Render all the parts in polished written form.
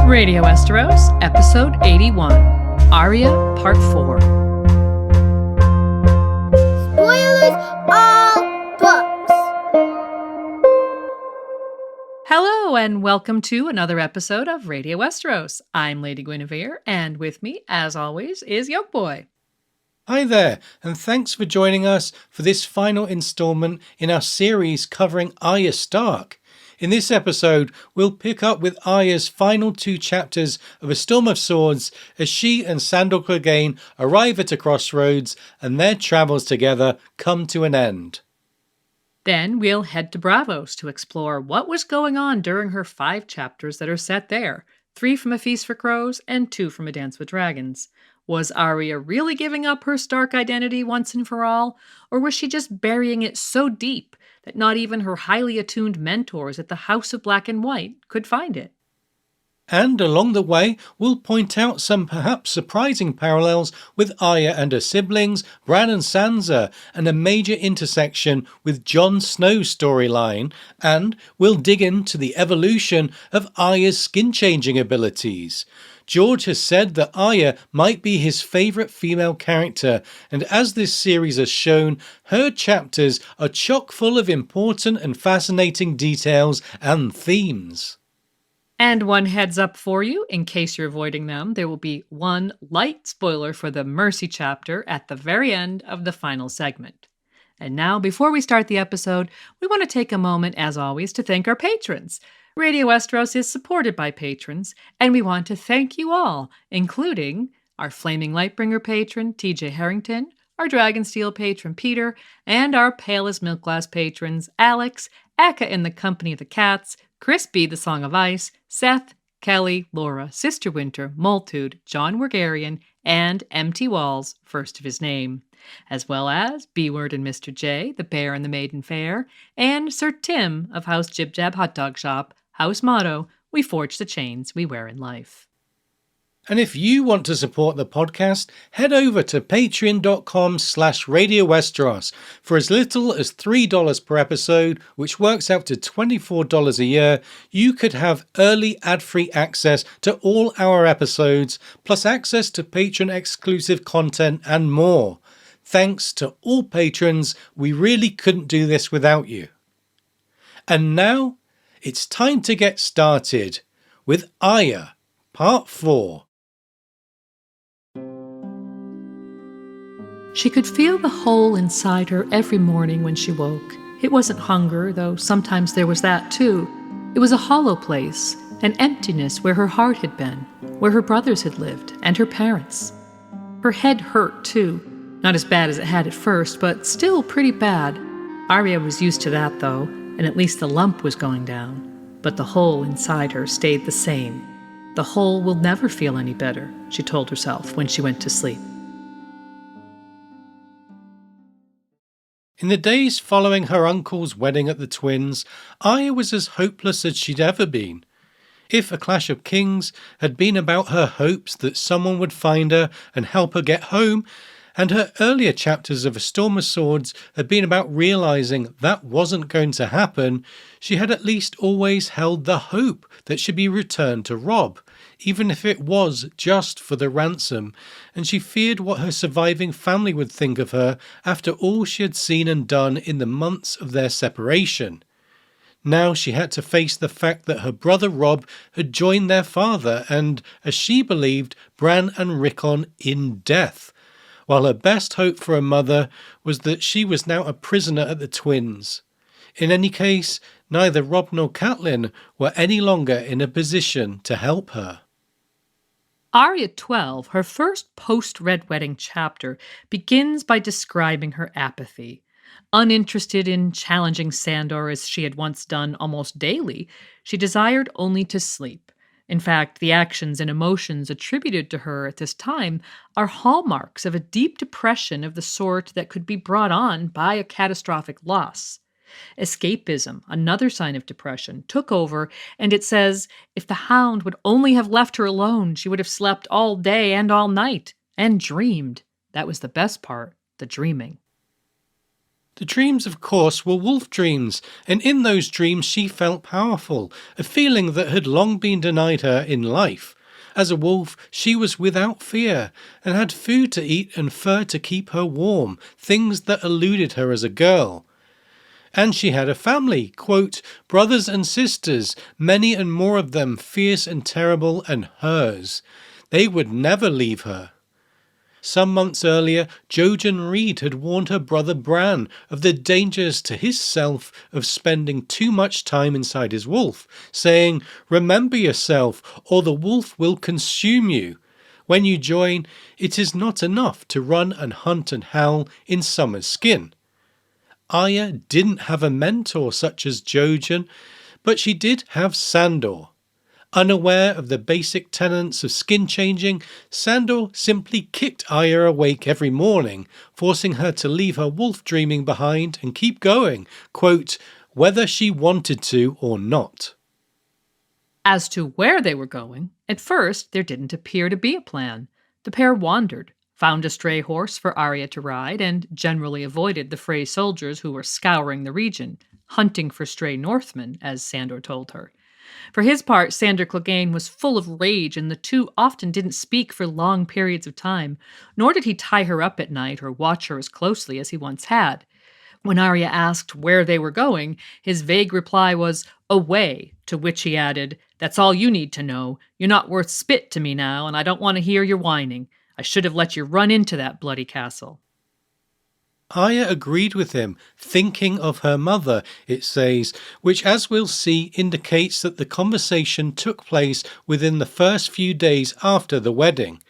Radio Westeros, Episode 81, Arya, Part 4. Spoilers all books! Hello, and welcome to another episode of Radio Westeros. I'm Lady Guinevere, and with me, as always, is Yolkboy. Hi there, and thanks for joining us for this final installment in our series covering Arya Stark. In this episode, we'll pick up with Arya's final 2 chapters of A Storm of Swords as she and Sandor Clegane arrive at a crossroads and their travels together come to an end. Then we'll head to Braavos to explore what was going on during her 5 chapters that are set there, 3 from A Feast for Crows and 2 from A Dance with Dragons. Was Arya really giving up her Stark identity once and for all, or was she just burying it so deep that not even her highly attuned mentors at the House of Black and White could find it? And along the way, we'll point out some perhaps surprising parallels with Arya and her siblings, Bran and Sansa, and a major intersection with Jon Snow's storyline, and we'll dig into the evolution of Arya's skin-changing abilities. George has said that Arya might be his favourite female character, and as this series has shown, her chapters are chock full of important and fascinating details and themes. And one heads up for you, in case you're avoiding them, there will be one light spoiler for the Mercy chapter at the very end of the final segment. And now, before we start the episode, we want to take a moment, as always, to thank our patrons. Radio Westeros is supported by patrons, and we want to thank you all, including our Flaming Lightbringer patron, TJ Harrington, our Dragonsteel patron, Peter, and our Pale as Milk Glass patrons, Alex, Aka in the Company of the Cats, Chris B. the Song of Ice, Seth, Kelly, Laura, Sister Winter, Multude, John Wergarian, and MT Walls, first of his name, as well as B-Word and Mr. J, the Bear and the Maiden Fair, and Sir Tim of House Jib Jab Hot Dog Shop, house motto, we forge the chains we wear in life. And if you want to support the podcast, head over to patreon.com/Radio Westeros. For as little as $3 per episode, which works out to $24 a year, you could have early ad-free access to all our episodes, plus access to patron-exclusive content and more. Thanks to all patrons, we really couldn't do this without you. And now, it's time to get started with Arya, Part 4. She could feel the hole inside her every morning when she woke. It wasn't hunger, though sometimes there was that too. It was a hollow place, an emptiness where her heart had been, where her brothers had lived, and her parents. Her head hurt too. Not as bad as it had at first, but still pretty bad. Arya was used to that though, and at least the lump was going down. But the hole inside her stayed the same. The hole will never feel any better, she told herself when she went to sleep. In the days following her uncle's wedding at the Twins, Arya was as hopeless as she'd ever been. If A Clash of Kings had been about her hopes that someone would find her and help her get home, and her earlier chapters of A Storm of Swords had been about realising that wasn't going to happen, she had at least always held the hope that she'd be returned to Robb, even if it was just for the ransom, and she feared what her surviving family would think of her after all she had seen and done in the months of their separation. Now she had to face the fact that her brother Robb had joined their father and, as she believed, Bran and Rickon in death, while her best hope for her mother was that she was now a prisoner at the Twins. In any case, neither Robb nor Catelyn were any longer in a position to help her. Arya 12, her first post-Red Wedding chapter, begins by describing her apathy. Uninterested in challenging Sandor as she had once done almost daily, she desired only to sleep. In fact, the actions and emotions attributed to her at this time are hallmarks of a deep depression of the sort that could be brought on by a catastrophic loss. Escapism, another sign of depression, took over, and it says, if the Hound would only have left her alone, she would have slept all day and all night, and dreamed. That was the best part, the dreaming. The dreams, of course, were wolf dreams, and in those dreams she felt powerful, a feeling that had long been denied her in life. As a wolf, she was without fear, and had food to eat and fur to keep her warm, things that eluded her as a girl. And she had a family, quote, brothers and sisters, many and more of them, fierce and terrible, and hers. They would never leave her. Some months earlier, Jojen Reed had warned her brother Bran of the dangers to his self of spending too much time inside his wolf, saying, remember yourself, or the wolf will consume you. When you join, it is not enough to run and hunt and howl in summer's skin. Arya didn't have a mentor such as Jojen, but she did have Sandor. Unaware of the basic tenets of skin changing, Sandor simply kicked Arya awake every morning, forcing her to leave her wolf dreaming behind and keep going, quote, whether she wanted to or not. As to where they were going, at first there didn't appear to be a plan. The pair wandered, found a stray horse for Arya to ride, and generally avoided the Frey soldiers who were scouring the region, hunting for stray Northmen, as Sandor told her. For his part, Sandor Clegane was full of rage, and the two often didn't speak for long periods of time, nor did he tie her up at night or watch her as closely as he once had. When Arya asked where they were going, his vague reply was, away, to which he added, that's all you need to know. You're not worth spit to me now, and I don't want to hear your whining. I should have let you run into that bloody castle. Arya agreed with him, thinking of her mother, it says, which as we'll see indicates that the conversation took place within the first few days after the wedding.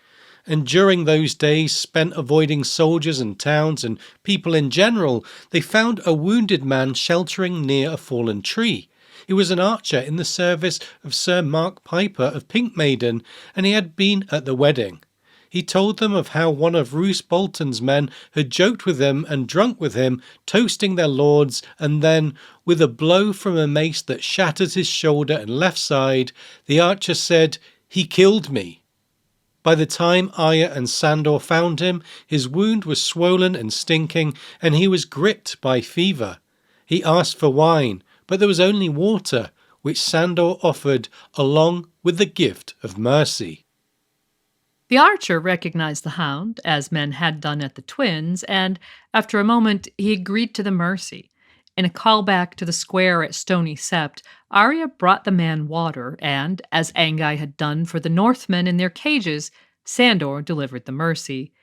And during those days spent avoiding soldiers and towns and people in general, they found a wounded man sheltering near a fallen tree. He was an archer in the service of Sir Mark Piper of Pink Maiden, and he had been at the wedding. He told them of how one of Roose Bolton's men had joked with him and drunk with him, toasting their lords, and then, with a blow from a mace that shattered his shoulder and left side, the archer said, he killed me. By the time Arya and Sandor found him, his wound was swollen and stinking, and he was gripped by fever. He asked for wine, but there was only water, which Sandor offered along with the gift of mercy. The archer recognized the hound, as men had done at the twins, and, after a moment, he agreed to the mercy. In a callback to the square at Stony Sept, Arya brought the man water, and, as Angai had done for the Northmen in their cages, Sandor delivered the mercy.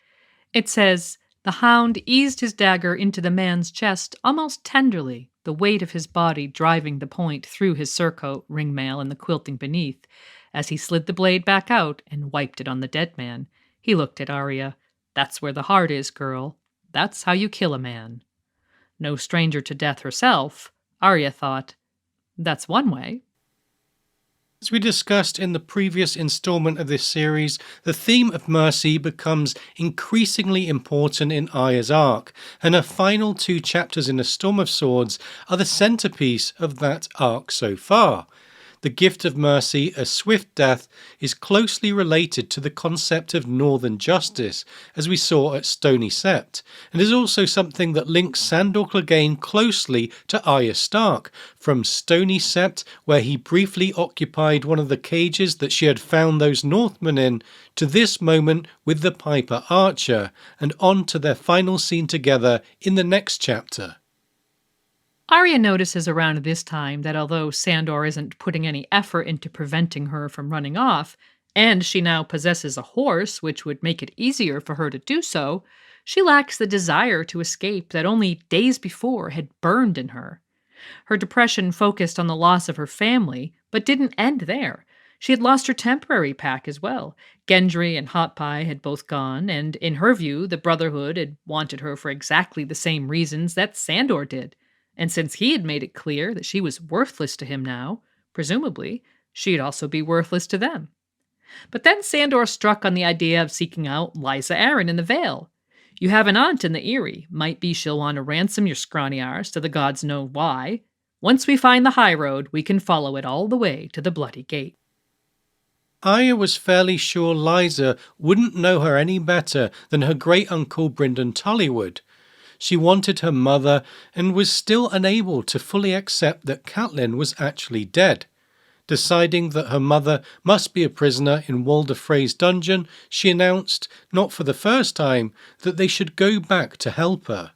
It says, the hound eased his dagger into the man's chest almost tenderly, the weight of his body driving the point through his surcoat, ringmail, and the quilting beneath. As he slid the blade back out and wiped it on the dead man, he looked at Arya. That's where the heart is, girl. That's how you kill a man. No stranger to death herself, Arya thought, that's one way. As we discussed in the previous installment of this series, the theme of mercy becomes increasingly important in Arya's arc, and her final 2 chapters in A Storm of Swords are the centerpiece of that arc so far. The gift of mercy, a swift death, is closely related to the concept of northern justice, as we saw at Stony Sept, and is also something that links Sandor Clegane closely to Arya Stark, from Stony Sept, where he briefly occupied one of the cages that she had found those Northmen in, to this moment with the Piper Archer, and on to their final scene together in the next chapter. Arya notices around this time that although Sandor isn't putting any effort into preventing her from running off, and she now possesses a horse which would make it easier for her to do so, she lacks the desire to escape that only days before had burned in her. Her depression focused on the loss of her family, but didn't end there. She had lost her temporary pack as well. Gendry and Hot Pie had both gone, and in her view, the Brotherhood had wanted her for exactly the same reasons that Sandor did. And since he had made it clear that she was worthless to him now, presumably, she'd also be worthless to them. But then Sandor struck on the idea of seeking out Lysa Arryn in the Vale. You have an aunt in the Eyrie. Might be she'll want to ransom your scrawny arse to the gods know why. Once we find the high road, we can follow it all the way to the Bloody Gate. Arya was fairly sure Lysa wouldn't know her any better than her great-uncle Brynden Tully would. she wanted her mother and was still unable to fully accept that Catelyn was actually dead. Deciding that her mother must be a prisoner in Walder Frey's dungeon, she announced, not for the first time, that they should go back to help her.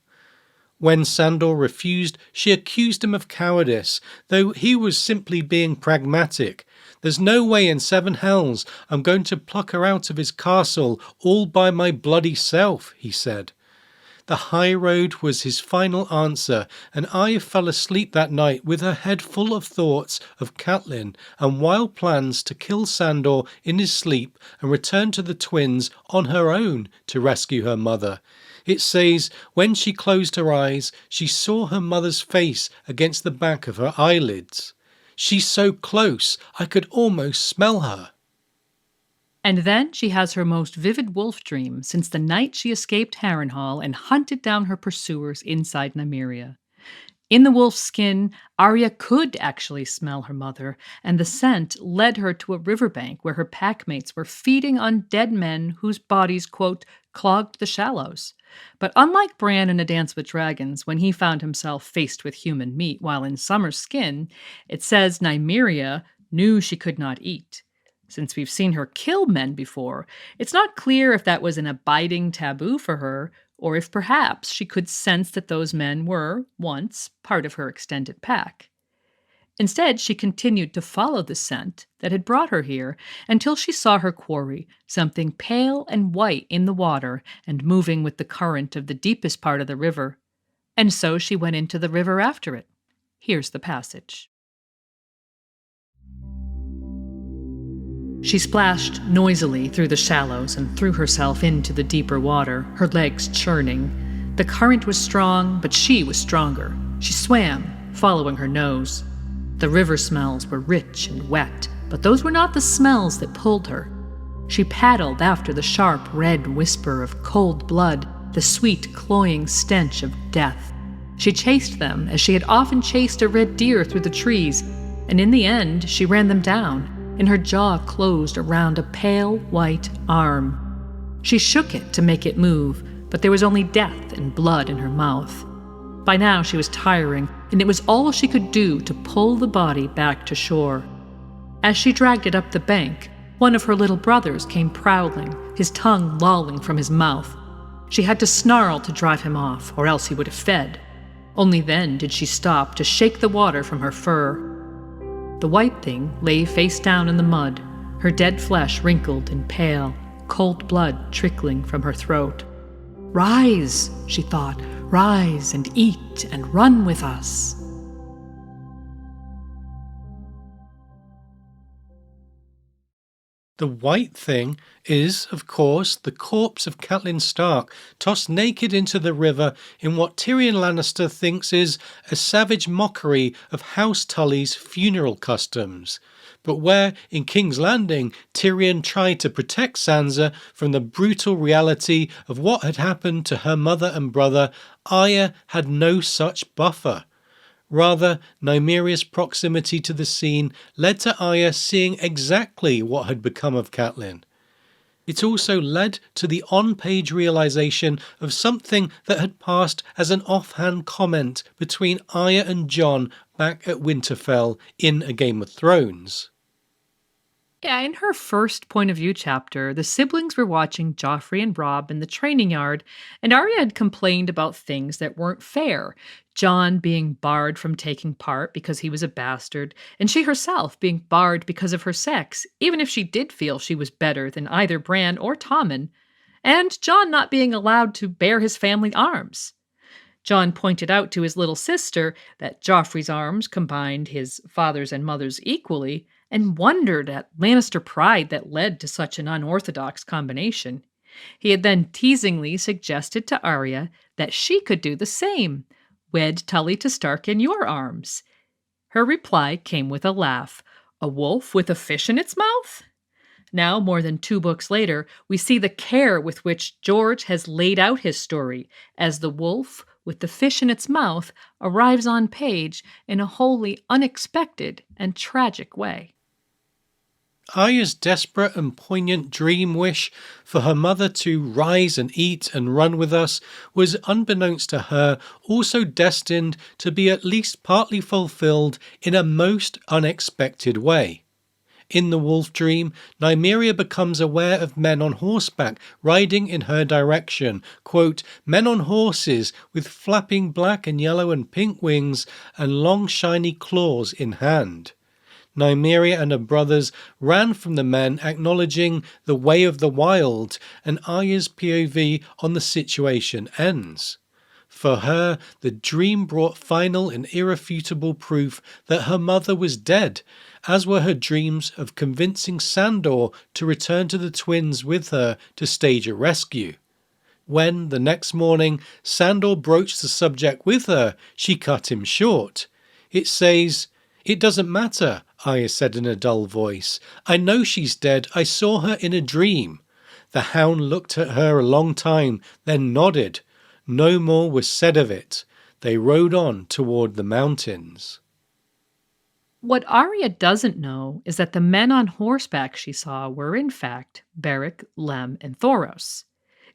When Sandor refused, she accused him of cowardice, though he was simply being pragmatic. There's no way in 7 hells I'm going to pluck her out of his castle all by my bloody self, he said. The high road was his final answer, and Arya fell asleep that night with her head full of thoughts of Catelyn and wild plans to kill Sandor in his sleep and return to the twins on her own to rescue her mother. It says, when she closed her eyes, she saw her mother's face against the back of her eyelids. She's so close, I could almost smell her. And then she has her most vivid wolf dream since the night she escaped Harrenhal and hunted down her pursuers inside Nymeria. In the wolf's skin, Arya could actually smell her mother, and the scent led her to a riverbank where her packmates were feeding on dead men whose bodies, quote, clogged the shallows. But unlike Bran in A Dance with Dragons, when he found himself faced with human meat while in Summer's skin, it says Nymeria knew she could not eat. Since we've seen her kill men before, it's not clear if that was an abiding taboo for her, or if perhaps she could sense that those men were, once, part of her extended pack. Instead, she continued to follow the scent that had brought her here until she saw her quarry, something pale and white in the water and moving with the current of the deepest part of the river. And so she went into the river after it. Here's the passage. She splashed noisily through the shallows and threw herself into the deeper water, her legs churning. The current was strong, but she was stronger. She swam, following her nose. The river smells were rich and wet, but those were not the smells that pulled her. She paddled after the sharp red whisper of cold blood, the sweet cloying stench of death. She chased them as she had often chased a red deer through the trees, and in the end she ran them down, and her jaw closed around a pale white arm. She shook it to make it move, but there was only death and blood in her mouth. By now she was tiring, and it was all she could do to pull the body back to shore. As she dragged it up the bank, one of her little brothers came prowling, his tongue lolling from his mouth. She had to snarl to drive him off, or else he would have fed. Only then did she stop to shake the water from her fur. The white thing lay face down in the mud, her dead flesh wrinkled and pale, cold blood trickling from her throat. "Rise," she thought, "rise and eat and run with us." The white thing is, of course, the corpse of Catelyn Stark, tossed naked into the river in what Tyrion Lannister thinks is a savage mockery of House Tully's funeral customs. But where, in King's Landing, Tyrion tried to protect Sansa from the brutal reality of what had happened to her mother and brother, Arya had no such buffer. Rather, Nymeria's proximity to the scene led to Arya seeing exactly what had become of Catelyn. It also led to the on-page realization of something that had passed as an offhand comment between Arya and Jon back at Winterfell in A Game of Thrones. Yeah, in her first point of view chapter, the siblings were watching Joffrey and Robb in the training yard, and Arya had complained about things that weren't fair. Jon being barred from taking part because he was a bastard, and she herself being barred because of her sex, even if she did feel she was better than either Bran or Tommen, and Jon not being allowed to bear his family arms. Jon pointed out to his little sister that Joffrey's arms combined his father's and mother's equally, and wondered at Lannister pride that led to such an unorthodox combination. He had then teasingly suggested to Arya that she could do the same, wed Tully to Stark in your arms. Her reply came with a laugh. A wolf with a fish in its mouth? Now, more than 2 books later, we see the care with which George has laid out his story, as the wolf with the fish in its mouth arrives on page in a wholly unexpected and tragic way. Arya's desperate and poignant dream wish for her mother to rise and eat and run with us was, unbeknownst to her, also destined to be at least partly fulfilled in a most unexpected way. In the wolf dream, Nymeria becomes aware of men on horseback riding in her direction, quote, men on horses with flapping black and yellow and pink wings and long shiny claws in hand. Nymeria and her brothers ran from the men, acknowledging the way of the wild, and Arya's POV on the situation ends. For her, the dream brought final and irrefutable proof that her mother was dead, as were her dreams of convincing Sandor to return to the twins with her to stage a rescue. When, the next morning, Sandor broached the subject with her, she cut him short. It says, "It doesn't matter," Arya said in a dull voice. "I know she's dead. I saw her in a dream." The hound looked at her a long time, then nodded. No more was said of it. They rode on toward the mountains. What Arya doesn't know is that the men on horseback she saw were, in fact, Beric, Lem, and Thoros.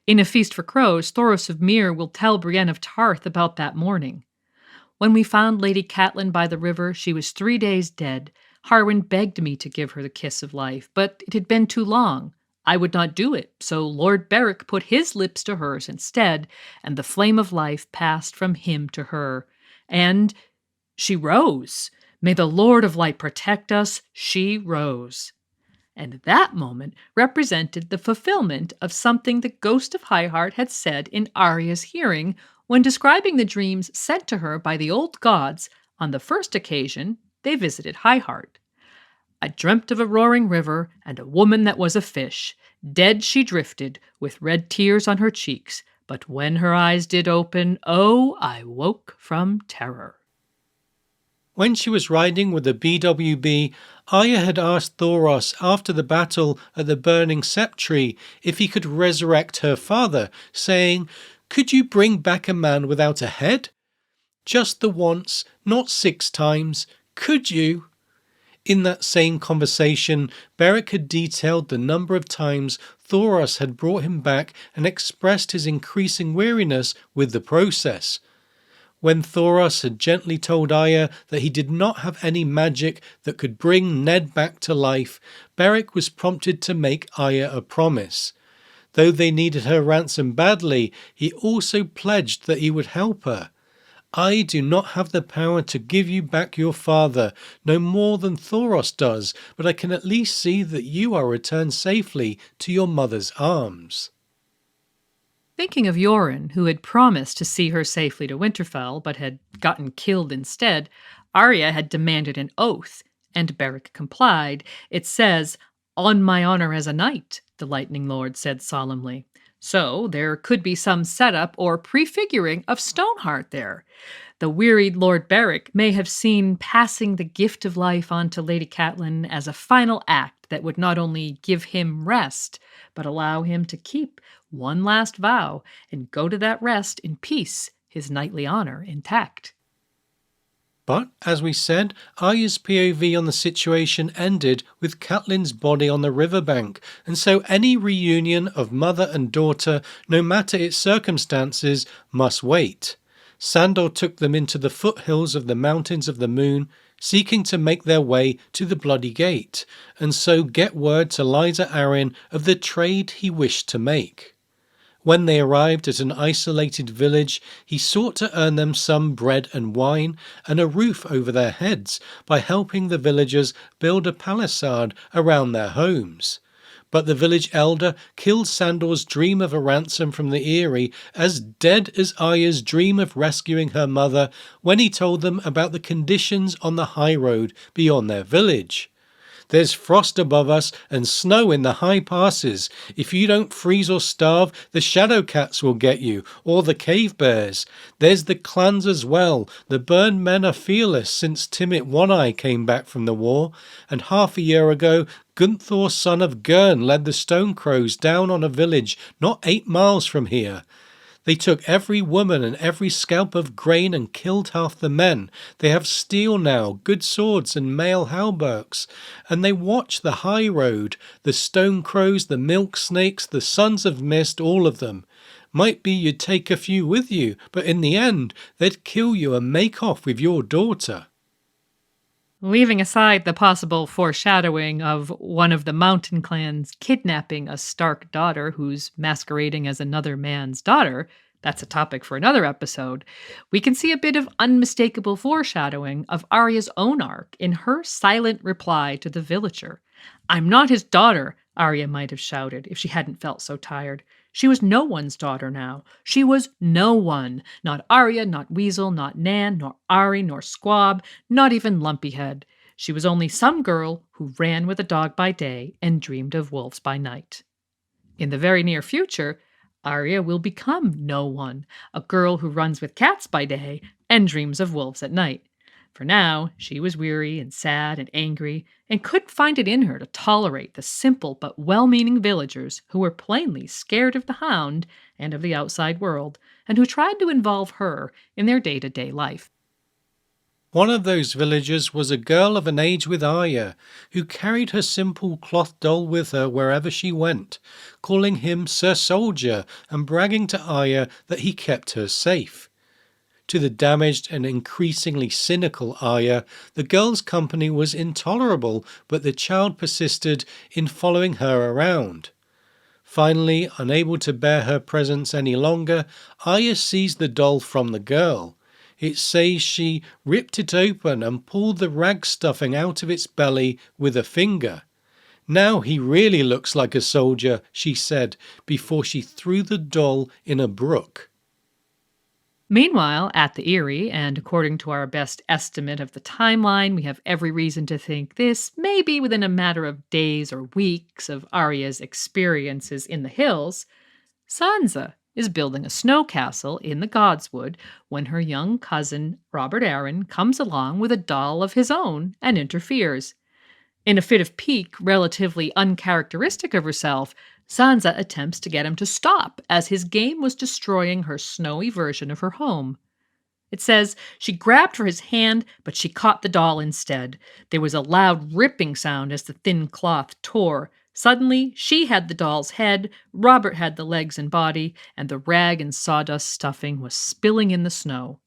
In A Feast for Crows, Thoros of Myr will tell Brienne of Tarth about that morning. When we found Lady Catelyn by the river, she was 3 days dead. Harwin begged me to give her the kiss of life, but it had been too long. I would not do it, so Lord Beric put his lips to hers instead, and the flame of life passed from him to her. And she rose. May the Lord of Light protect us, she rose. And that moment represented the fulfillment of something the Ghost of Highheart had said in Arya's hearing when describing the dreams sent to her by the old gods on the first occasion they visited Highheart. I dreamt of a roaring river and a woman that was a fish. Dead she drifted, with red tears on her cheeks, but when her eyes did open, oh, I woke from terror. When she was riding with the BWB, Arya had asked Thoros after the battle at the Burning Sept Tree if he could resurrect her father, saying, "Could you bring back a man without a head? Just the once, not 6 times. Could you?" In that same conversation, Beric had detailed the number of times Thoros had brought him back and expressed his increasing weariness with the process. When Thoros had gently told Arya that he did not have any magic that could bring Ned back to life, Beric was prompted to make Arya a promise. Though they needed her ransom badly, he also pledged that he would help her. "I do not have the power to give you back your father, no more than Thoros does, but I can at least see that you are returned safely to your mother's arms." Thinking of Yoren, who had promised to see her safely to Winterfell but had gotten killed instead, Arya had demanded an oath, and Beric complied. It says, "On my honor as a knight," the Lightning Lord said solemnly. So there could be some setup or prefiguring of Stoneheart there. The wearied Lord Beric may have seen passing the gift of life on to Lady Catelyn as a final act that would not only give him rest, but allow him to keep one last vow and go to that rest in peace, his knightly honor intact. But, as we said, Arya's POV on the situation ended with Catelyn's body on the riverbank, and so any reunion of mother and daughter, no matter its circumstances, must wait. Sandor took them into the foothills of the Mountains of the Moon, seeking to make their way to the Bloody Gate, and so get word to Lysa Arryn of the trade he wished to make. When they arrived at an isolated village, he sought to earn them some bread and wine and a roof over their heads by helping the villagers build a palisade around their homes. But the village elder killed Sandor's dream of a ransom from the Eyrie as dead as Arya's dream of rescuing her mother when he told them about the conditions on the high road beyond their village. "There's frost above us and snow in the high passes. If you don't freeze or starve, the shadow cats will get you, or the cave bears. There's the clans as well. The burned men are fearless since Timett One-Eye came back from the war, and half a year ago Gunthor son of Gurn led the Stone Crows down on a village not 8 miles from here. They took every woman and every scalp of grain and killed half the men. They have steel now, good swords and mail hauberks. And they watch the high road, the stone crows, the milk snakes, the sons of mist, all of them. Might be you'd take a few with you, but in the end, they'd kill you and make off with your daughter. Leaving aside the possible foreshadowing of one of the mountain clans kidnapping a Stark daughter who's masquerading as another man's daughter, that's a topic for another episode, we can see a bit of unmistakable foreshadowing of Arya's own arc in her silent reply to the villager. "I'm not his daughter," Arya might have shouted if she hadn't felt so tired. She was no one's daughter now. She was no one. Not Arya, not Weasel, not Nan, nor Ari, nor Squab, not even Lumpyhead. She was only some girl who ran with a dog by day and dreamed of wolves by night. In the very near future, Arya will become no one, a girl who runs with cats by day and dreams of wolves at night. For now, she was weary and sad and angry and couldn't find it in her to tolerate the simple but well-meaning villagers who were plainly scared of the Hound and of the outside world and who tried to involve her in their day-to-day life. One of those villagers was a girl of an age with Arya, who carried her simple cloth doll with her wherever she went, calling him Sir Soldier and bragging to Arya that he kept her safe. To the damaged and increasingly cynical Arya, the girl's company was intolerable, but the child persisted in following her around. Finally, unable to bear her presence any longer, Arya seized the doll from the girl. It says she ripped it open and pulled the rag stuffing out of its belly with a finger. "Now he really looks like a soldier," she said, before she threw the doll in a brook. Meanwhile, at the Eyrie, and according to our best estimate of the timeline, we have every reason to think this may be within a matter of days or weeks of Arya's experiences in the hills, Sansa is building a snow castle in the Godswood when her young cousin Robert Arryn comes along with a doll of his own and interferes. In a fit of pique relatively uncharacteristic of herself, Sansa attempts to get him to stop, as his game was destroying her snowy version of her home. It says she grabbed for his hand, but she caught the doll instead. There was a loud ripping sound as the thin cloth tore. Suddenly, she had the doll's head, Robert had the legs and body, and the rag and sawdust stuffing was spilling in the snow.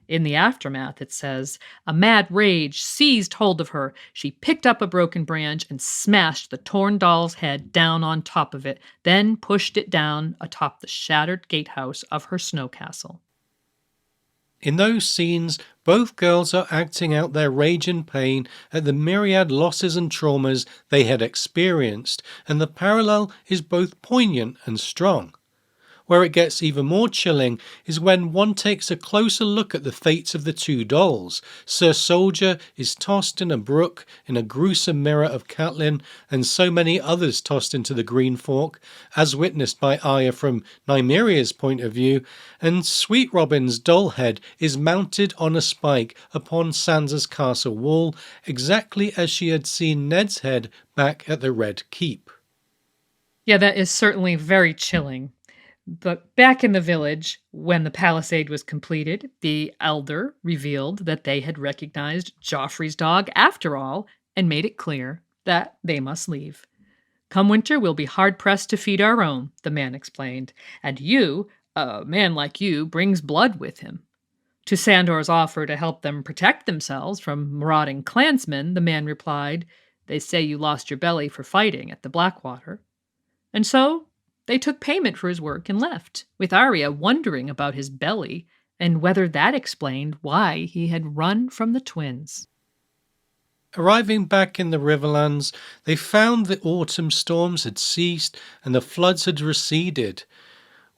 In the aftermath, it says, a mad rage seized hold of her. She picked up a broken branch and smashed the torn doll's head down on top of it, then pushed it down atop the shattered gatehouse of her snow castle. In those scenes, both girls are acting out their rage and pain at the myriad losses and traumas they had experienced, and the parallel is both poignant and strong. Where it gets even more chilling is when one takes a closer look at the fates of the two dolls. Sir Soldier is tossed in a brook in a gruesome mirror of Catelyn, and so many others tossed into the Green Fork, as witnessed by Arya from Nymeria's point of view, and Sweet Robin's doll head is mounted on a spike upon Sansa's castle wall, exactly as she had seen Ned's head back at the Red Keep. Yeah, that is certainly very chilling. But back in the village, when the palisade was completed, the elder revealed that they had recognized Joffrey's dog after all and made it clear that they must leave. "Come winter, we'll be hard-pressed to feed our own," the man explained, "and you, a man like you, brings blood with him." To Sandor's offer to help them protect themselves from marauding clansmen, the man replied, "They say you lost your belly for fighting at the Blackwater." And so they took payment for his work and left, with Arya wondering about his belly and whether that explained why he had run from the twins. Arriving back in the Riverlands, they found the autumn storms had ceased and the floods had receded.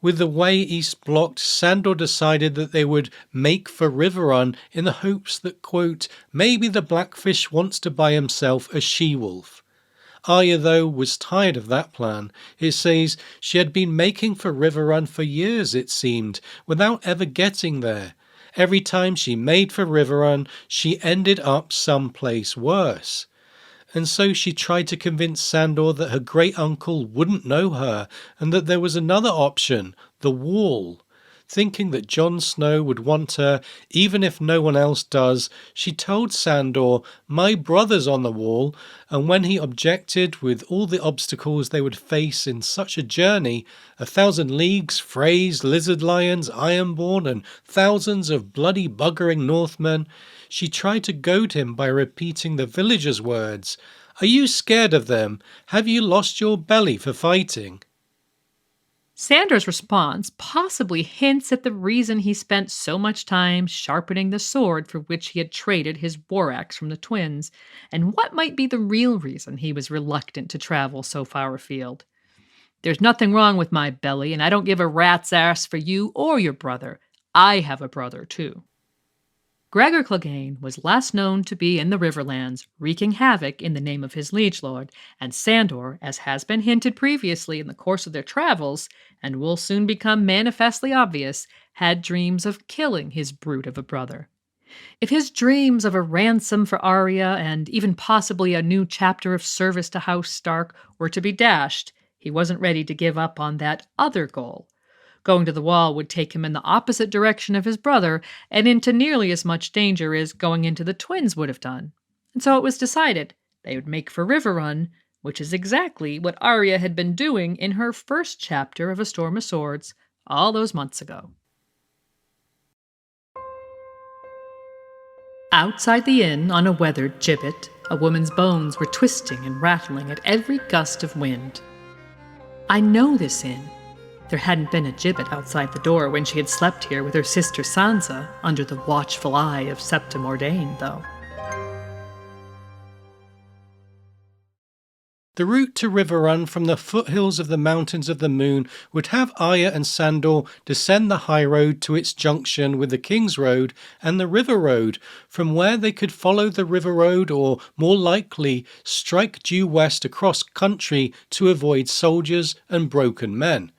With the way east blocked, Sandor decided that they would make for Riverrun in the hopes that, quote, maybe the Blackfish wants to buy himself a she-wolf. Arya, though, was tired of that plan. It says she had been making for Riverrun for years, it seemed, without ever getting there. Every time she made for Riverrun, she ended up someplace worse. And so she tried to convince Sandor that her great-uncle wouldn't know her, and that there was another option, the Wall. Thinking that Jon Snow would want her, even if no one else does, she told Sandor, "My brother's on the wall," and when he objected with all the obstacles they would face in such a journey, 1,000 leagues, Freys, lizard lions, ironborn, and thousands of bloody buggering Northmen, she tried to goad him by repeating the villagers' words. "Are you scared of them? Have you lost your belly for fighting?" Sandor's response possibly hints at the reason he spent so much time sharpening the sword for which he had traded his war axe from the twins, and what might be the real reason he was reluctant to travel so far afield. "There's nothing wrong with my belly, and I don't give a rat's ass for you or your brother. I have a brother, too." Gregor Clegane was last known to be in the Riverlands, wreaking havoc in the name of his liege lord, and Sandor, as has been hinted previously in the course of their travels, and will soon become manifestly obvious, had dreams of killing his brute of a brother. If his dreams of a ransom for Arya and even possibly a new chapter of service to House Stark were to be dashed, he wasn't ready to give up on that other goal. Going to the Wall would take him in the opposite direction of his brother and into nearly as much danger as going into the twins would have done. And so it was decided they would make for Riverrun, which is exactly what Arya had been doing in her first chapter of A Storm of Swords all those months ago. Outside the inn, on a weathered gibbet, a woman's bones were twisting and rattling at every gust of wind. I know this inn. There hadn't been a gibbet outside the door when she had slept here with her sister Sansa under the watchful eye of Septim Ordain, though. The route to Riverrun from the foothills of the Mountains of the Moon would have Arya and Sandor descend the high road to its junction with the King's Road and the River Road, from where they could follow the River Road or, more likely, strike due west across country to avoid soldiers and broken men.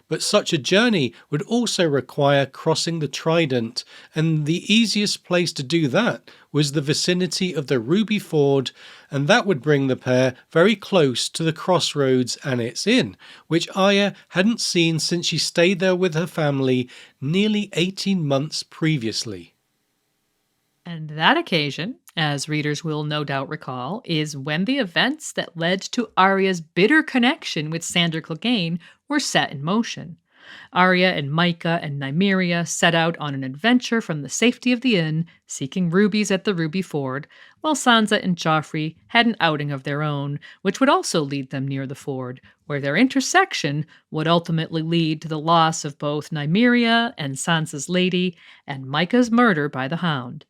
But such a journey would also require crossing the Trident, and the easiest place to do that was the vicinity of the Ruby Ford, and that would bring the pair very close to the crossroads and its inn, which Arya hadn't seen since she stayed there with her family nearly 18 months previously. And that occasion, as readers will no doubt recall, is when the events that led to Arya's bitter connection with Sandor Clegane were set in motion. Arya and Mycah and Nymeria set out on an adventure from the safety of the inn, seeking rubies at the Ruby Ford, while Sansa and Joffrey had an outing of their own, which would also lead them near the ford, where their intersection would ultimately lead to the loss of both Nymeria and Sansa's lady, and Mycah's murder by the Hound.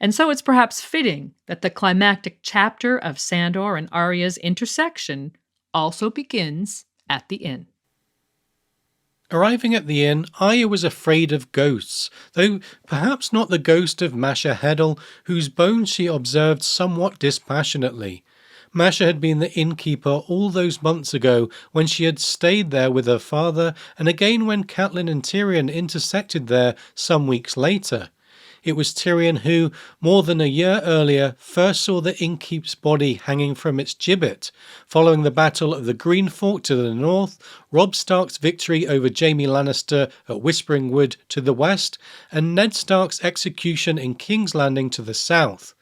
And so it's perhaps fitting that the climactic chapter of Sandor and Arya's intersection also begins at the inn. Arriving at the inn, Arya was afraid of ghosts, though perhaps not the ghost of Masha Heddle, whose bones she observed somewhat dispassionately. Masha had been the innkeeper all those months ago when she had stayed there with her father, and again when Catelyn and Tyrion intersected there some weeks later. It was Tyrion who, more than a year earlier, first saw the innkeep's body hanging from its gibbet, following the Battle of the Green Fork to the north, Robb Stark's victory over Jaime Lannister at Whispering Wood to the west, and Ned Stark's execution in King's Landing to the south.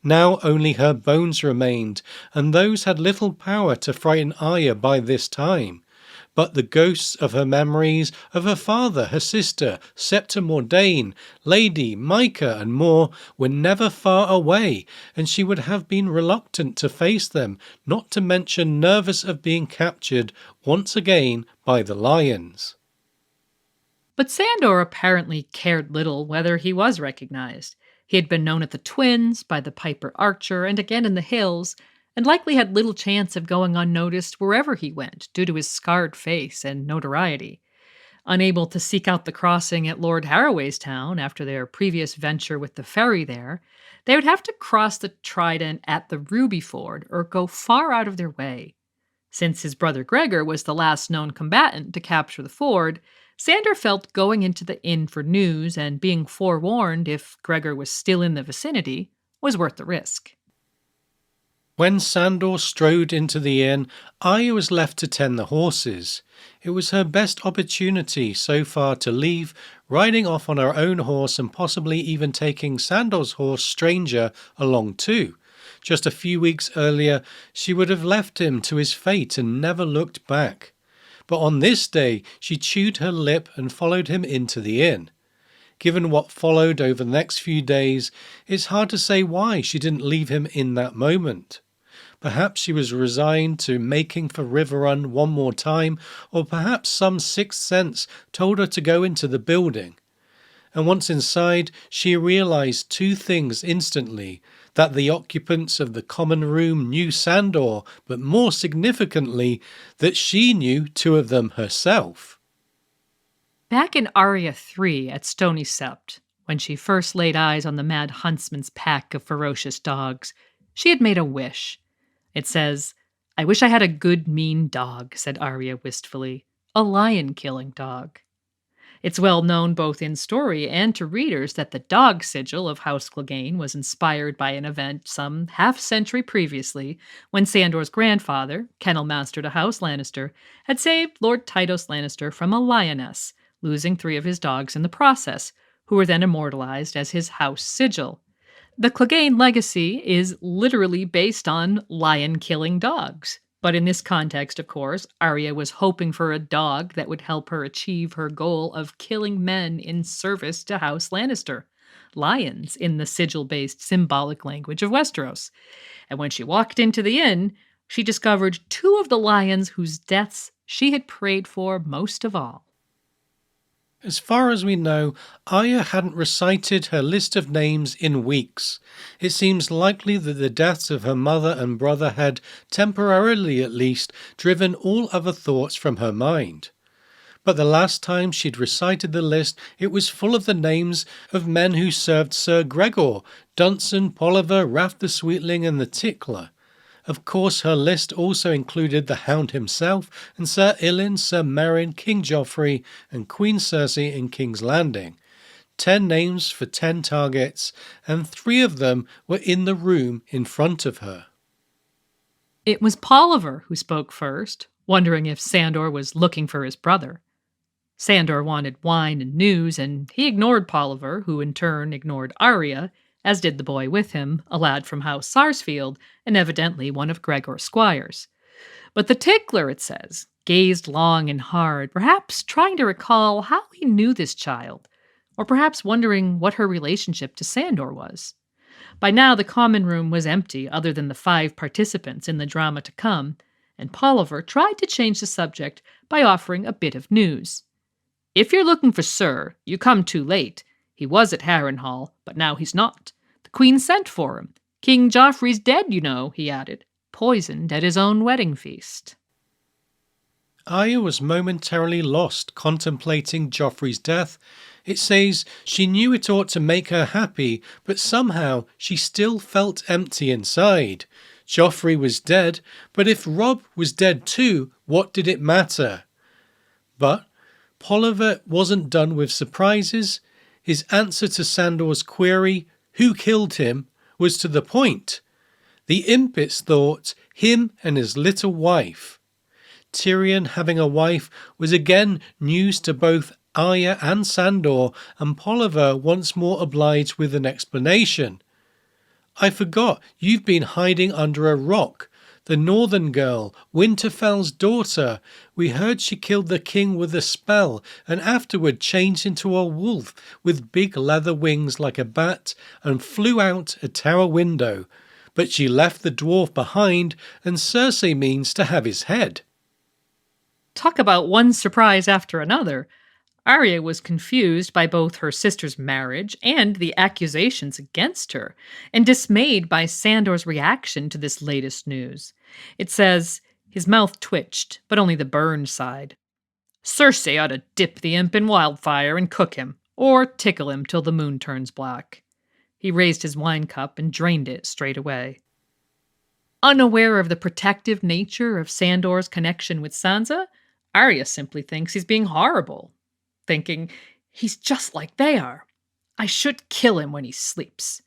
Now only her bones remained, and those had little power to frighten Arya by this time. But the ghosts of her memories, of her father, her sister, Septim Ordain, Lady, Mycah, and more, were never far away, and she would have been reluctant to face them, not to mention nervous of being captured once again by the lions. But Sandor apparently cared little whether he was recognized. He had been known at the Twins, by the Piper Archer, and again in the hills, and likely had little chance of going unnoticed wherever he went due to his scarred face and notoriety. Unable to seek out the crossing at Lord Harroway's town after their previous venture with the ferry there, they would have to cross the Trident at the Ruby Ford or go far out of their way. Since his brother Gregor was the last known combatant to capture the ford, Sandor felt going into the inn for news and being forewarned if Gregor was still in the vicinity was worth the risk. When Sandor strode into the inn, Arya was left to tend the horses. It was her best opportunity so far to leave, riding off on her own horse and possibly even taking Sandor's horse Stranger along too. Just a few weeks earlier, she would have left him to his fate and never looked back. But on this day, she chewed her lip and followed him into the inn. Given what followed over the next few days, it's hard to say why she didn't leave him in that moment. Perhaps she was resigned to making for Riverrun one more time, or perhaps some sixth sense told her to go into the building. And once inside, she realized two things instantly: that the occupants of the common room knew Sandor, but more significantly, that she knew two of them herself. Back in Arya III at Stony Sept, when she first laid eyes on the Mad Huntsman's pack of ferocious dogs, she had made a wish. It says, "I wish I had a good, mean dog," said Arya wistfully. "A lion-killing dog." It's well known both in story and to readers that the dog sigil of House Clegane was inspired by an event some half-century previously when Sandor's grandfather, kennel master to House Lannister, had saved Lord Tytos Lannister from a lioness, losing 3 of his dogs in the process, who were then immortalized as his house sigil. The Clegane legacy is literally based on lion-killing dogs. But in this context, of course, Arya was hoping for a dog that would help her achieve her goal of killing men in service to House Lannister. Lions in the sigil-based symbolic language of Westeros. And when she walked into the inn, she discovered 2 of the lions whose deaths she had prayed for most of all. As far as we know, Arya hadn't recited her list of names in weeks. It seems likely that the deaths of her mother and brother had, temporarily at least, driven all other thoughts from her mind. But the last time she'd recited the list, it was full of the names of men who served Sir Gregor, Dunsen, Polliver, Raff the Sweetling and the Tickler. Of course, her list also included the Hound himself, and Sir Ilyn, Sir Meryn, King Joffrey, and Queen Cersei in King's Landing. 10 names for 10 targets, and 3 of them were in the room in front of her. It was Polliver who spoke first, wondering if Sandor was looking for his brother. Sandor wanted wine and news, and he ignored Polliver, who in turn ignored Arya, as did the boy with him, a lad from House Sarsfield, and evidently one of Gregor's squires. But the Tickler, it says, gazed long and hard, perhaps trying to recall how he knew this child, or perhaps wondering what her relationship to Sandor was. By now the common room was empty other than the 5 participants in the drama to come, and Polliver tried to change the subject by offering a bit of news. "If you're looking for Sir, you come too late. He was at Harrenhal, but now he's not. The Queen sent for him. King Joffrey's dead, you know," he added, "poisoned at his own wedding feast." Arya was momentarily lost contemplating Joffrey's death. It says she knew it ought to make her happy, but somehow she still felt empty inside. Joffrey was dead, but if Robb was dead too, what did it matter? But Polliver wasn't done with surprises. His answer to Sandor's query, "Who killed him?" was to the point. The impets thought him and his little wife. Tyrion having a wife was again news to both Arya and Sandor, and Polliver once more obliged with an explanation. "I forgot you've been hiding under a rock. The Northern girl, Winterfell's daughter. We heard she killed the king with a spell, and afterward changed into a wolf with big leather wings like a bat, and flew out a tower window. But she left the dwarf behind, and Cersei means to have his head." Talk about one surprise after another. Arya was confused by both her sister's marriage and the accusations against her, and dismayed by Sandor's reaction to this latest news. It says, his mouth twitched, but only the burned side. "Cersei ought to dip the imp in wildfire and cook him, or tickle him till the moon turns black." He raised his wine cup and drained it straight away. Unaware of the protective nature of Sandor's connection with Sansa, Arya simply thinks he's being horrible, thinking, he's just like they are. I should kill him when he sleeps.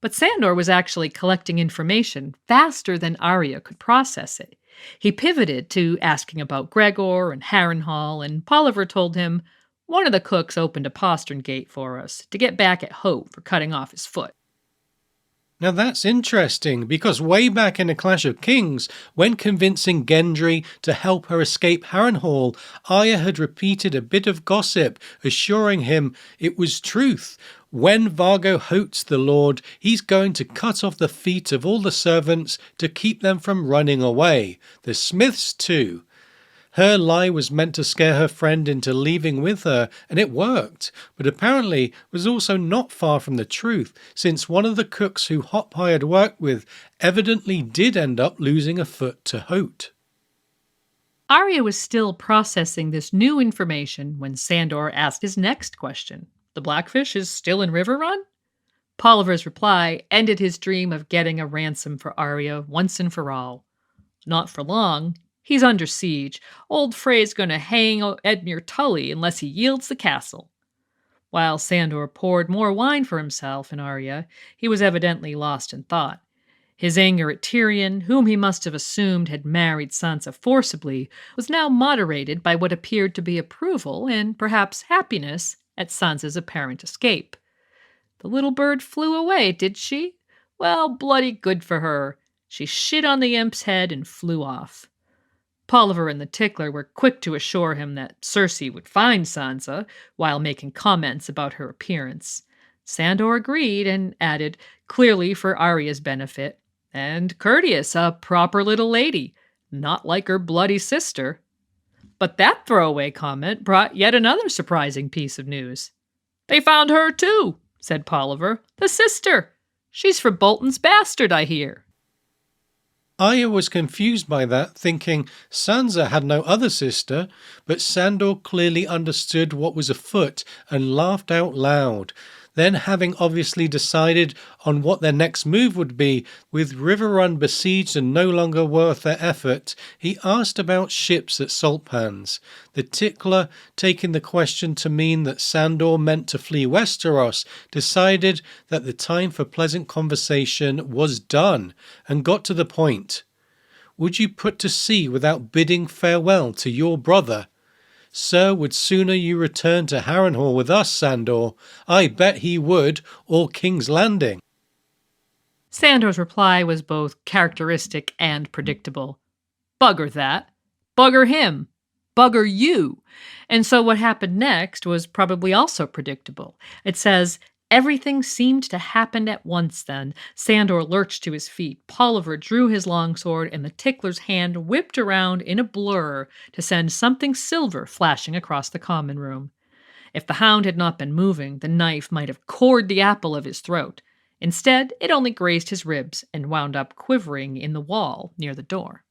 But Sandor was actually collecting information faster than Arya could process it. He pivoted to asking about Gregor and Harrenhal, and Polliver told him one of the cooks opened a postern gate for us to get back at Hope for cutting off his foot. Now that's interesting, because way back in A Clash of Kings, when convincing Gendry to help her escape Harrenhal, Arya had repeated a bit of gossip, assuring him it was truth. When Vargo hoats the Lord, he's going to cut off the feet of all the servants to keep them from running away. The Smiths too. Her lie was meant to scare her friend into leaving with her, and it worked, but apparently was also not far from the truth, since one of the cooks who Hotpie had worked with evidently did end up losing a foot to Hoat. Arya was still processing this new information when Sandor asked his next question. The Blackfish is still in Riverrun? Polliver's reply ended his dream of getting a ransom for Arya once and for all. Not for long. He's under siege. Old Frey's going to hang Edmure Tully unless he yields the castle. While Sandor poured more wine for himself and Arya, he was evidently lost in thought. His anger at Tyrion, whom he must have assumed had married Sansa forcibly, was now moderated by what appeared to be approval and perhaps happiness at Sansa's apparent escape. The little bird flew away, did she? Well, bloody good for her. She shit on the imp's head and flew off. Polliver and the Tickler were quick to assure him that Cersei would find Sansa, while making comments about her appearance. Sandor agreed and added, clearly for Arya's benefit, and courteous, a proper little lady, not like her bloody sister. But that throwaway comment brought yet another surprising piece of news. They found her too, said Polliver. The sister. She's for Bolton's bastard, I hear. Arya was confused by that, thinking Sansa had no other sister, but Sandor clearly understood what was afoot and laughed out loud. Then, having obviously decided on what their next move would be, with Riverrun besieged and no longer worth their effort, he asked about ships at Saltpans. The Tickler, taking the question to mean that Sandor meant to flee Westeros, decided that the time for pleasant conversation was done, and got to the point. Would you put to sea without bidding farewell to your brother? Sir, would sooner you return to Harrenhal with us, Sandor. I bet he would, or King's Landing. Sandor's reply was both characteristic and predictable. Bugger that. Bugger him. Bugger you. And so what happened next was probably also predictable. It says, everything seemed to happen at once then. Sandor lurched to his feet. Polliver drew his longsword, and the Tickler's hand whipped around in a blur to send something silver flashing across the common room. If the hound had not been moving, the knife might have cored the apple of his throat. Instead, it only grazed his ribs and wound up quivering in the wall near the door.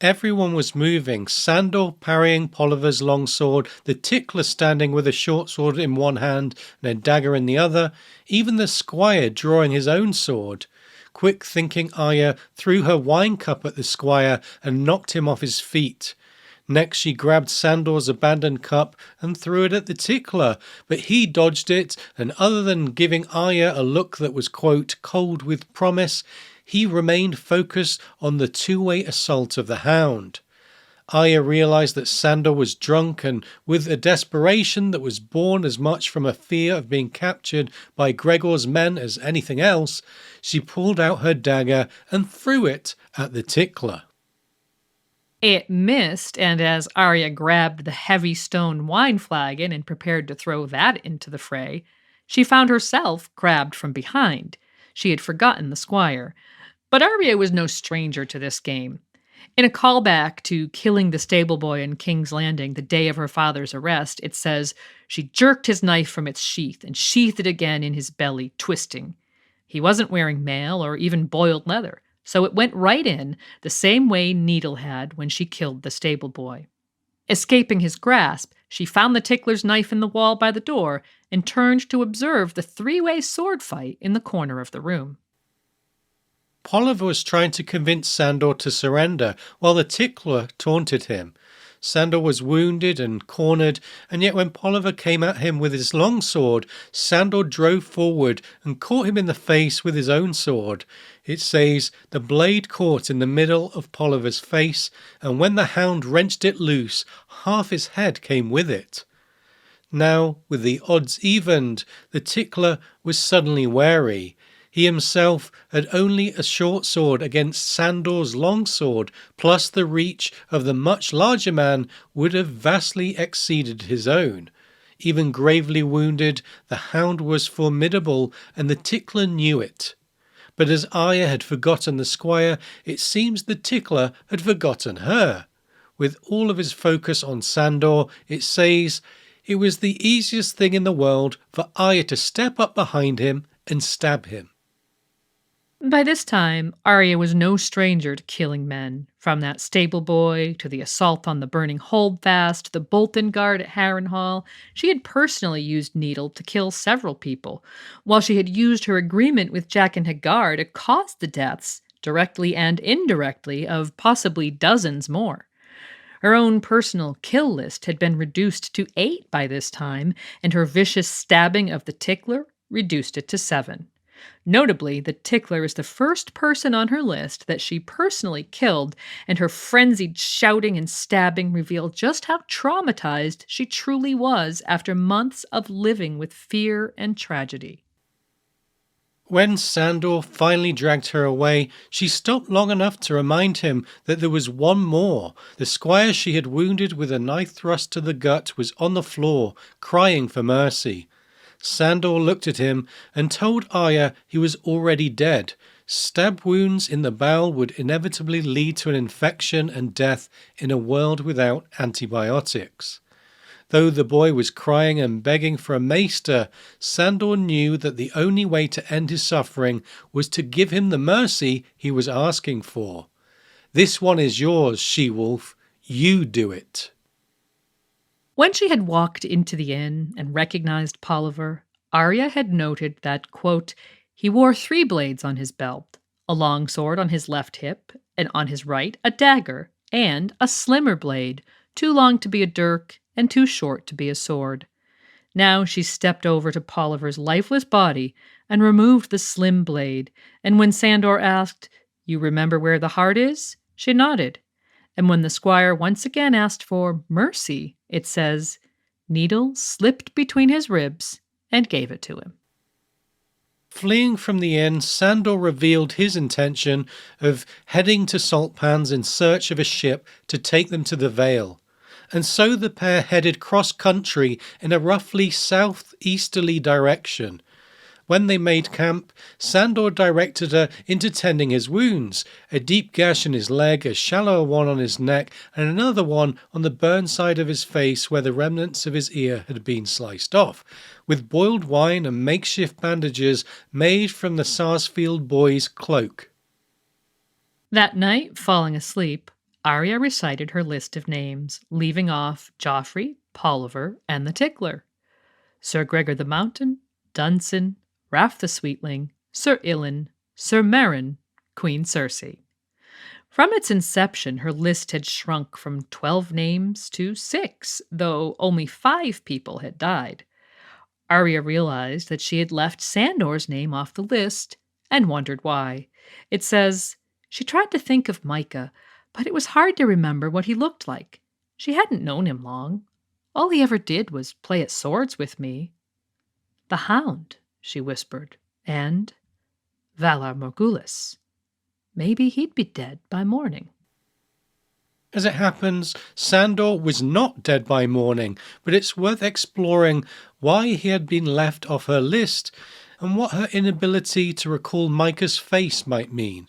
Everyone was moving, Sandor parrying Polliver's longsword, the Tickler standing with a short sword in one hand and a dagger in the other, even the squire drawing his own sword. Quick-thinking Arya threw her wine cup at the squire and knocked him off his feet. Next she grabbed Sandor's abandoned cup and threw it at the Tickler, but he dodged it, and other than giving Arya a look that was, quote, cold with promise, he remained focused on the two-way assault of the hound. Arya realized that Sandor was drunk, and with a desperation that was born as much from a fear of being captured by Gregor's men as anything else, she pulled out her dagger and threw it at the Tickler. It missed, and as Arya grabbed the heavy stone wine flagon and prepared to throw that into the fray, she found herself grabbed from behind. She had forgotten the squire. But Arya was no stranger to this game. In a callback to killing the stable boy in King's Landing the day of her father's arrest, it says, she jerked his knife from its sheath and sheathed it again in his belly, twisting. He wasn't wearing mail or even boiled leather, so it went right in the same way Needle had when she killed the stable boy. Escaping his grasp, she found the Tickler's knife in the wall by the door and turned to observe the three-way sword fight in the corner of the room. Polliver was trying to convince Sandor to surrender, while the Tickler taunted him. Sandor was wounded and cornered, and yet when Polliver came at him with his long sword, Sandor drove forward and caught him in the face with his own sword. It says, the blade caught in the middle of Polliver's face, and when the hound wrenched it loose, half his head came with it. Now, with the odds evened, the tickler was suddenly wary. He himself had only a short sword against Sandor's long sword, plus the reach of the much larger man would have vastly exceeded his own. Even gravely wounded, the hound was formidable, and the tickler knew it. But as Arya had forgotten the squire, it seems the tickler had forgotten her. With all of his focus on Sandor, it says, it was the easiest thing in the world for Arya to step up behind him and stab him. By this time, Arya was no stranger to killing men, from that stable boy to the assault on the burning holdfast to the Bolton guard at Harrenhal. She had personally used Needle to kill several people, while she had used her agreement with Jack and Hagar to cause the deaths, directly and indirectly, of possibly dozens more. Her own personal kill list had been reduced to 8 by this time, and her vicious stabbing of the tickler reduced it to 7. Notably, the tickler is the first person on her list that she personally killed, and her frenzied shouting and stabbing reveal just how traumatized she truly was after months of living with fear and tragedy. When Sandor finally dragged her away, she stopped long enough to remind him that there was one more. The squire she had wounded with a knife thrust to the gut was on the floor, crying for mercy. Sandor looked at him and told Arya he was already dead. Stab wounds in the bowel would inevitably lead to an infection and death in a world without antibiotics. Though the boy was crying and begging for a maester, Sandor knew that the only way to end his suffering was to give him the mercy he was asking for. This one is yours, she-wolf. You do it. When she had walked into the inn and recognized Polliver, Arya had noted that, quote, he wore 3 blades on his belt, a long sword on his left hip, and on his right a dagger, and a slimmer blade, too long to be a dirk and too short to be a sword. Now she stepped over to Polliver's lifeless body and removed the slim blade, and when Sandor asked, "You remember where the heart is?" she nodded. And when the squire once again asked for mercy, it says, Needle slipped between his ribs and gave it to him. Fleeing from the inn, Sandor revealed his intention of heading to Saltpans in search of a ship to take them to the Vale. And so the pair headed cross-country in a roughly southeasterly direction. When they made camp, Sandor directed her into tending his wounds, a deep gash in his leg, a shallower one on his neck, and another one on the burned side of his face where the remnants of his ear had been sliced off, with boiled wine and makeshift bandages made from the Sarsfield boy's cloak. That night, falling asleep, Arya recited her list of names, leaving off Joffrey, Polliver, and the Tickler. Sir Gregor the Mountain, Dunsin, Raff the Sweetling, Sir Ilyn, Sir Meryn, Queen Cersei. From its inception, her list had shrunk from 12 names to 6, though only 5 people had died. Arya realized that she had left Sandor's name off the list and wondered why. It says, she tried to think of Micah, but it was hard to remember what he looked like. She hadn't known him long. All he ever did was play at swords with me. The Hound, she whispered, and Valar Morghulis. Maybe he'd be dead by morning. As it happens, Sandor was not dead by morning, but it's worth exploring why he had been left off her list and what her inability to recall Micah's face might mean.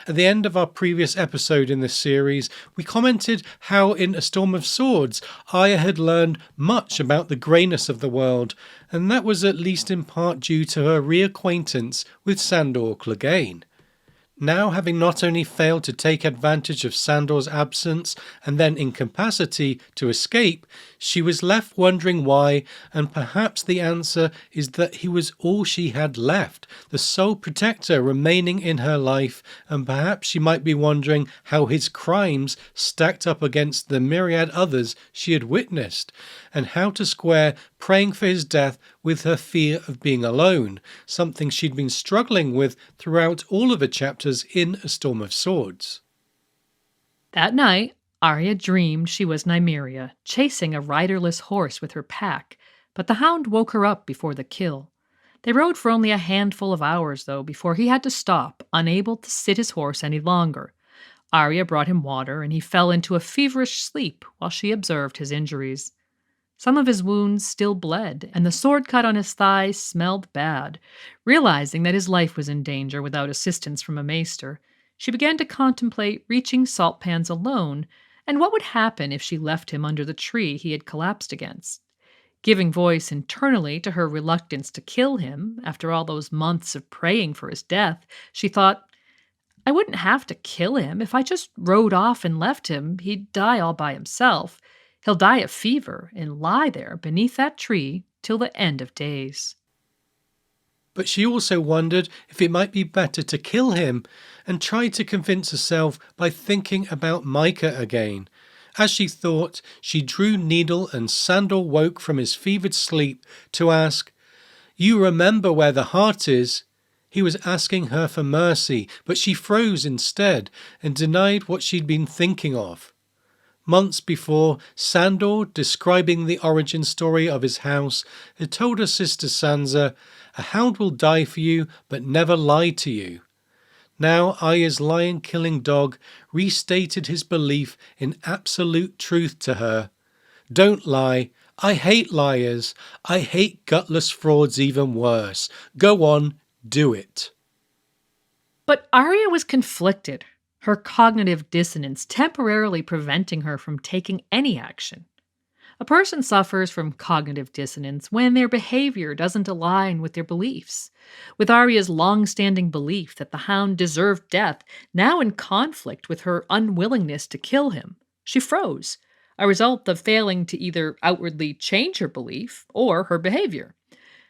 At the end of our previous episode in this series, we commented how in A Storm of Swords, Arya had learned much about the greyness of the world, and that was at least in part due to her reacquaintance with Sandor Clegane. Now, having not only failed to take advantage of Sandor's absence and then incapacity to escape, she was left wondering why, and perhaps the answer is that he was all she had left, the sole protector remaining in her life, and perhaps she might be wondering how his crimes stacked up against the myriad others she had witnessed, and how to square praying for his death with her fear of being alone, something she'd been struggling with throughout all of the chapters in A Storm of Swords. That night, Arya dreamed she was Nymeria, chasing a riderless horse with her pack, but the hound woke her up before the kill. They rode for only a handful of hours, though, before he had to stop, unable to sit his horse any longer. Arya brought him water, and he fell into a feverish sleep while she observed his injuries. Some of his wounds still bled, and the sword cut on his thigh smelled bad. Realizing that his life was in danger without assistance from a maester, she began to contemplate reaching salt pans alone, and what would happen if she left him under the tree he had collapsed against. Giving voice internally to her reluctance to kill him, after all those months of praying for his death, she thought, I wouldn't have to kill him. If I just rode off and left him, he'd die all by himself. He'll die of fever and lie there beneath that tree till the end of days. But she also wondered if it might be better to kill him, and tried to convince herself by thinking about Micah again. As she thought, she drew needle, and Sandor woke from his fevered sleep to ask, You remember where the heart is? He was asking her for mercy, but she froze instead and denied what she'd been thinking of. Months before, Sandor, describing the origin story of his house, had told her sister Sansa, A hound will die for you, but never lie to you. Now Arya's lion-killing dog restated his belief in absolute truth to her. Don't lie. I hate liars. I hate gutless frauds even worse. Go on, do it. But Arya was conflicted, her cognitive dissonance temporarily preventing her from taking any action. A person suffers from cognitive dissonance when their behavior doesn't align with their beliefs. With Arya's long-standing belief that the hound deserved death now in conflict with her unwillingness to kill him, she froze, a result of failing to either outwardly change her belief or her behavior.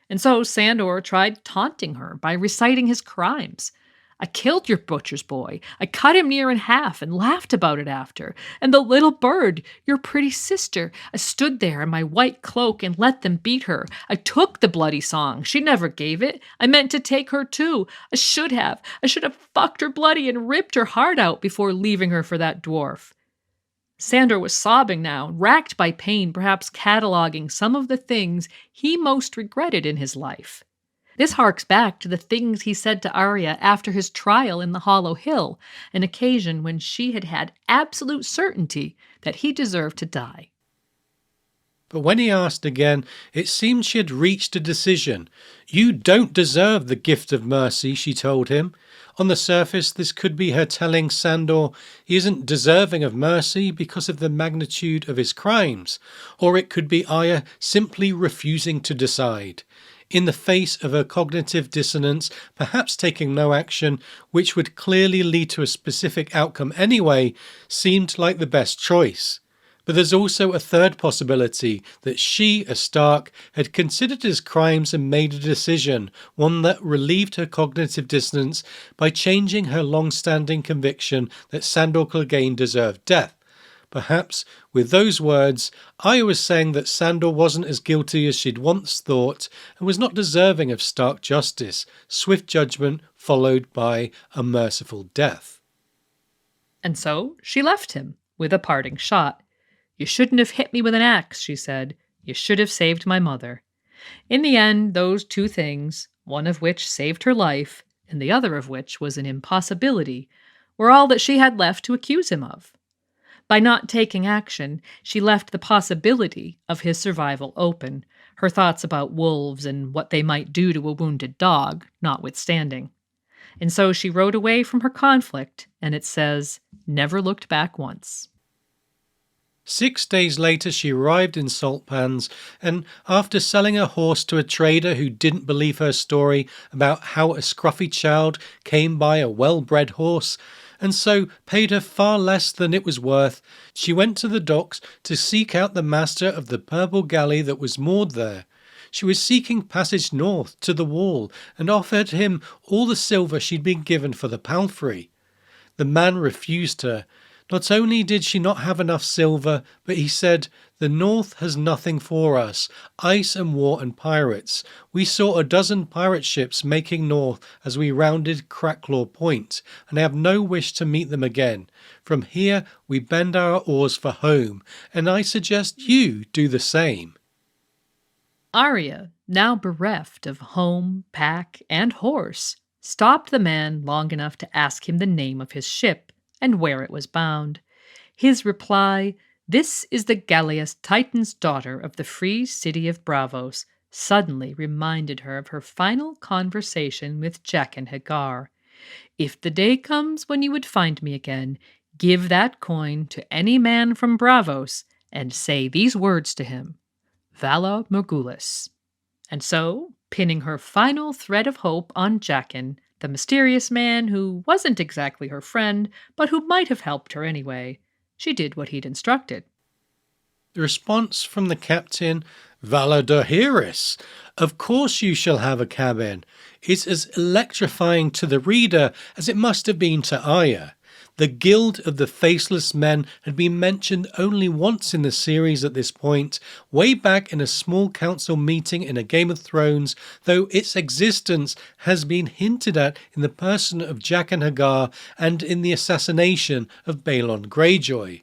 And so Sandor tried taunting her by reciting his crimes. I killed your butcher's boy. I cut him near in half and laughed about it after. And the little bird, your pretty sister, I stood there in my white cloak and let them beat her. I took the bloody song. She never gave it. I meant to take her too. I should have. I should have fucked her bloody and ripped her heart out before leaving her for that dwarf. Sandor was sobbing now, racked by pain, perhaps cataloging some of the things he most regretted in his life. This harks back to the things he said to Arya after his trial in the Hollow Hill, an occasion when she had had absolute certainty that he deserved to die. But when he asked again, it seemed she had reached a decision. You don't deserve the gift of mercy, she told him. On the surface, this could be her telling Sandor he isn't deserving of mercy because of the magnitude of his crimes, or it could be Arya simply refusing to decide. In the face of her cognitive dissonance, perhaps taking no action, which would clearly lead to a specific outcome anyway, seemed like the best choice. But there's also a third possibility, that she, a Stark, had considered his crimes and made a decision, one that relieved her cognitive dissonance by changing her long-standing conviction that Sandor Clegane deserved death. Perhaps, with those words, Arya was saying that Sandor wasn't as guilty as she'd once thought and was not deserving of stark justice, swift judgment followed by a merciful death. And so she left him, with a parting shot. You shouldn't have hit me with an axe, she said. You should have saved my mother. In the end, those two things, one of which saved her life, and the other of which was an impossibility, were all that she had left to accuse him of. By not taking action, she left the possibility of his survival open, her thoughts about wolves and what they might do to a wounded dog notwithstanding. And so she rode away from her conflict, and it says, never looked back once. 6 days later she arrived in Saltpans, and after selling her horse to a trader who didn't believe her story about how a scruffy child came by a well-bred horse, and so paid her far less than it was worth, she went to the docks to seek out the master of the purple galley that was moored there. She was seeking passage north to the Wall, and offered him all the silver she'd been given for the palfrey. The man refused her. Not only did she not have enough silver, but he said, "The north has nothing for us, ice and war and pirates. We saw a dozen pirate ships making north as we rounded Cracklaw Point, and I have no wish to meet them again. From here we bend our oars for home, and I suggest you do the same." Arya, now bereft of home, pack, and horse, stopped the man long enough to ask him the name of his ship and where it was bound. His reply, "This is the Gallias Titan's daughter of the free city of Braavos," suddenly reminded her of her final conversation with Jaqen H'ghar. "If the day comes when you would find me again, give that coin to any man from Braavos and say these words to him, Vala Morghulis." And so, pinning her final thread of hope on Jaqen, the mysterious man who wasn't exactly her friend, but who might have helped her anyway, she did what he'd instructed. The response from the captain, "Vala Dohiris, of course you shall have a cabin," is as electrifying to the reader as it must have been to Arya. The Guild of the Faceless Men had been mentioned only once in the series at this point, way back in a small council meeting in a Game of Thrones, though its existence has been hinted at in the person of Jaqen H'ghar and in the assassination of Balon Greyjoy.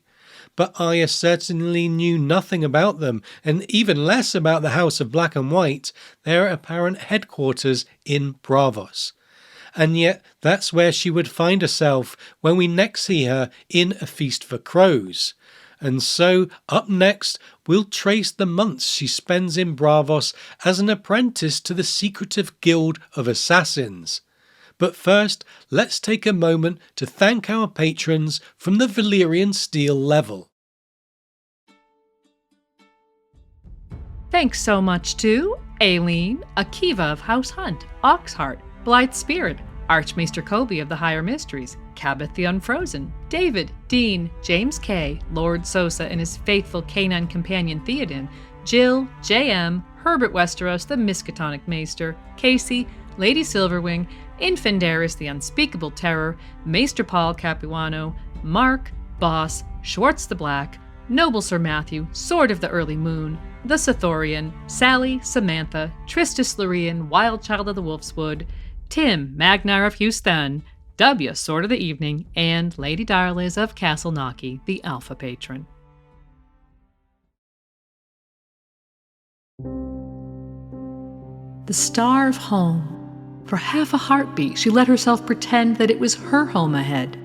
But Arya certainly knew nothing about them, and even less about the House of Black and White, their apparent headquarters in Braavos. And yet that's where she would find herself when we next see her in A Feast for Crows. And so, up next, we'll trace the months she spends in Braavos as an apprentice to the secretive Guild of Assassins. But first, let's take a moment to thank our patrons from the Valyrian Steel level. Thanks so much to Aileen, Akiva of House Hunt, Oxheart, Blithe Spirit, Archmaester Kobe of the Higher Mysteries, Cabot the Unfrozen, David, Dean, James K., Lord Sosa and his faithful canine companion Theoden, Jill, J.M., Herbert Westeros, the Miskatonic Maester, Casey, Lady Silverwing, Infandaris the Unspeakable Terror, Maester Paul Capuano, Mark, Boss, Schwartz the Black, Noble Sir Matthew, Sword of the Early Moon, the Sithorian, Sally, Samantha, Tristis Lorien, Wild Child of the Wolfswood, Tim, Magnar of Houston, W, Sword of the Evening, and Lady Darliz of Castle Naki, the Alpha Patron. The star of home. For half a heartbeat, she let herself pretend that it was her home ahead.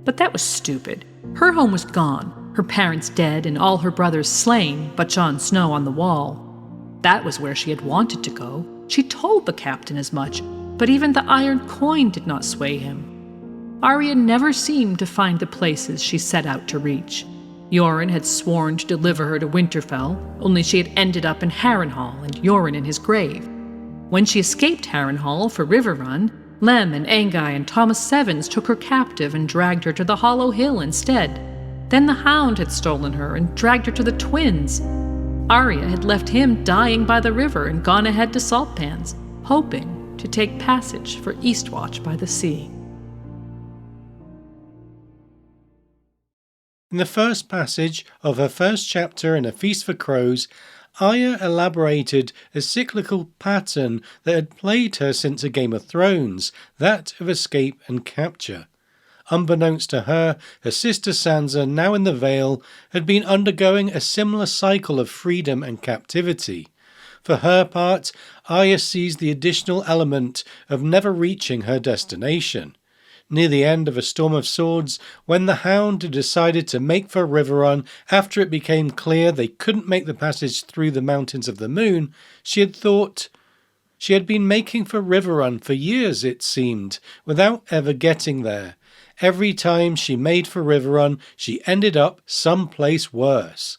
But that was stupid. Her home was gone, her parents dead and all her brothers slain, but Jon Snow on the wall. That was where she had wanted to go. She told the captain as much, but even the iron coin did not sway him. Arya never seemed to find the places she set out to reach. Yoren had sworn to deliver her to Winterfell, only she had ended up in Harrenhal and Yoren in his grave. When she escaped Harrenhal for Riverrun, Lem and Angai and Thomas Sevens took her captive and dragged her to the Hollow Hill instead. Then the Hound had stolen her and dragged her to the Twins. Arya had left him dying by the river and gone ahead to Saltpans, hoping to take passage for Eastwatch by the sea. In the first passage of her first chapter in A Feast for Crows, Arya elaborated a cyclical pattern that had plagued her since A Game of Thrones, that of escape and capture. Unbeknownst to her, her sister Sansa, now in the Vale, had been undergoing a similar cycle of freedom and captivity. For her part, Arya sees the additional element of never reaching her destination. Near the end of A Storm of Swords, when the Hound had decided to make for Riverrun after it became clear they couldn't make the passage through the Mountains of the Moon, she had thought she had been making for Riverrun for years, it seemed, without ever getting there. Every time she made for Riverrun, she ended up someplace worse.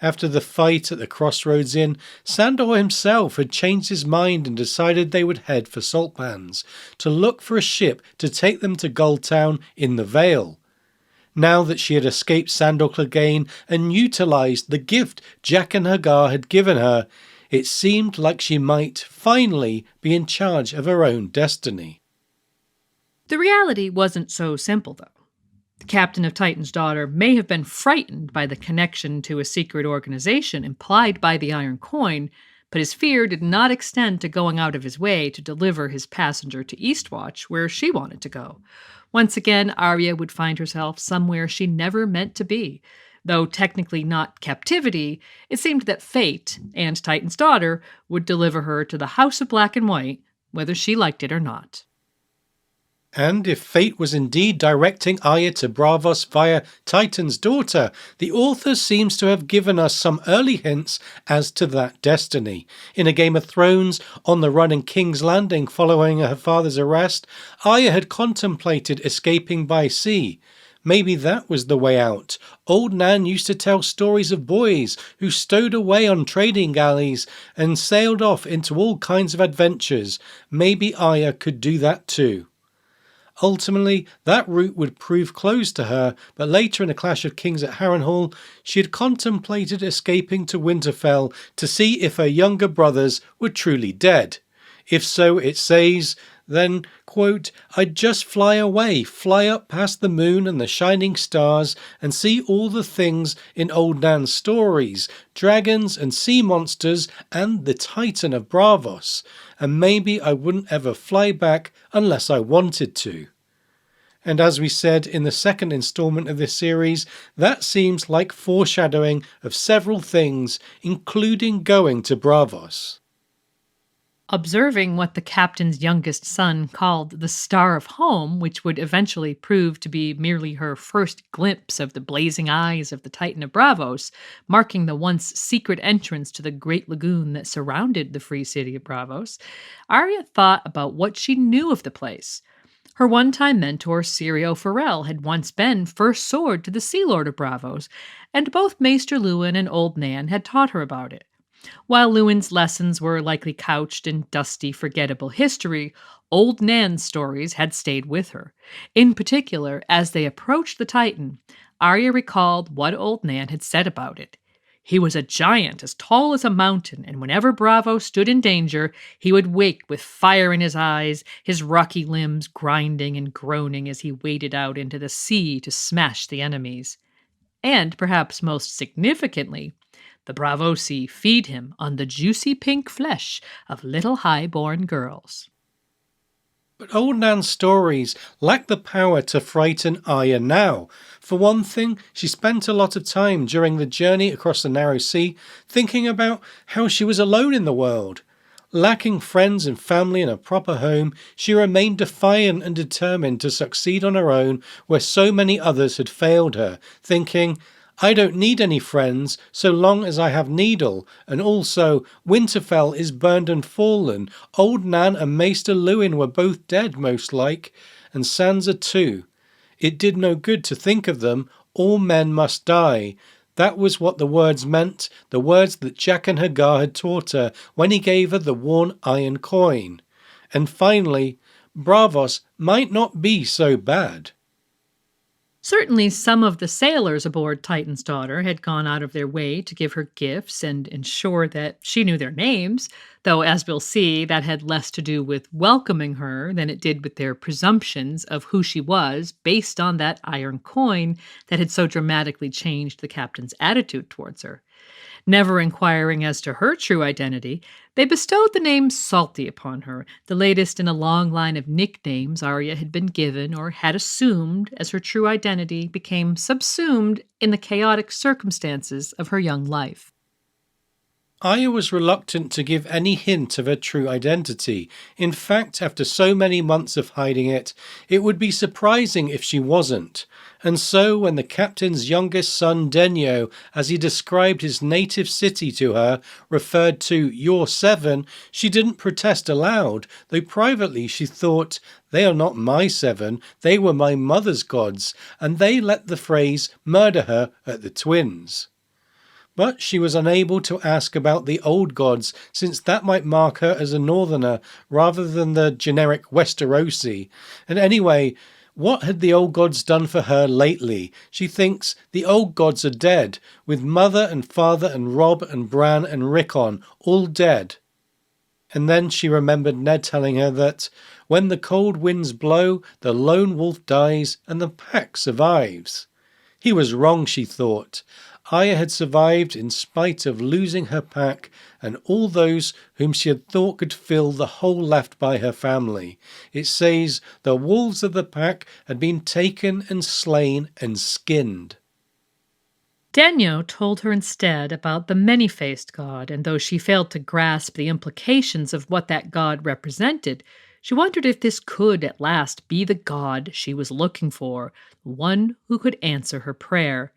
After the fight at the Crossroads Inn, Sandor himself had changed his mind and decided they would head for Saltpans to look for a ship to take them to Gulltown in the Vale. Now that she had escaped Sandor Clegane and utilised the gift Jaqen H'ghar had given her, it seemed like she might finally be in charge of her own destiny. The reality wasn't so simple, though. The captain of Titan's daughter may have been frightened by the connection to a secret organization implied by the Iron Coin, but his fear did not extend to going out of his way to deliver his passenger to Eastwatch, where she wanted to go. Once again, Arya would find herself somewhere she never meant to be. Though technically not captivity, it seemed that fate, and Titan's daughter, would deliver her to the House of Black and White, whether she liked it or not. And if fate was indeed directing Arya to Braavos via Titan's daughter, the author seems to have given us some early hints as to that destiny. In A Game of Thrones, on the run in King's Landing following her father's arrest, Arya had contemplated escaping by sea. Maybe that was the way out. Old Nan used to tell stories of boys who stowed away on trading galleys and sailed off into all kinds of adventures. Maybe Arya could do that too. Ultimately, that route would prove closed to her, but later in A Clash of Kings at Harrenhal, she had contemplated escaping to Winterfell to see if her younger brothers were truly dead. If so, it says, then, quote, I'd just fly away, fly up past the moon and the shining stars, and see all the things in Old Nan's stories, dragons and sea monsters and the Titan of Braavos, and maybe I wouldn't ever fly back unless I wanted to. And as we said in the second installment of this series, that seems like foreshadowing of several things, including going to Braavos. Observing what the captain's youngest son called the Star of Home, which would eventually prove to be merely her first glimpse of the blazing eyes of the Titan of Braavos, marking the once secret entrance to the great lagoon that surrounded the free city of Braavos, Arya thought about what she knew of the place. Her one-time mentor, Syrio Forel, had once been First Sword to the Sea Lord of Braavos, and both Maester Luwin and Old Nan had taught her about it. While Luwin's lessons were likely couched in dusty, forgettable history, Old Nan's stories had stayed with her. In particular, as they approached the Titan, Arya recalled what Old Nan had said about it. He was a giant as tall as a mountain, and whenever Braavos stood in danger, he would wake with fire in his eyes, his rocky limbs grinding and groaning as he waded out into the sea to smash the enemies. And, perhaps most significantly, the Braavosi feed him on the juicy pink flesh of little high-born girls. But Old Nan's stories lack the power to frighten Arya now. For one thing, she spent a lot of time during the journey across the narrow sea thinking about how she was alone in the world. Lacking friends and family and a proper home, she remained defiant and determined to succeed on her own where so many others had failed her, thinking, I don't need any friends so long as I have Needle, and also Winterfell is burned and fallen, Old Nan and Maester Luwin were both dead most like, and Sansa too. It did no good to think of them, all men must die. That was what the words meant, the words that Jaqen H'ghar had taught her when he gave her the worn iron coin. And finally, Braavos might not be so bad. Certainly some of the sailors aboard Titan's daughter had gone out of their way to give her gifts and ensure that she knew their names, though as we'll see, that had less to do with welcoming her than it did with their presumptions of who she was based on that iron coin that had so dramatically changed the captain's attitude towards her. Never inquiring as to her true identity, they bestowed the name Salty upon her, the latest in a long line of nicknames Arya had been given or had assumed as her true identity became subsumed in the chaotic circumstances of her young life. Arya was reluctant to give any hint of her true identity. In fact, after so many months of hiding it, it would be surprising if she wasn't. And so, when the captain's youngest son, Denyo, as he described his native city to her, referred to "your seven," she didn't protest aloud, though privately she thought, "They are not my seven, they were my mother's gods," and they let the phrase murder her at the twins. But she was unable to ask about the old gods, since that might mark her as a northerner rather than the generic Westerosi. And anyway, what had the old gods done for her lately? She thinks the old gods are dead, with mother and father and Robb and Bran and Rickon all dead. And then she remembered Ned telling her that when the cold winds blow, the lone wolf dies and the pack survives. He was wrong, she thought. Arya had survived in spite of losing her pack and all those whom she had thought could fill the hole left by her family. It says the wolves of the pack had been taken and slain and skinned. Denyo told her instead about the many-faced god, and though she failed to grasp the implications of what that god represented, she wondered if this could at last be the god she was looking for, the one who could answer her prayer.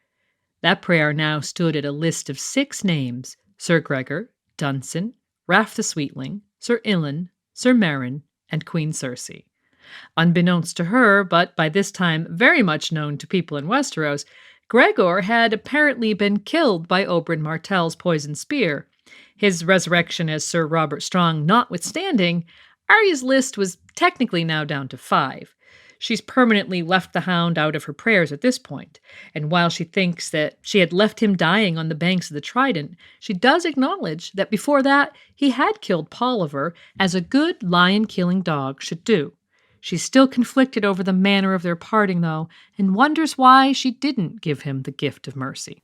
That prayer now stood at a list of 6 names: Sir Gregor, Dunsen, Raff the Sweetling, Sir Ilyn, Sir Meryn, and Queen Cersei. Unbeknownst to her, but by this time very much known to people in Westeros, Gregor had apparently been killed by Oberyn Martell's poisoned spear. His resurrection as Sir Robert Strong notwithstanding, Arya's list was technically now down to 5. She's permanently left the Hound out of her prayers at this point, and while she thinks that she had left him dying on the banks of the Trident, she does acknowledge that before that he had killed Polliver, as a good lion-killing dog should do. She's still conflicted over the manner of their parting, though, and wonders why she didn't give him the gift of mercy.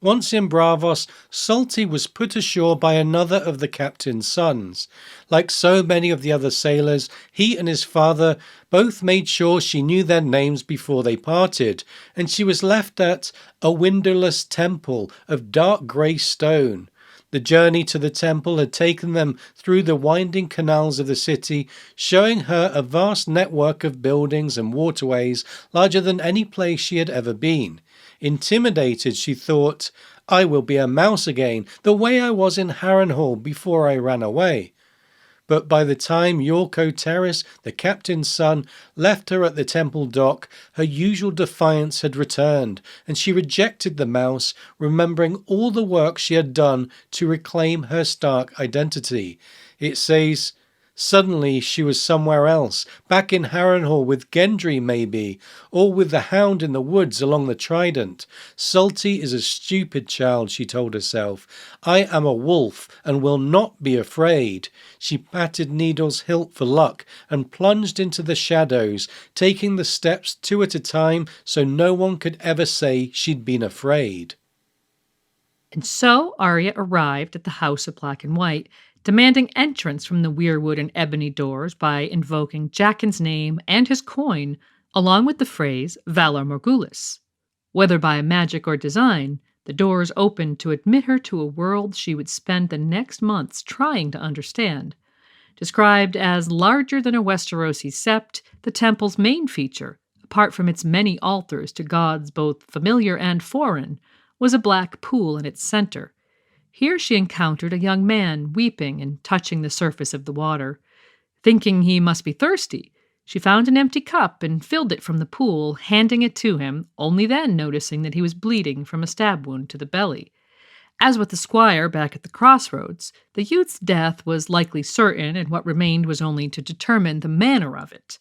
Once in Braavos, Salty was put ashore by another of the captain's sons. Like so many of the other sailors, he and his father both made sure she knew their names before they parted, and she was left at a windowless temple of dark grey stone. The journey to the temple had taken them through the winding canals of the city, showing her a vast network of buildings and waterways larger than any place she had ever been. Intimidated, she thought, "I will be a mouse again, the way I was in Harrenhal before I ran away." But by the time Yorko Terrace, the captain's son, left her at the temple dock, her usual defiance had returned, and she rejected the mouse, remembering all the work she had done to reclaim her Stark identity. It says, suddenly she was somewhere else, back in Harrenhal with Gendry maybe, or with the Hound in the woods along the Trident. Salty is a stupid child, she told herself. I am a wolf and will not be afraid. She patted Needle's hilt for luck and plunged into the shadows, taking the steps 2 at a time so no one could ever say she'd been afraid. And so Arya arrived at the House of Black and White, demanding entrance from the weirwood and ebony doors by invoking Jaqen's name and his coin, along with the phrase Valar Morghulis. Whether by magic or design, the doors opened to admit her to a world she would spend the next months trying to understand. Described as larger than a Westerosi sept, the temple's main feature, apart from its many altars to gods both familiar and foreign, was a black pool in its center. Here she encountered a young man weeping and touching the surface of the water. Thinking he must be thirsty, she found an empty cup and filled it from the pool, handing it to him, only then noticing that he was bleeding from a stab wound to the belly. As with the squire back at the crossroads, the youth's death was likely certain, and what remained was only to determine the manner of it.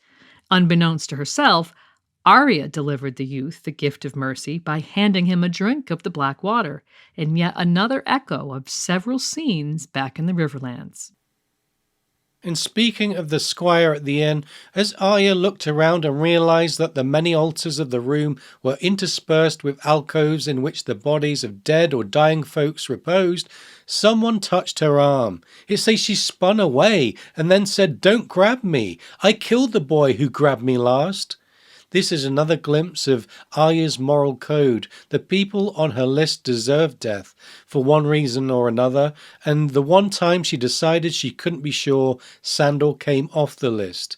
Unbeknownst to herself, Arya delivered the youth the gift of mercy by handing him a drink of the black water, and yet another echo of several scenes back in the Riverlands. And speaking of the squire at the inn, as Arya looked around and realized that the many altars of the room were interspersed with alcoves in which the bodies of dead or dying folks reposed, someone touched her arm. It says she spun away and then said, "Don't grab me. I killed the boy who grabbed me last." This is another glimpse of Arya's moral code. The people on her list deserved death for one reason or another, and the one time she decided she couldn't be sure, Sandor came off the list.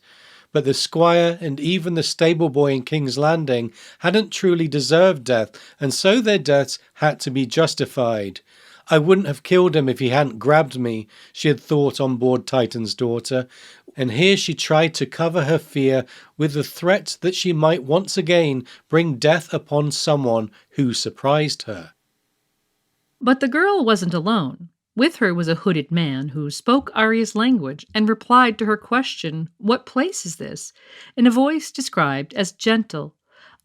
But the squire and even the stable boy in King's Landing hadn't truly deserved death, and so their deaths had to be justified. I wouldn't have killed him if he hadn't grabbed me, she had thought on board Titan's daughter, and here she tried to cover her fear with the threat that she might once again bring death upon someone who surprised her. But the girl wasn't alone. With her was a hooded man who spoke Arya's language and replied to her question, "What place is this?" in a voice described as gentle.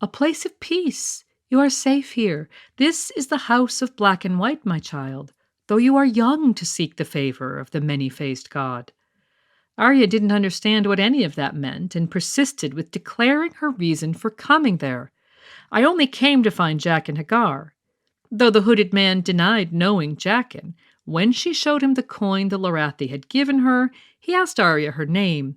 "A place of peace. You are safe here. This is the house of Black and White, my child, though you are young to seek the favor of the many-faced god." Arya didn't understand what any of that meant and persisted with declaring her reason for coming there. "I only came to find Jaqen H'ghar." Though the hooded man denied knowing Jaqen, when she showed him the coin the Lorathi had given her, he asked Arya her name.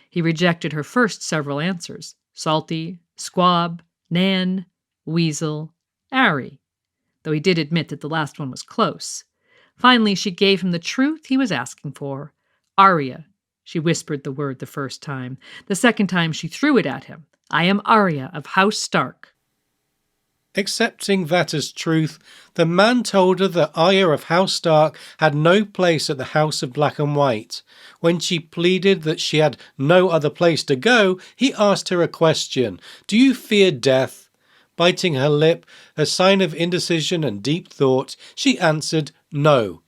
He rejected her first several answers: Salty, Squab, Nan, Weasel, Ari, though he did admit that the last one was close. Finally, she gave him the truth he was asking for. "Arya." She whispered the word the first time. The second time she threw it at him. "I am Arya of House Stark." Accepting that as truth, the man told her that Arya of House Stark had no place at the House of Black and White. When she pleaded that she had no other place to go, he asked her a question: "Do you fear death?" Biting her lip, a sign of indecision and deep thought, she answered no.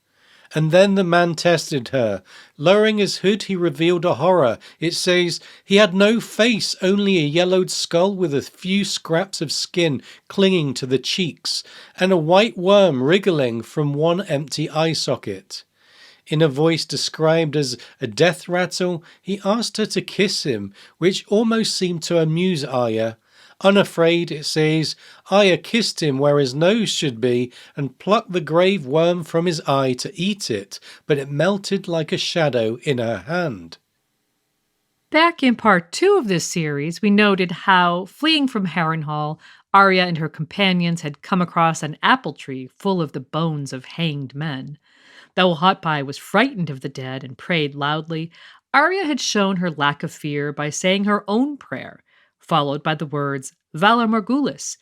And then the man tested her. Lowering his hood, he revealed a horror. It says he had no face, only a yellowed skull with a few scraps of skin clinging to the cheeks, and a white worm wriggling from one empty eye socket. In a voice described as a death rattle, he asked her to kiss him, which almost seemed to amuse Arya. Unafraid, it says, Arya kissed him where his nose should be and plucked the grave worm from his eye to eat it, but it melted like a shadow in her hand. Back in part 2 of this series, we noted how, fleeing from Harrenhal, Arya and her companions had come across an apple tree full of the bones of hanged men. Though Hot Pie was frightened of the dead and prayed loudly, Arya had shown her lack of fear by saying her own prayer, followed by the words, Valar Morghulis,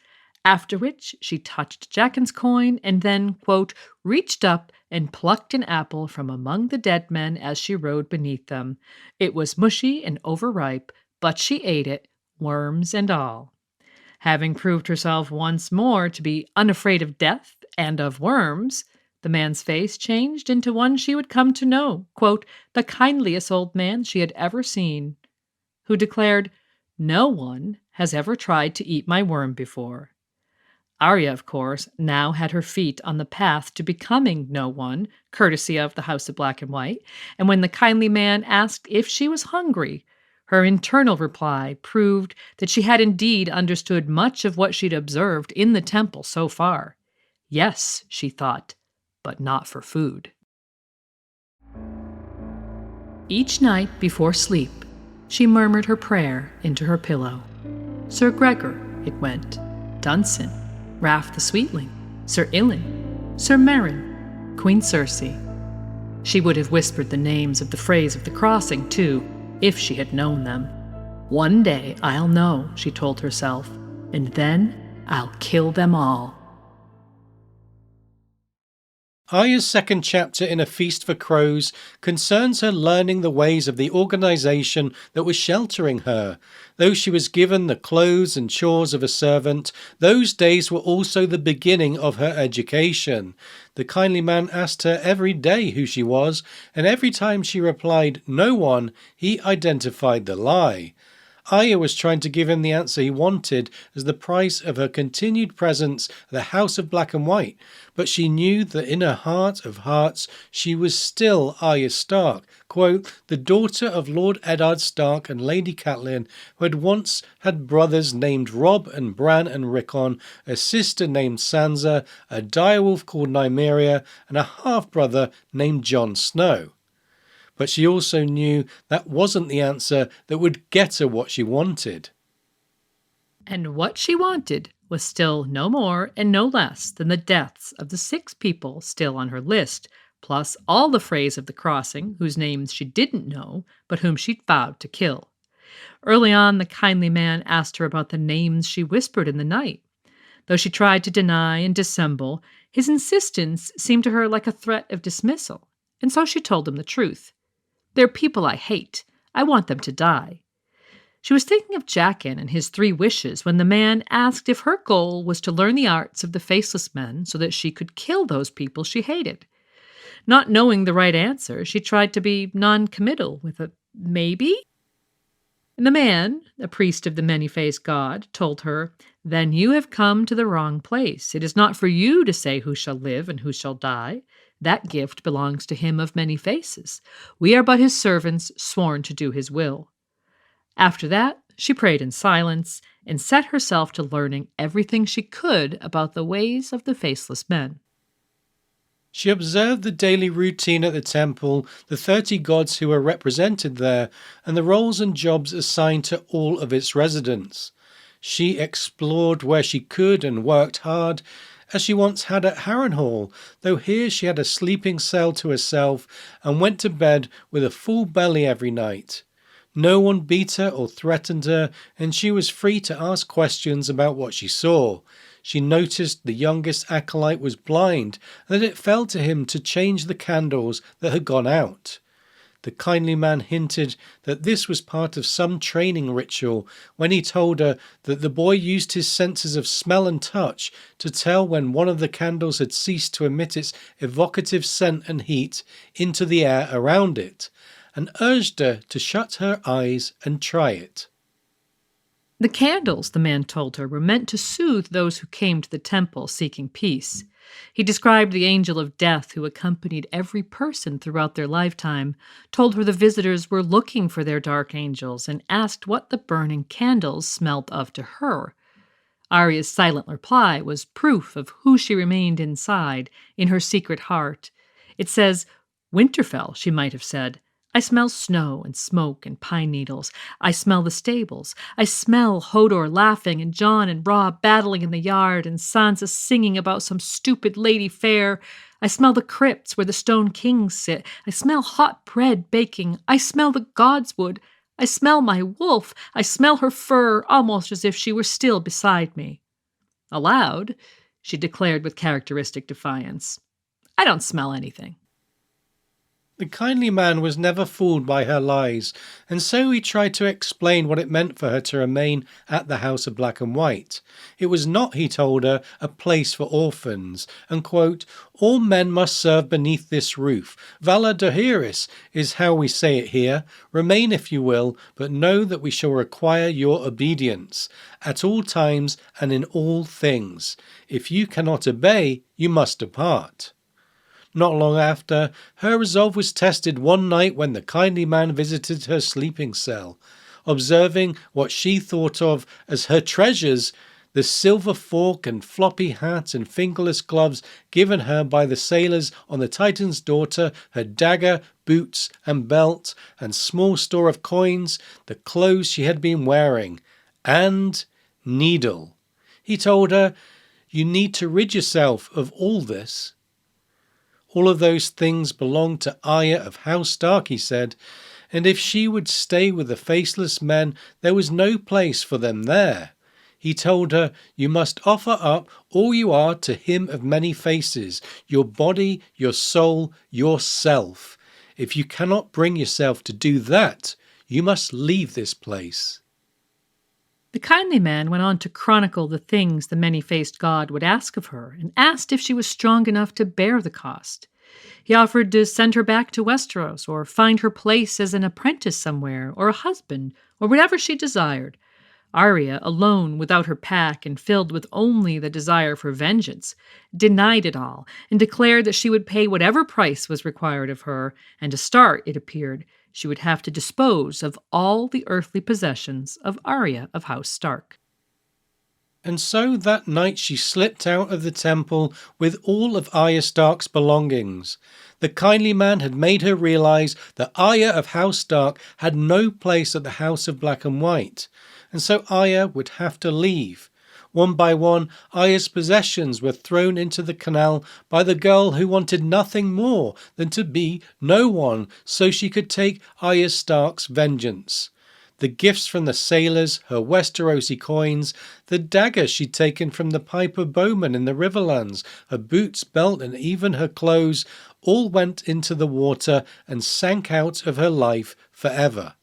after which she touched Jaqen's coin and then, quote, reached up and plucked an apple from among the dead men as she rode beneath them. It was mushy and overripe, but she ate it, worms and all. Having proved herself once more to be unafraid of death and of worms, the man's face changed into one she would come to know, quote, the kindliest old man she had ever seen, who declared, no one has ever tried to eat my worm before. Arya, of course, now had her feet on the path to becoming no one, courtesy of the House of Black and White, and when the kindly man asked if she was hungry, her internal reply proved that she had indeed understood much of what she'd observed in the temple so far. Yes, she thought, but not for food. Each night before sleep, she murmured her prayer into her pillow. Sir Gregor, it went, Dunsin, Raff the Sweetling, Sir Ilyn, Sir Meryn, Queen Cersei. She would have whispered the names of the Freys of the Crossing, too, if she had known them. One day I'll know, she told herself, and then I'll kill them all. Arya's second chapter in A Feast for Crows concerns her learning the ways of the organisation that was sheltering her. Though she was given the clothes and chores of a servant, those days were also the beginning of her education. The kindly man asked her every day who she was, and every time she replied, no one, he identified the lie. Arya was trying to give him the answer he wanted as the price of her continued presence at the House of Black and White, but she knew that in her heart of hearts she was still Arya Stark, quote, the daughter of Lord Eddard Stark and Lady Catelyn, who had once had brothers named Robb and Bran and Rickon, a sister named Sansa, a direwolf called Nymeria, and a half-brother named Jon Snow. But she also knew that wasn't the answer that would get her what she wanted. And what she wanted was still no more and no less than the deaths of the 6 people still on her list, plus all the Freys of the Crossing, whose names she didn't know, but whom she'd vowed to kill. Early on, the kindly man asked her about the names she whispered in the night. Though she tried to deny and dissemble, his insistence seemed to her like a threat of dismissal, and so she told him the truth. "They're people I hate. I want them to die." She was thinking of Jaqen and his 3 wishes when the man asked if her goal was to learn the arts of the Faceless Men so that she could kill those people she hated. Not knowing the right answer, she tried to be non-committal with a maybe. And the man, a priest of the many-faced god, told her, "Then you have come to the wrong place. It is not for you to say who shall live and who shall die. That gift belongs to him of many faces. We are but his servants, sworn to do his will." After that, she prayed in silence and set herself to learning everything she could about the ways of the Faceless Men. She observed the daily routine at the temple, the 30 gods who were represented there, and the roles and jobs assigned to all of its residents. She explored where she could and worked hard, as she once had at Harrenhal, though here she had a sleeping cell to herself and went to bed with a full belly every night. No one beat her or threatened her, and she was free to ask questions about what she saw. She noticed the youngest acolyte was blind, and that it fell to him to change the candles that had gone out. The kindly man hinted that this was part of some training ritual when he told her that the boy used his senses of smell and touch to tell when one of the candles had ceased to emit its evocative scent and heat into the air around it, and urged her to shut her eyes and try it. The candles, the man told her, were meant to soothe those who came to the temple seeking peace. He described the angel of death who accompanied every person throughout their lifetime, told her the visitors were looking for their dark angels, and asked what the burning candles smelt of to her. Arya's silent reply was proof of who she remained inside, in her secret heart. It says, "Winterfell," she might have said. "I smell snow and smoke and pine needles. I smell the stables. I smell Hodor laughing and Jon and Robb battling in the yard and Sansa singing about some stupid lady fair. I smell the crypts where the stone kings sit. I smell hot bread baking. I smell the godswood. I smell my wolf. I smell her fur, almost as if she were still beside me." Aloud, she declared with characteristic defiance, "I don't smell anything." The kindly man was never fooled by her lies, and so he tried to explain what it meant for her to remain at the House of Black and White. It was not, he told her, a place for orphans, and, quote, "All men must serve beneath this roof. Vala Dohiris is how we say it here. Remain if you will, but know that we shall require your obedience, at all times and in all things. If you cannot obey, you must depart." Not long after, her resolve was tested one night when the kindly man visited her sleeping cell. Observing what she thought of as her treasures, the silver fork and floppy hat and fingerless gloves given her by the sailors on the Titan's Daughter, her dagger, boots and belt, and small store of coins, the clothes she had been wearing, and needle. He told her, "You need to rid yourself of all this." All of those things belonged to Arya of House Stark, he said, and if she would stay with the Faceless Men, there was no place for them there. He told her, "You must offer up all you are to him of many faces, your body, your soul, yourself. If you cannot bring yourself to do that, you must leave this place." The kindly man went on to chronicle the things the many-faced god would ask of her, and asked if she was strong enough to bear the cost. He offered to send her back to Westeros, or find her place as an apprentice somewhere, or a husband, or whatever she desired. Arya, alone without her pack and filled with only the desire for vengeance, denied it all, and declared that she would pay whatever price was required of her, and to start, it appeared, she would have to dispose of all the earthly possessions of Arya of House Stark. And so that night she slipped out of the temple with all of Arya Stark's belongings. The kindly man had made her realize that Arya of House Stark had no place at the House of Black and White, and so Arya would have to leave. One by one, Arya's possessions were thrown into the canal by the girl who wanted nothing more than to be no one so she could take Arya Stark's vengeance. The gifts from the sailors, her Westerosi coins, the dagger she'd taken from the Piper bowman in the Riverlands, her boots, belt, and even her clothes all went into the water and sank out of her life forever.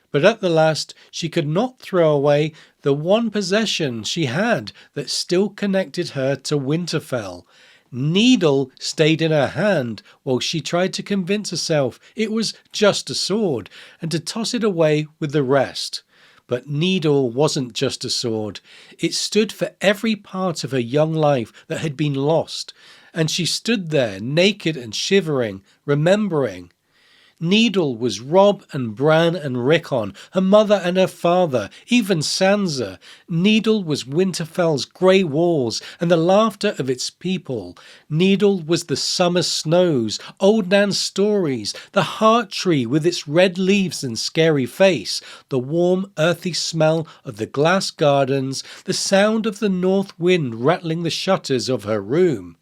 But at the last she could not throw away the one possession she had that still connected her to Winterfell. Needle stayed in her hand while she tried to convince herself it was just a sword and to toss it away with the rest. But Needle wasn't just a sword. It stood for every part of her young life that had been lost, and she stood there naked and shivering, remembering. Needle was Robb and Bran and Rickon, her mother and her father, even Sansa. Needle was Winterfell's grey walls and the laughter of its people. Needle was the summer snows, Old Nan's stories, the heart tree with its red leaves and scary face, the warm earthy smell of the glass gardens, the sound of the north wind rattling the shutters of her room.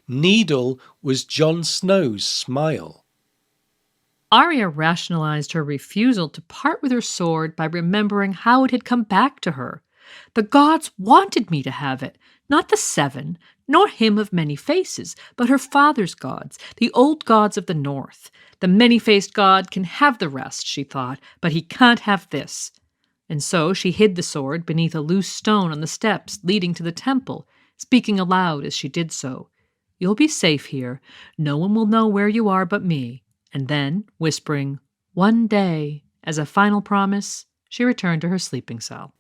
Needle was Jon Snow's smile. Arya rationalized her refusal to part with her sword by remembering how it had come back to her. The gods wanted me to have it, not the seven, nor him of many faces, but her father's gods, the old gods of the north. The many-faced god can have the rest, she thought, but he can't have this. And so she hid the sword beneath a loose stone on the steps leading to the temple, speaking aloud as she did so. "You'll be safe here. No one will know where you are but me." And then, whispering, "One day," as a final promise, she returned to her sleeping cell.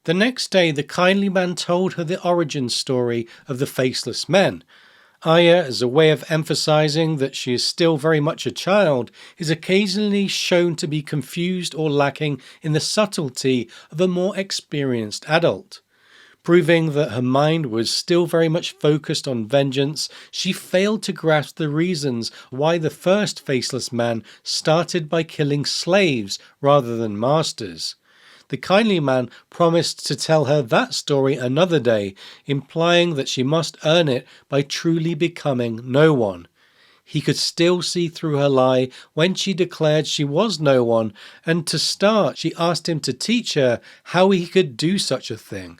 The next day the kindly man told her the origin story of the Faceless Men. Arya, as a way of emphasizing that she is still very much a child, is occasionally shown to be confused or lacking in the subtlety of a more experienced adult. Proving that her mind was still very much focused on vengeance, she failed to grasp the reasons why the first Faceless Man started by killing slaves rather than masters. The kindly man promised to tell her that story another day, implying that she must earn it by truly becoming no one. He could still see through her lie when she declared she was no one, and to start she asked him to teach her how he could do such a thing.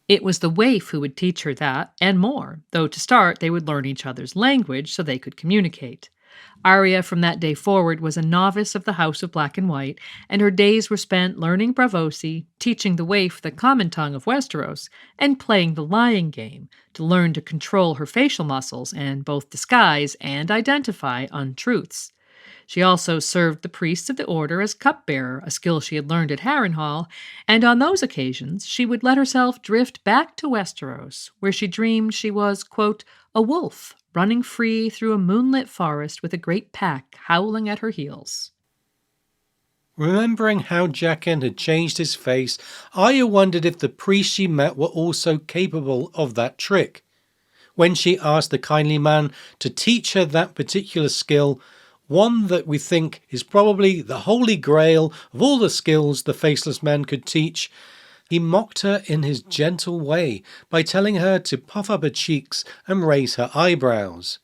It was the waif who would teach her that, and more, though to start they would learn each other's language so they could communicate. Arya from that day forward was a novice of the House of Black and White, and her days were spent learning Braavosi, teaching the waif the common tongue of Westeros, and playing the lying game to learn to control her facial muscles and both disguise and identify untruths. She also served the priests of the order as cupbearer, a skill she had learned at Harrenhal, and on those occasions she would let herself drift back to Westeros, where she dreamed she was, quote, a wolf running free through a moonlit forest with a great pack howling at her heels. Remembering how Jaqen had changed his face, Arya wondered if the priests she met were also capable of that trick. When she asked the kindly man to teach her that particular skill, one that we think is probably the holy grail of all the skills the Faceless Man could teach, he mocked her in his gentle way by telling her to puff up her cheeks and raise her eyebrows.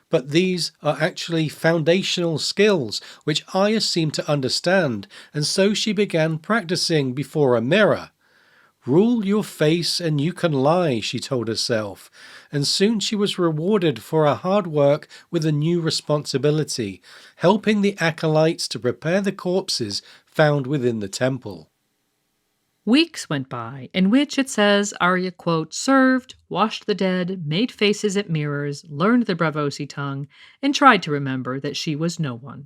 But these are actually foundational skills which Arya seemed to understand, and so she began practicing before a mirror. Rule your face and you can lie, she told herself, and soon she was rewarded for her hard work with a new responsibility, helping the acolytes to prepare the corpses found within the temple. Weeks went by, in which it says Arya, quote, served, washed the dead, made faces at mirrors, learned the Braavosi tongue, and tried to remember that she was no one.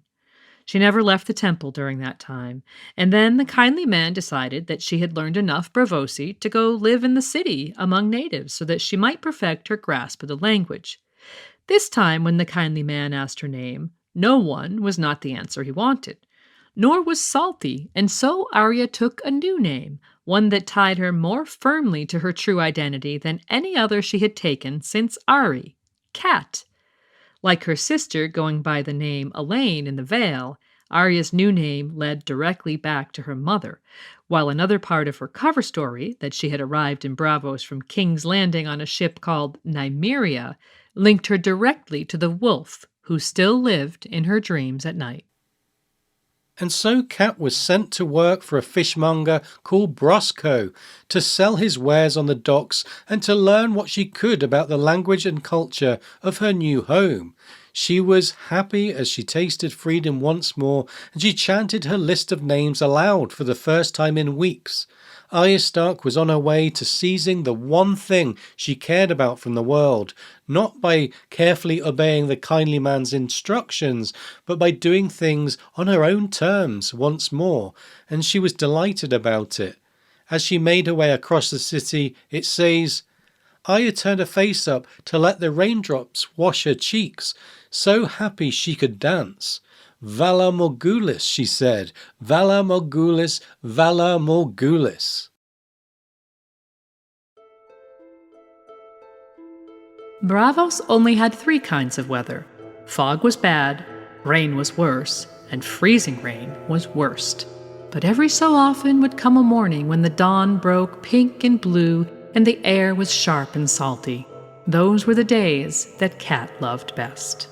She never left the temple during that time, and then the kindly man decided that she had learned enough Braavosi to go live in the city among natives so that she might perfect her grasp of the language. This time, when the kindly man asked her name, no one was not the answer he wanted. Nor was Salty, and so Arya took a new name, one that tied her more firmly to her true identity than any other she had taken since Ari, Cat. Like her sister going by the name Elaine in the Vale, Arya's new name led directly back to her mother, while another part of her cover story, that she had arrived in Braavos from King's Landing on a ship called Nymeria, linked her directly to the wolf who still lived in her dreams at night. And so Cat was sent to work for a fishmonger called Brosco to sell his wares on the docks and to learn what she could about the language and culture of her new home. She was happy as she tasted freedom once more, and she chanted her list of names aloud for the first time in weeks. Arya Stark was on her way to seizing the one thing she cared about from the world, not by carefully obeying the kindly man's instructions, but by doing things on her own terms once more, and she was delighted about it. As she made her way across the city, it says, Arya turned her face up to let the raindrops wash her cheeks, so happy she could dance. Vala Morgulis, she said. Vala Morgulis, Vala Morgulis. Braavos only had 3 kinds of weather. Fog was bad, rain was worse, and freezing rain was worst. But every so often would come a morning when the dawn broke pink and blue and the air was sharp and salty. Those were the days that Cat loved best.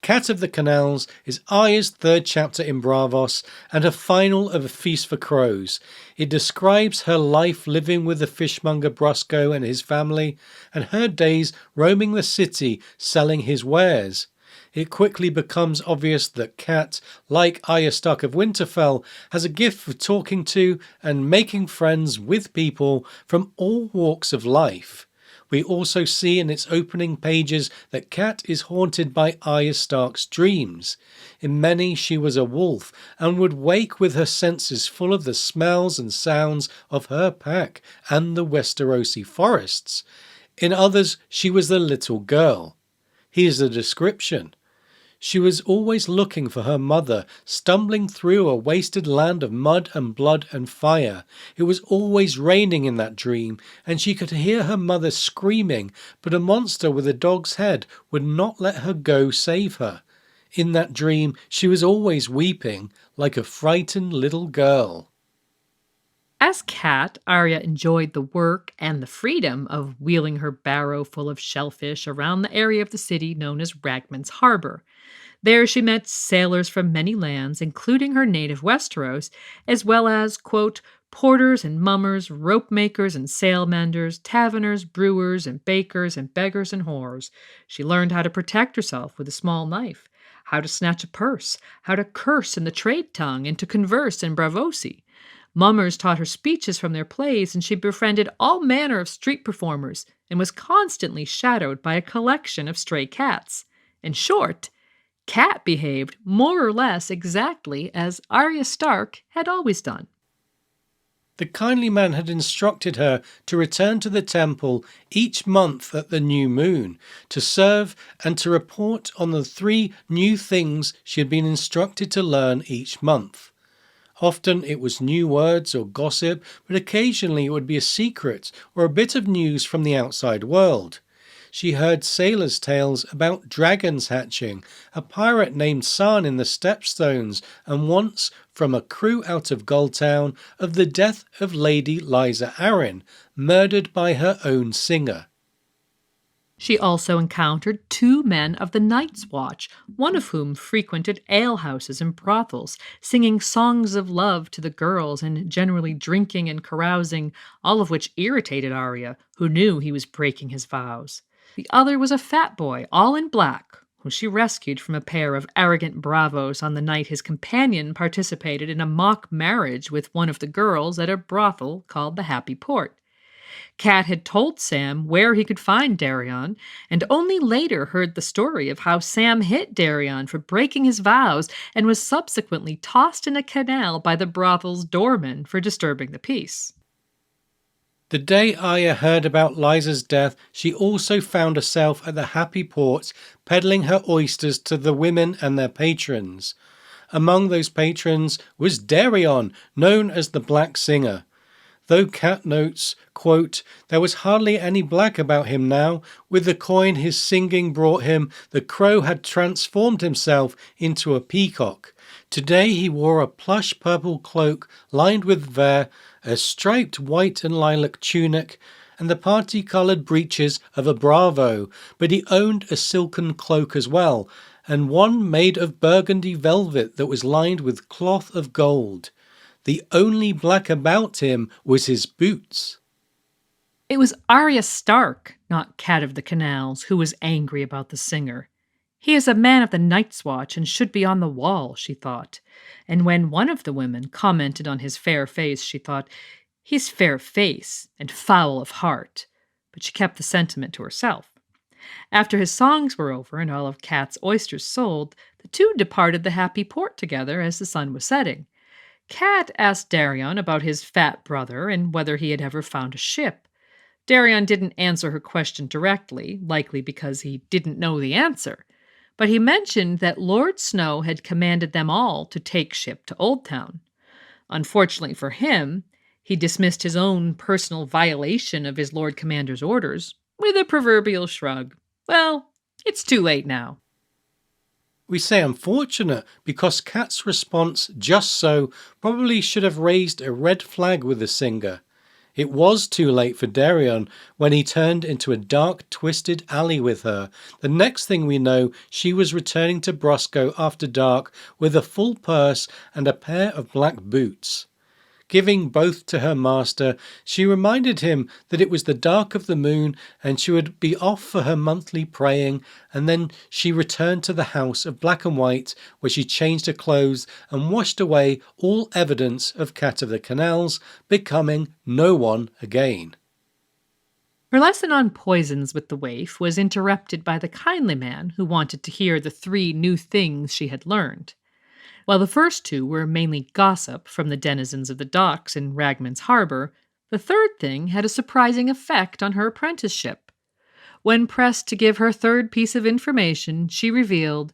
Cat of the Canals is Arya's 3rd chapter in Braavos and her final of A Feast for Crows. It describes her life living with the fishmonger Brosco and his family, and her days roaming the city selling his wares. It quickly becomes obvious that Cat, like Arya Stark of Winterfell, has a gift for talking to and making friends with people from all walks of life. We also see in its opening pages that Cat is haunted by Arya Stark's dreams. In many she was a wolf and would wake with her senses full of the smells and sounds of her pack and the Westerosi forests. In others she was the little girl. Here's the description. She was always looking for her mother, stumbling through a wasted land of mud and blood and fire. It was always raining in that dream, and she could hear her mother screaming, but a monster with a dog's head would not let her go save her. In that dream, she was always weeping, like a frightened little girl. As Cat, Arya enjoyed the work and the freedom of wheeling her barrow full of shellfish around the area of the city known as Ragman's Harbor. There she met sailors from many lands, including her native Westeros, as well as, quote, porters and mummers, rope makers and sail menders, taverners, brewers and bakers and beggars and whores. She learned how to protect herself with a small knife, how to snatch a purse, how to curse in the trade tongue, and to converse in Braavosi. Mummers taught her speeches from their plays, and she befriended all manner of street performers and was constantly shadowed by a collection of stray cats. In short, Cat behaved more or less exactly as Arya Stark had always done. The kindly man had instructed her to return to the temple each month at the new moon, to serve and to report on the 3 new things she had been instructed to learn each month. Often it was new words or gossip, but occasionally it would be a secret or a bit of news from the outside world. She heard sailors' tales about dragons hatching, a pirate named San in the Stepstones, and once, from a crew out of Gulltown, of the death of Lady Lysa Arryn, murdered by her own singer. She also encountered 2 men of the Night's Watch, one of whom frequented alehouses and brothels, singing songs of love to the girls and generally drinking and carousing, all of which irritated Arya, who knew he was breaking his vows. The other was a fat boy, all in black, who she rescued from a pair of arrogant Braavos on the night his companion participated in a mock marriage with one of the girls at a brothel called the Happy Port. Cat had told Sam where he could find Darion, and only later heard the story of how Sam hit Darion for breaking his vows and was subsequently tossed in a canal by the brothel's doorman for disturbing the peace. The day Arya heard about Lysa's death, she also found herself at the Happy Port peddling her oysters to the women and their patrons. Among those patrons was Darion, known as the Black Singer. though Cat notes, quote, "There was hardly any black about him now. With the coin his singing brought him, the crow had transformed himself into a peacock. Today he wore a plush purple cloak lined with vair, a striped white and lilac tunic, and the party-coloured breeches of a bravo, but he owned a silken cloak as well, and one made of burgundy velvet that was lined with cloth of gold. The only black about him was his boots." It was Arya Stark, not Cat of the Canals, who was angry about the singer. He is a man of the Night's Watch and should be on the wall, she thought. And when one of the women commented on his fair face, she thought, he's fair face and foul of heart. But she kept the sentiment to herself. After his songs were over and all of Cat's oysters sold, the two departed the happy port together as the sun was setting. Cat asked Darion about his fat brother and whether he had ever found a ship. Darion didn't answer her question directly, likely because he didn't know the answer. But he mentioned that Lord Snow had commanded them all to take ship to Oldtown. Unfortunately for him, he dismissed his own personal violation of his Lord Commander's orders with a proverbial shrug. Well, it's too late now. We say unfortunate because Cat's response, "just so," probably should have raised a red flag with the singer. It was too late for Darion when he turned into a dark, twisted alley with her. The next thing we know, she was returning to Brosco after dark with a full purse and a pair of black boots. Giving both to her master, she reminded him that it was the dark of the moon and she would be off for her monthly praying, and then she returned to the house of black and white, where she changed her clothes and washed away all evidence of Cat of the Canals, becoming no one again. Her lesson on poisons with the waif was interrupted by the kindly man who wanted to hear the 3 new things she had learned. While the first 2 were mainly gossip from the denizens of the docks in Ragman's Harbor, the third thing had a surprising effect on her apprenticeship. When pressed to give her third piece of information, she revealed,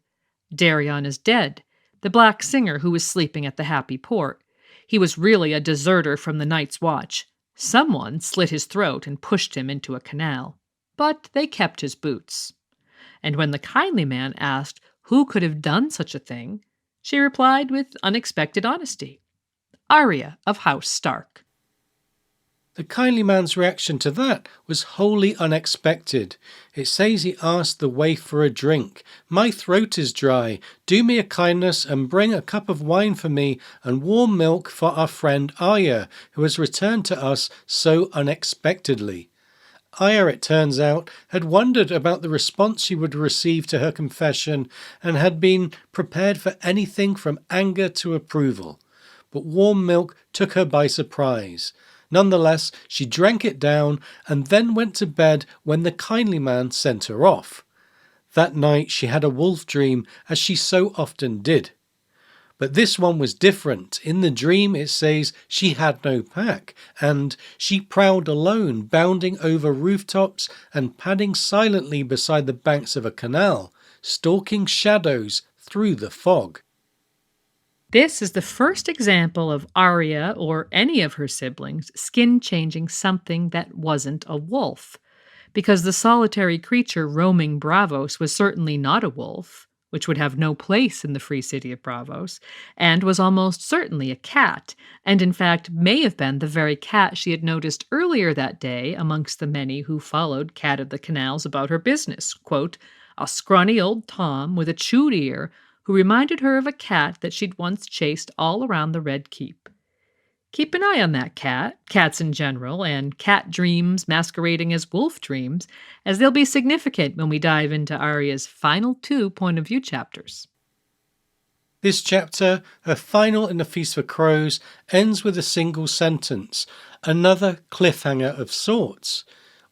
Darion is dead, the black singer who was sleeping at the Happy Port. He was really a deserter from the Night's Watch. Someone slit his throat and pushed him into a canal. But they kept his boots. And when the kindly man asked who could have done such a thing, she replied with unexpected honesty, Arya of House Stark. The kindly man's reaction to that was wholly unexpected. It says he asked the waif for a drink. "My throat is dry. Do me a kindness and bring a cup of wine for me and warm milk for our friend Arya, who has returned to us so unexpectedly." Arya, it turns out, had wondered about the response she would receive to her confession and had been prepared for anything from anger to approval. But warm milk took her by surprise. Nonetheless, she drank it down and then went to bed when the kindly man sent her off. That night she had a wolf dream, as she so often did. But this one was different. In the dream, it says she had no pack, and she prowled alone, bounding over rooftops and padding silently beside the banks of a canal, stalking shadows through the fog. This is the first example of Arya or any of her siblings skin-changing something that wasn't a wolf, because the solitary creature roaming Braavos was certainly not a wolf, which would have no place in the free city of Braavos, and was almost certainly a cat, and in fact may have been the very cat she had noticed earlier that day amongst the many who followed Cat of the Canals about her business, quote, a scrawny old Tom with a chewed ear who reminded her of a cat that she'd once chased all around the Red Keep. Keep an eye on that cat, cats in general, and cat dreams masquerading as wolf dreams, as they'll be significant when we dive into Arya's final 2 point-of-view chapters. This chapter, her final in the Feast for Crows, ends with a single sentence, another cliffhanger of sorts.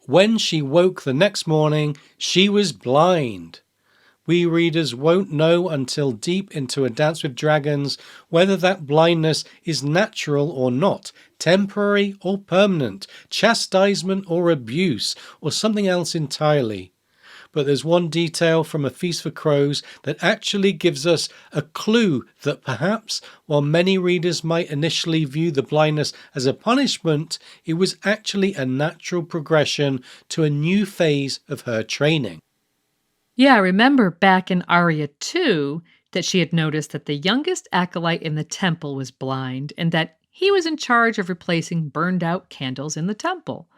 When she woke the next morning, she was blind. We readers won't know until deep into A Dance with Dragons whether that blindness is natural or not, temporary or permanent, chastisement or abuse, or something else entirely. but there's one detail from A Feast for Crows that actually gives us a clue that perhaps, while many readers might initially view the blindness as a punishment, it was actually a natural progression to a new phase of her training. Yeah, remember back in Arya 2 that she had noticed that the youngest acolyte in the temple was blind and that he was in charge of replacing burned out candles in the temple.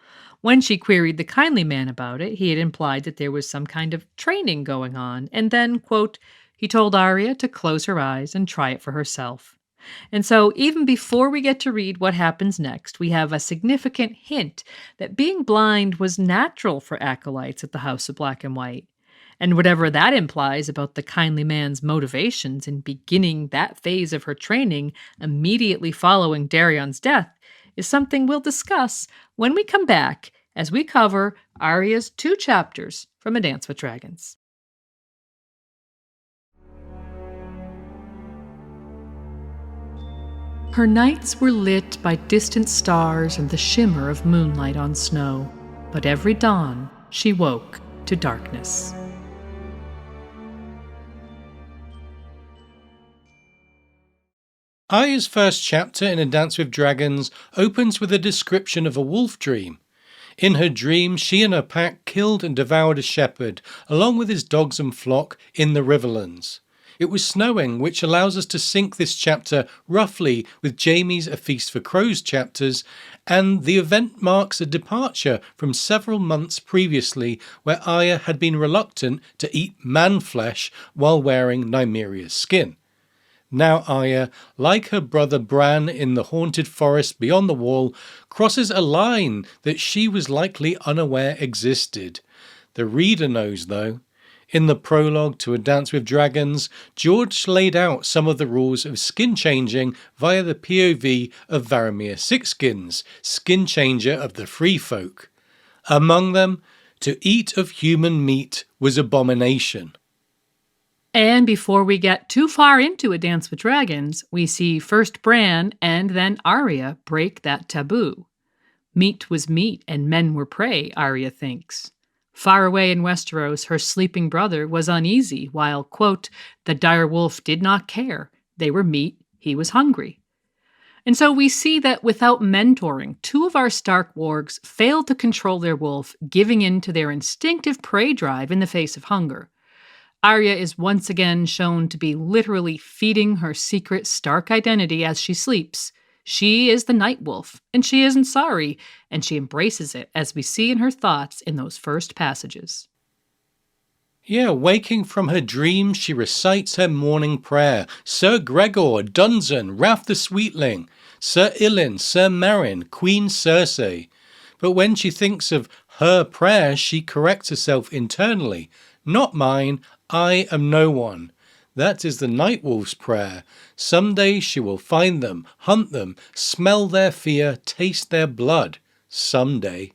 When she queried the kindly man about it, he had implied that there was some kind of training going on, and then, quote, he told Arya to close her eyes and try it for herself. And so, even before we get to read what happens next, we have a significant hint that being blind was natural for acolytes at the House of Black and White. And whatever that implies about the kindly man's motivations in beginning that phase of her training immediately following Darion's death is something we'll discuss when we come back as we cover Arya's 2 chapters from A Dance with Dragons. Her nights were lit by distant stars and the shimmer of moonlight on snow, but every dawn she woke to darkness. Arya's first chapter in A Dance with Dragons opens with a description of a wolf dream. In her dream, she and her pack killed and devoured a shepherd, along with his dogs and flock, in the Riverlands. It was snowing, which allows us to sync this chapter roughly with Jaime's A Feast for Crows chapters, and the event marks a departure from several months previously where Arya had been reluctant to eat man flesh while wearing Nymeria's skin. Now Arya, like her brother Bran in the haunted forest beyond the wall, crosses a line that she was likely unaware existed. The reader knows, though. In the prologue to A Dance with Dragons, George laid out some of the rules of skin changing via the POV of Varamir Sixskins, skin changer of the Free Folk. Among them, to eat of human meat was abomination. And before we get too far into A Dance with Dragons, we see first Bran and then Arya break that taboo. Meat was meat and men were prey, Arya thinks. Far away in Westeros, her sleeping brother was uneasy while, quote, the dire wolf did not care. They were meat, he was hungry. And so we see that without mentoring, 2 of our Stark wargs failed to control their wolf, giving in to their instinctive prey drive in the face of hunger. Arya is once again shown to be literally feeding her secret Stark identity as she sleeps. She is the Night Wolf, and she isn't sorry, and she embraces it, as we see in her thoughts in those first passages. Yeah, waking from her dream, she recites her morning prayer. Sir Gregor, Dunzan, Ralph the Sweetling, Sir Ilyn, Sir Meryn, Queen Cersei. But when she thinks of her prayer, she corrects herself internally. Not mine, I am no one. That is the Night Wolf's prayer. Someday she will find them, hunt them, smell their fear, taste their blood. Someday.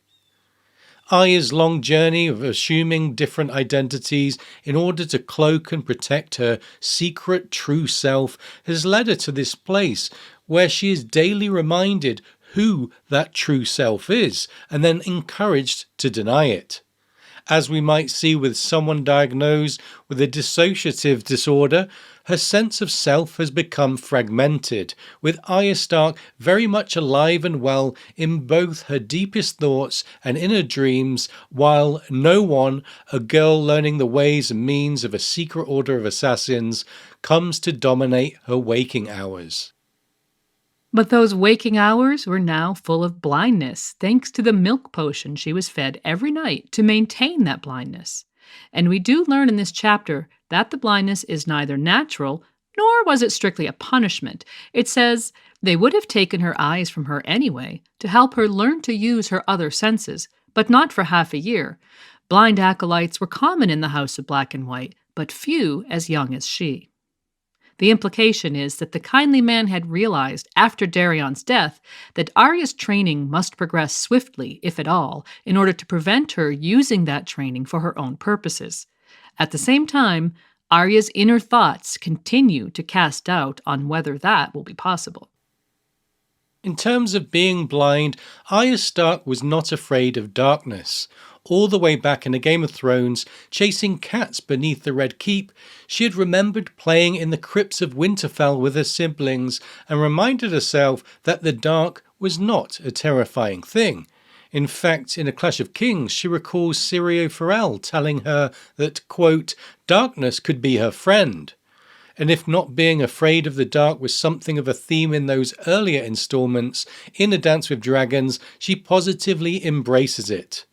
Arya's long journey of assuming different identities in order to cloak and protect her secret true self has led her to this place where she is daily reminded who that true self is and then encouraged to deny it. As we might see with someone diagnosed with a dissociative disorder, her sense of self has become fragmented, with Arya Stark very much alive and well in both her deepest thoughts and inner dreams, while no one, a girl learning the ways and means of a secret order of assassins, comes to dominate her waking hours. But those waking hours were now full of blindness, thanks to the milk potion she was fed every night to maintain that blindness. And we do learn in this chapter that the blindness is neither natural, nor was it strictly a punishment. It says they would have taken her eyes from her anyway, to help her learn to use her other senses, but not for half a year. Blind acolytes were common in the House of Black and White, but few as young as she. The implication is that the kindly man had realized after Darion's death that Arya's training must progress swiftly, if at all, in order to prevent her using that training for her own purposes. At the same time, Arya's inner thoughts continue to cast doubt on whether that will be possible. In terms of being blind, Arya Stark was not afraid of darkness. all the way back in A Game of Thrones, chasing cats beneath the Red Keep, she had remembered playing in the crypts of Winterfell with her siblings and reminded herself that the dark was not a terrifying thing. In fact, in A Clash of Kings, she recalls Syrio Forel telling her that, quote, darkness could be her friend. And if not being afraid of the dark was something of a theme in those earlier installments, in A Dance with Dragons, she positively embraces it.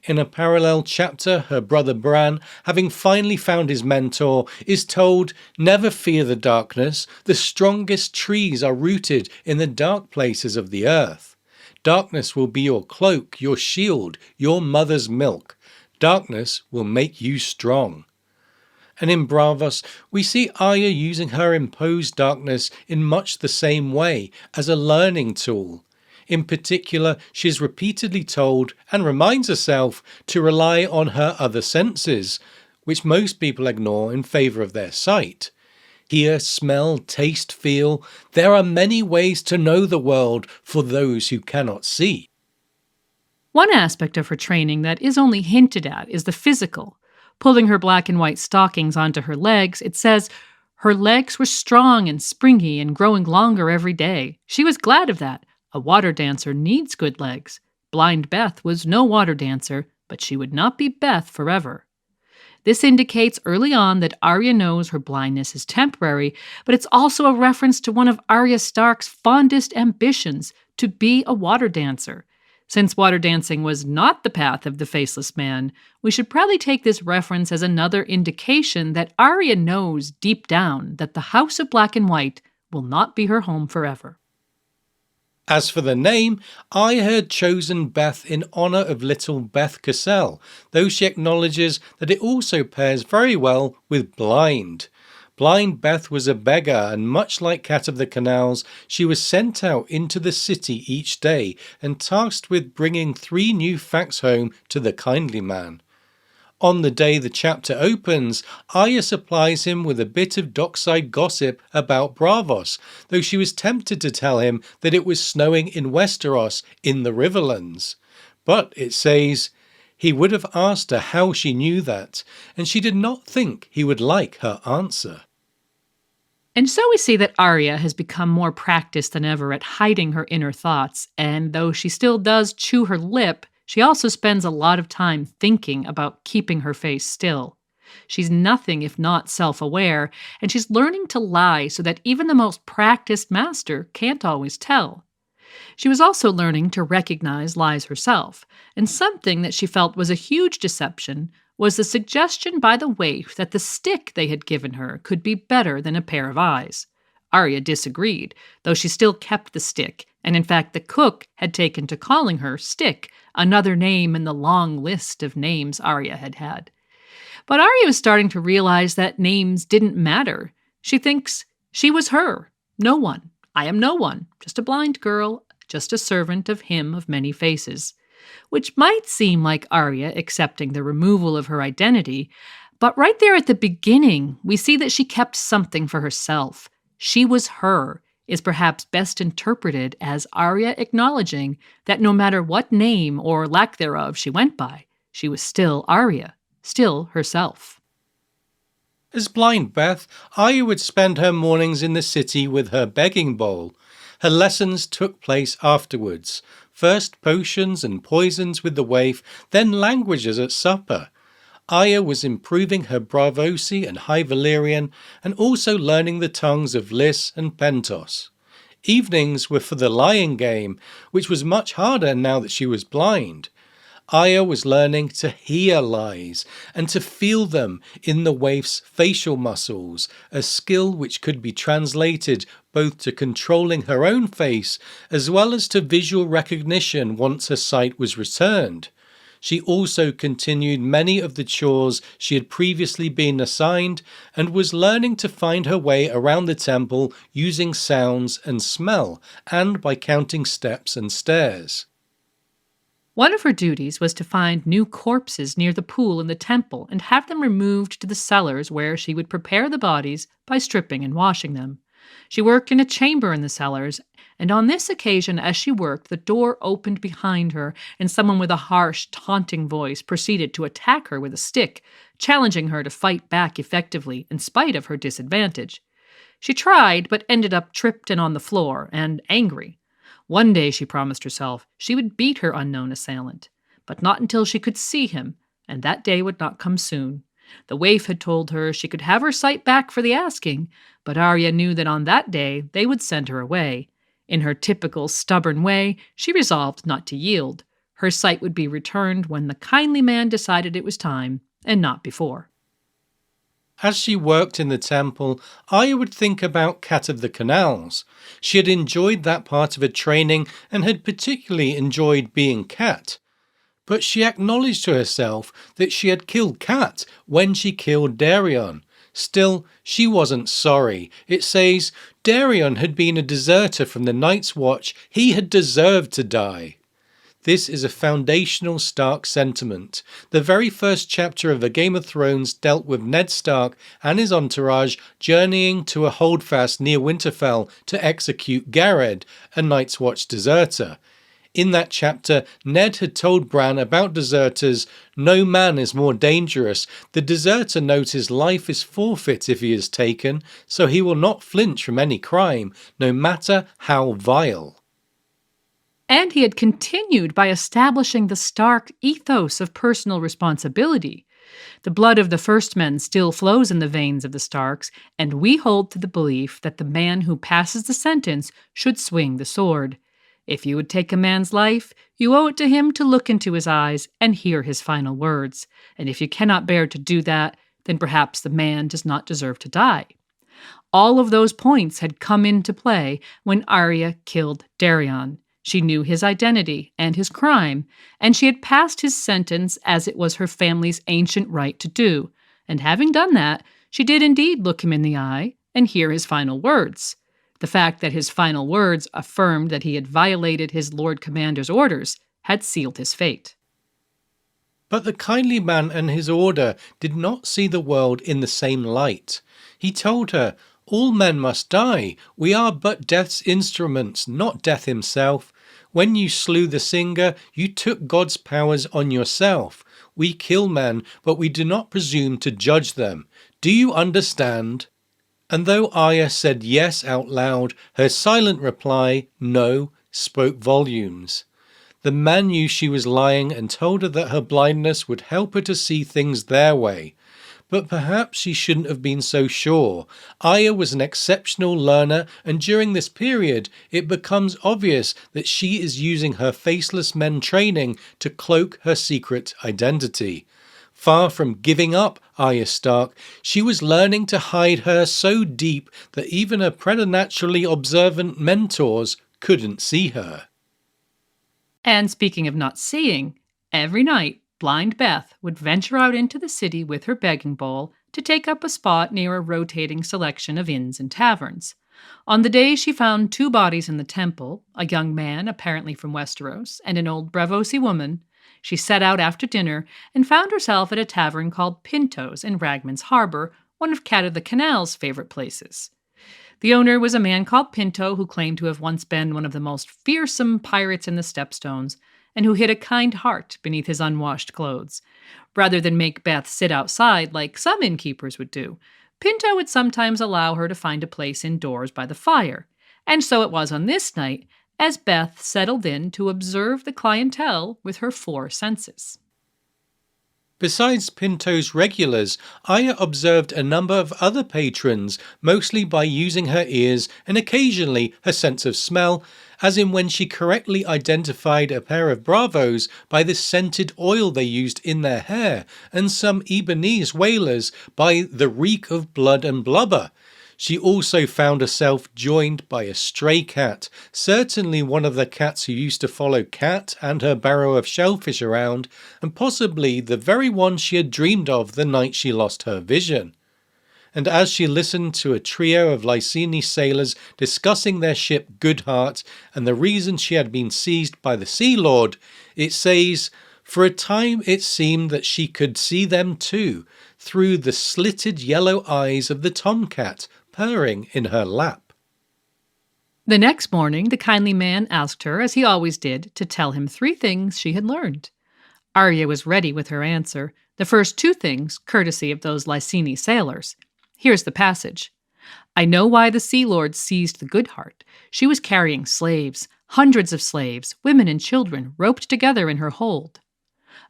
In a parallel chapter, her brother Bran, having finally found his mentor, is told, never fear the darkness, the strongest trees are rooted in the dark places of the earth. Darkness will be your cloak, your shield, your mother's milk. Darkness will make you strong. And in Braavos, we see Arya using her imposed darkness in much the same way, as a learning tool. In particular, she is repeatedly told, and reminds herself, to rely on her other senses, which most people ignore in favour of their sight. Hear, smell, taste, feel. There are many ways to know the world for those who cannot see. One aspect of her training that is only hinted at is the physical. Pulling her black and white stockings onto her legs, it says, her legs were strong and springy and growing longer every day. She was glad of that. A water dancer needs good legs. Blind Beth was no water dancer, but she would not be Beth forever. This indicates early on that Arya knows her blindness is temporary, but it's also a reference to one of Arya Stark's fondest ambitions, to be a water dancer. Since water dancing was not the path of the faceless man, we should probably take this reference as another indication that Arya knows deep down that the House of Black and White will not be her home forever. As for the name, I had chosen Beth in honour of little Beth Cassell, though she acknowledges that it also pairs very well with blind. Blind Beth was a beggar, and much like Cat of the Canals, she was sent out into the city each day and tasked with bringing 3 new facts home to the kindly man. On the day the chapter opens, Arya supplies him with a bit of dockside gossip about Braavos, though she was tempted to tell him that it was snowing in Westeros in the Riverlands. But it says, he would have asked her how she knew that, and she did not think he would like her answer. And so we see that Arya has become more practiced than ever at hiding her inner thoughts, and though she still does chew her lip, she also spends a lot of time thinking about keeping her face still. She's nothing if not self-aware, and she's learning to lie so that even the most practiced master can't always tell. She was also learning to recognize lies herself, and something that she felt was a huge deception was the suggestion by the waif that the stick they had given her could be better than a pair of eyes. Arya disagreed, though she still kept the stick, and in fact the cook had taken to calling her Stick, another name in the long list of names Arya had had. But Arya was starting to realize that names didn't matter. She thinks she was her, no one. I am no one, just a blind girl, just a servant of him of many faces. Which might seem like Arya accepting the removal of her identity, but right there at the beginning, we see that she kept something for herself. She was her, is perhaps best interpreted as Arya acknowledging that no matter what name or lack thereof she went by, she was still Arya, still herself. As Blind Beth, Arya would spend her mornings in the city with her begging bowl. Her lessons took place afterwards. First potions and poisons with the waif, then languages at supper. Arya was improving her Braavosi and High Valyrian, and also learning the tongues of Lys and Pentos. Evenings were for the lying game, which was much harder now that she was blind. Arya was learning to hear lies and to feel them in the waif's facial muscles, a skill which could be translated both to controlling her own face as well as to visual recognition once her sight was returned. She also continued many of the chores she had previously been assigned and was learning to find her way around the temple using sounds and smell, and by counting steps and stairs. One of her duties was to find new corpses near the pool in the temple and have them removed to the cellars where she would prepare the bodies by stripping and washing them. She worked in a chamber in the cellars, And on this occasion, as she worked, the door opened behind her, and someone with a harsh, taunting voice proceeded to attack her with a stick, challenging her to fight back effectively in spite of her disadvantage. She tried, but ended up tripped and on the floor, and angry. One day, she promised herself, she would beat her unknown assailant, but not until she could see him, and that day would not come soon. The waif had told her she could have her sight back for the asking, but Arya knew that on that day they would send her away. In her typical stubborn way, she resolved not to yield. Her sight would be returned when the kindly man decided it was time, and not before. As she worked in the temple, Arya would think about Cat of the Canals. She had enjoyed that part of her training and had particularly enjoyed being Cat. But she acknowledged to herself that she had killed Cat when she killed Darion. Still, she wasn't sorry. It says, Darion had been a deserter from the Night's Watch. He had deserved to die. This is a foundational Stark sentiment. The very first chapter of A Game of Thrones dealt with Ned Stark and his entourage journeying to a holdfast near Winterfell to execute Garred, a Night's Watch deserter. In that chapter, Ned had told Bran about deserters, no man is more dangerous. The deserter knows his life is forfeit if he is taken, so he will not flinch from any crime, no matter how vile. And he had continued by establishing the Stark ethos of personal responsibility. The blood of the first men still flows in the veins of the Starks, and we hold to the belief that the man who passes the sentence should swing the sword. If you would take a man's life, you owe it to him to look into his eyes and hear his final words. And if you cannot bear to do that, then perhaps the man does not deserve to die. All of those points had come into play when Arya killed Darion. She knew his identity and his crime, and she had passed his sentence as it was her family's ancient right to do. And having done that, she did indeed look him in the eye and hear his final words. The fact that his final words affirmed that he had violated his Lord Commander's orders had sealed his fate. But the kindly man and his order did not see the world in the same light. He told her, all men must die. We are but death's instruments, not death himself. When you slew the singer, you took God's powers on yourself. We kill men, but we do not presume to judge them. Do you understand? And though Arya said yes out loud, her silent reply, no, spoke volumes. The man knew she was lying and told her that her blindness would help her to see things their way. But perhaps she shouldn't have been so sure. Arya was an exceptional learner, and during this period it becomes obvious that she is using her faceless men training to cloak her secret identity. Far from giving up Arya Stark, she was learning to hide her so deep that even her preternaturally observant mentors couldn't see her. And speaking of not seeing, every night, blind Beth would venture out into the city with her begging bowl to take up a spot near a rotating selection of inns and taverns. On the day she found two bodies in the temple, a young man apparently from Westeros and an old Braavosi woman, she set out after dinner and found herself at a tavern called Pinto's in Ragman's Harbor, one of Cat of the Canal's favorite places. The owner was a man called Pinto who claimed to have once been one of the most fearsome pirates in the Stepstones, and who hid a kind heart beneath his unwashed clothes. Rather than make Beth sit outside like some innkeepers would do, Pinto would sometimes allow her to find a place indoors by the fire. And so it was on this night, as Beth settled in to observe the clientele with her four senses. Besides Pinto's regulars, Arya observed a number of other patrons, mostly by using her ears and occasionally her sense of smell, as in when she correctly identified a pair of Braavos by the scented oil they used in their hair, and some Ebonese whalers by the reek of blood and blubber. She also found herself joined by a stray cat, certainly one of the cats who used to follow Cat and her barrow of shellfish around, and possibly the very one she had dreamed of the night she lost her vision. And as she listened to a trio of Lyseni sailors discussing their ship Goodheart and the reason she had been seized by the Sea Lord, it says, for a time it seemed that she could see them too, through the slitted yellow eyes of the tomcat, purring in her lap. The next morning, the kindly man asked her, as he always did, to tell him 3 things she had learned. Arya was ready with her answer, the first 2 things courtesy of those Lyseni sailors. Here's the passage. I know why the Sea Lord seized the Good Heart. She was carrying slaves, hundreds of slaves, women and children, roped together in her hold.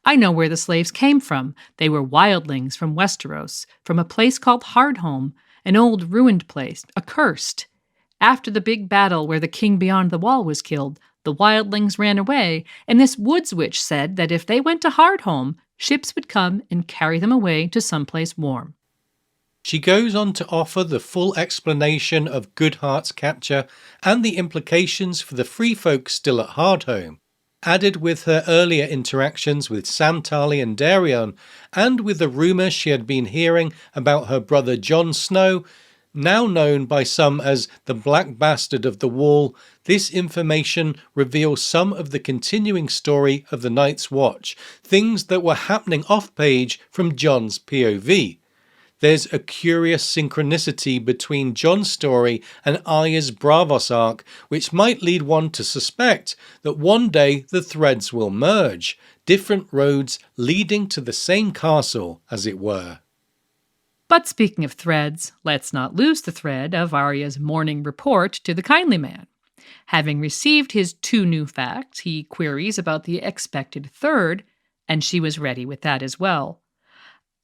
I know where the slaves came from. They were wildlings from Westeros, from a place called Hardhome, an old ruined place, accursed. After the big battle where the king beyond the wall was killed, the wildlings ran away, and this woods witch said that if they went to Hardhome, ships would come and carry them away to someplace warm. She goes on to offer the full explanation of Goodhart's capture and the implications for the free folk still at Hardhome, added with her earlier interactions with Samtali and Daeron, and with the rumour she had been hearing about her brother Jon Snow, now known by some as the Black Bastard of the Wall. This information reveals some of the continuing story of the Night's Watch, things that were happening off-page from Jon's POV. There's a curious synchronicity between Jon's story and Arya's Braavos arc, which might lead one to suspect that one day the threads will merge, different roads leading to the same castle, as it were. But speaking of threads, let's not lose the thread of Arya's morning report to the kindly man. Having received his 2 new facts, he queries about the expected 3rd, and she was ready with that as well.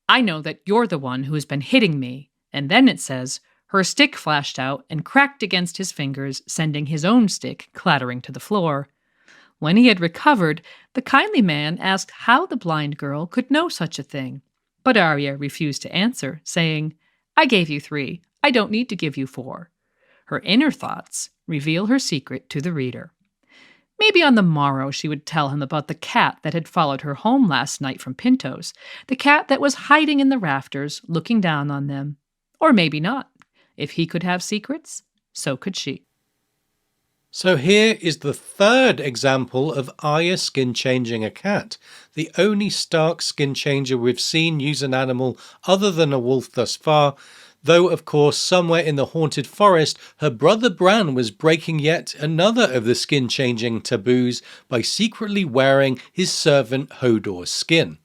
I know that you're the one who has been hitting me. And then it says, her stick flashed out and cracked against his fingers, sending his own stick clattering to the floor. When he had recovered, the kindly man asked how the blind girl could know such a thing. But Arya refused to answer, saying, I gave you 3. I don't need to give you 4. Her inner thoughts reveal her secret to the reader. Maybe on the morrow she would tell him about the cat that had followed her home last night from Pinto's, the cat that was hiding in the rafters, looking down on them. Or maybe not. If he could have secrets, so could she. So here is the 3rd example of Arya skin changing a cat, the only Stark skin changer we've seen use an animal other than a wolf thus far, though of course somewhere in the haunted forest her brother Bran was breaking yet another of the skin changing taboos by secretly wearing his servant Hodor's skin.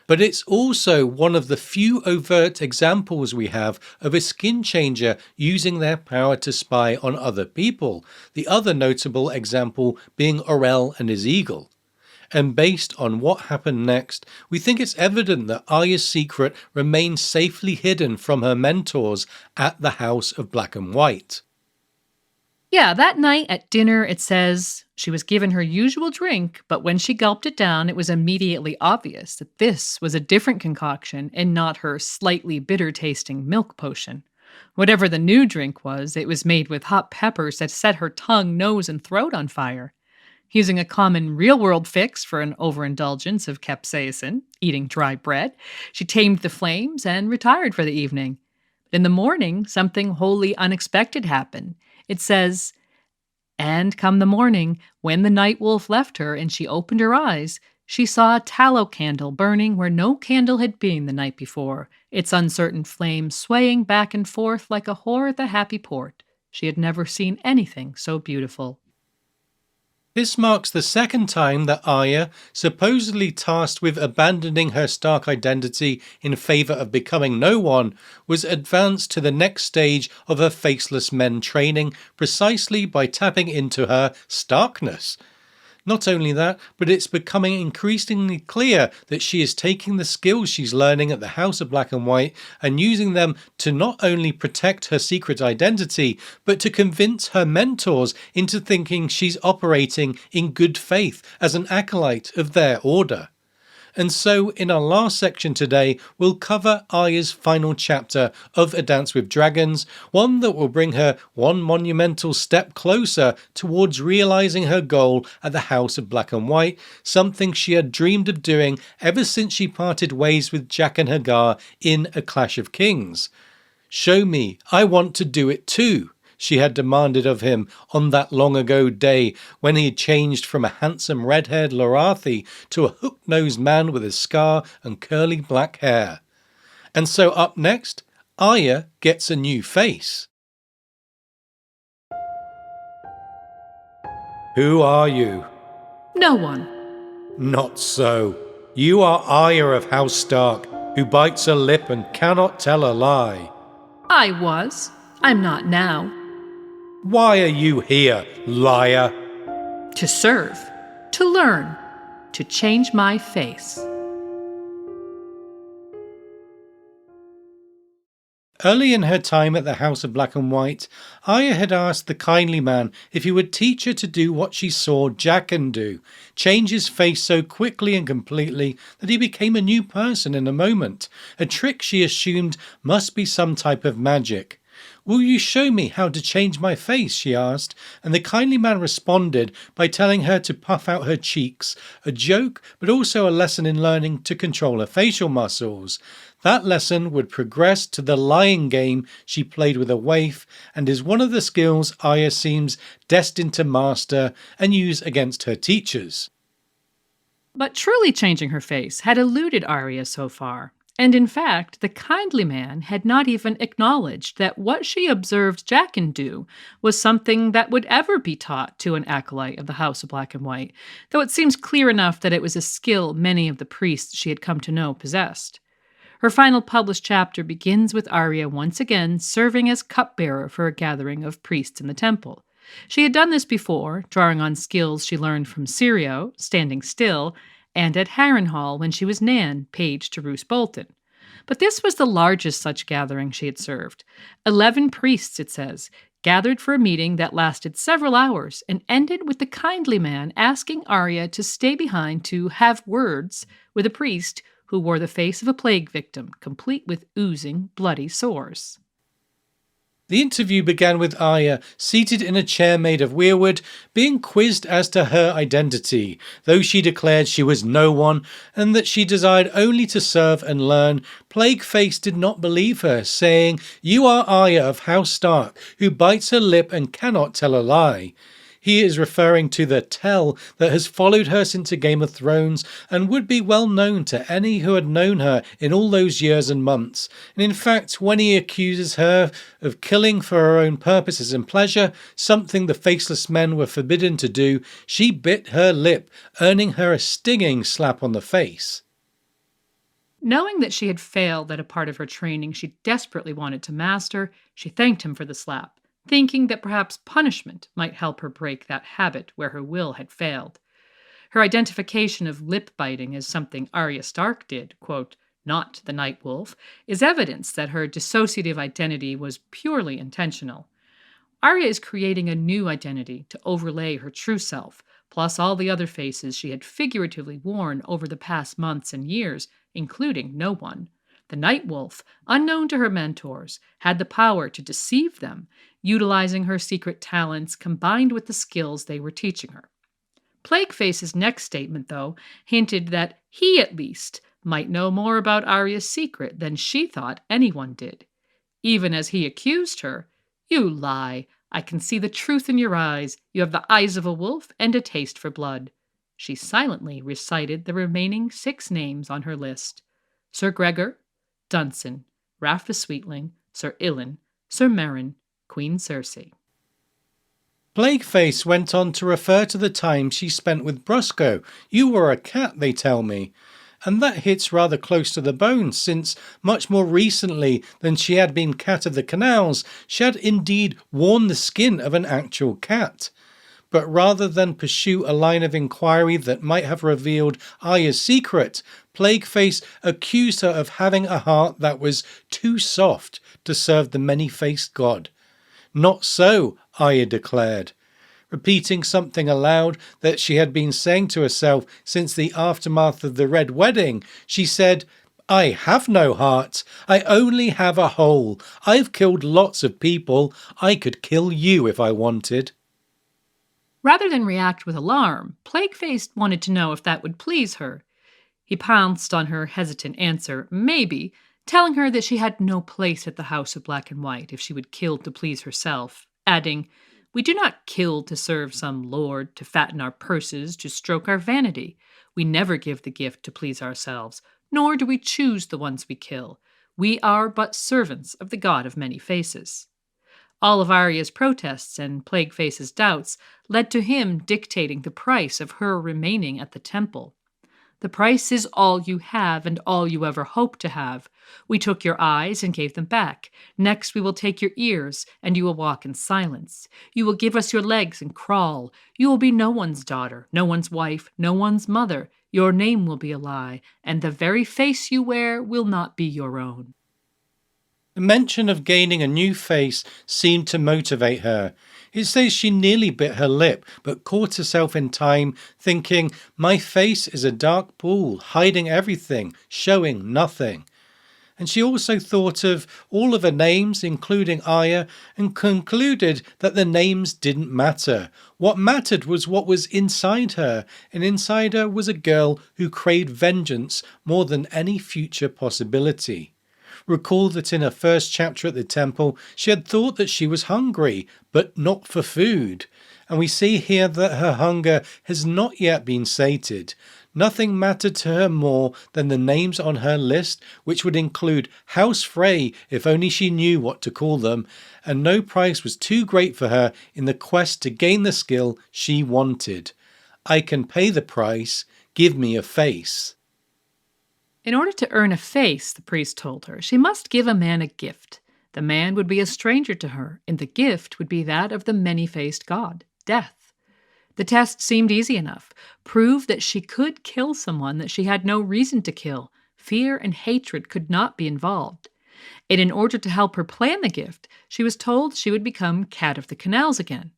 But it's also one of the few overt examples we have of a skin changer using their power to spy on other people, the other notable example being Orell and his eagle. And based on what happened next, we think it's evident that Arya's secret remains safely hidden from her mentors at the House of Black and White. Yeah, that night at dinner it says she was given her usual drink, but when she gulped it down, it was immediately obvious that this was a different concoction and not her slightly bitter-tasting milk potion. Whatever the new drink was, it was made with hot peppers that set her tongue, nose, and throat on fire. Using a common real-world fix for an overindulgence of capsaicin, eating dry bread, she tamed the flames and retired for the evening. But in the morning, something wholly unexpected happened. It says, and come the morning, when the night wolf left her and she opened her eyes, she saw a tallow candle burning where no candle had been the night before, its uncertain flame swaying back and forth like a whore at the happy port. She had never seen anything so beautiful. This marks the 2nd time that Arya, supposedly tasked with abandoning her Stark identity in favour of becoming no one, was advanced to the next stage of her Faceless Men training precisely by tapping into her Starkness. Not only that, but it's becoming increasingly clear that she is taking the skills she's learning at the House of Black and White and using them to not only protect her secret identity, but to convince her mentors into thinking she's operating in good faith as an acolyte of their order. And so in our last section today, we'll cover Arya's final chapter of A Dance with Dragons, one that will bring her one monumental step closer towards realising her goal at the House of Black and White, something she had dreamed of doing ever since she parted ways with Jaqen H'ghar in A Clash of Kings. Show me, I want to do it too, she had demanded of him on that long ago day when he had changed from a handsome red-haired Lorathi to a hook-nosed man with a scar and curly black hair. And so up next, Arya gets a new face. Who are you? No one. Not so. You are Arya of House Stark, who bites her lip and cannot tell a lie. I was. I'm not now. Why are you here, liar? To serve. To learn. To change my face. Early in her time at the House of Black and White, Arya had asked the kindly man if he would teach her to do what she saw Jaqen do, change his face so quickly and completely that he became a new person in a moment, a trick she assumed must be some type of magic. "Will you show me how to change my face?" she asked, and the kindly man responded by telling her to puff out her cheeks, a joke but also a lesson in learning to control her facial muscles. That lesson would progress to the lying game she played with a waif, and is one of the skills Arya seems destined to master and use against her teachers. But truly changing her face had eluded Arya so far. And in fact, the kindly man had not even acknowledged that what she observed Jaqen do was something that would ever be taught to an acolyte of the House of Black and White, though it seems clear enough that it was a skill many of the priests she had come to know possessed. Her final published chapter begins with Arya once again serving as cupbearer for a gathering of priests in the temple. She had done this before, drawing on skills she learned from Syrio, standing still, and at Harrenhal when she was Nan, page to Roose Bolton. But this was the largest such gathering she had served. 11 priests, it says, gathered for a meeting that lasted several hours and ended with the kindly man asking Arya to stay behind to have words with a priest who wore the face of a plague victim, complete with oozing, bloody sores. The interview began with Arya, seated in a chair made of weirwood, being quizzed as to her identity. Though she declared she was no one, and that she desired only to serve and learn, Plagueface did not believe her, saying, "You are Arya of House Stark, who bites her lip and cannot tell a lie." He is referring to the tell that has followed her since a Game of Thrones and would be well known to any who had known her in all those years and months. And in fact, when he accuses her of killing for her own purposes and pleasure, something the faceless men were forbidden to do, she bit her lip, earning her a stinging slap on the face. Knowing that she had failed at a part of her training she desperately wanted to master, she thanked him for the slap, thinking that perhaps punishment might help her break that habit where her will had failed. Her identification of lip-biting as something Arya Stark did, quote, not the Night Wolf, is evidence that her dissociative identity was purely intentional. Arya is creating a new identity to overlay her true self, plus all the other faces she had figuratively worn over the past months and years, including no one. The Night Wolf, unknown to her mentors, had the power to deceive them, utilizing her secret talents combined with the skills they were teaching her. Plagueface's next statement, though, hinted that he, at least, might know more about Arya's secret than she thought anyone did. Even as he accused her, "You lie. I can see the truth in your eyes. You have the eyes of a wolf and a taste for blood." She silently recited the remaining 6 names on her list: Sir Gregor, Dunsen, Raff the Sweetling, Sir Ilyn, Sir Meryn, Queen Cersei. Plagueface went on to refer to the time she spent with Brusco. "You were a cat, they tell me." And that hits rather close to the bone, since much more recently than she had been Cat of the Canals, she had indeed worn the skin of an actual cat. But rather than pursue a line of inquiry that might have revealed Arya's secret, Plagueface accused her of having a heart that was too soft to serve the many-faced god. "Not so," Arya declared. Repeating something aloud that she had been saying to herself since the aftermath of the Red Wedding, she said, "I have no heart. I only have a hole. I've killed lots of people. I could kill you if I wanted." Rather than react with alarm, Plagueface wanted to know if that would please her. He pounced on her hesitant answer, maybe, telling her that she had no place at the House of Black and White if she would kill to please herself, adding, "We do not kill to serve some lord, to fatten our purses, to stroke our vanity. We never give the gift to please ourselves, nor do we choose the ones we kill. We are but servants of the God of many faces." All of Arya's protests and Plagueface's doubts led to him dictating the price of her remaining at the temple. "The price is all you have and all you ever hope to have. We took your eyes and gave them back. Next we will take your ears, and you will walk in silence. You will give us your legs and crawl. You will be no one's daughter, no one's wife, no one's mother. Your name will be a lie, and the very face you wear will not be your own." The mention of gaining a new face seemed to motivate her. It says she nearly bit her lip, but caught herself in time, thinking, "My face is a dark pool, hiding everything, showing nothing." And she also thought of all of her names, including Arya, and concluded that the names didn't matter. What mattered was what was inside her, and inside her was a girl who craved vengeance more than any future possibility. Recall that in her first chapter at the temple, she had thought that she was hungry, but not for food. And we see here that her hunger has not yet been sated. Nothing mattered to her more than the names on her list, which would include House Frey if only she knew what to call them, and no price was too great for her in the quest to gain the skill she wanted. "I can pay the price. Give me a face." In order to earn a face, the priest told her, she must give a man a gift. The man would be a stranger to her, and the gift would be that of the many-faced god, death. The test seemed easy enough. Prove that she could kill someone that she had no reason to kill. Fear and hatred could not be involved. And in order to help her plan the gift, she was told she would become Cat of the Canals again.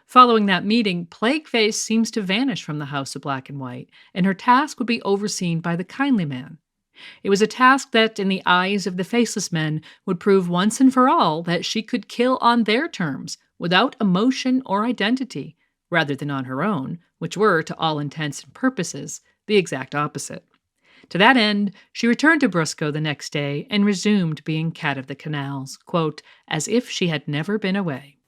Following that meeting, Plagueface seems to vanish from the House of Black and White, and her task would be overseen by the Kindly Man. It was a task that, in the eyes of the Faceless Men, would prove once and for all that she could kill on their terms, without emotion or identity, rather than on her own, which were, to all intents and purposes, the exact opposite. To that end, she returned to Brusco the next day and resumed being Cat of the Canals, quote, as if she had never been away.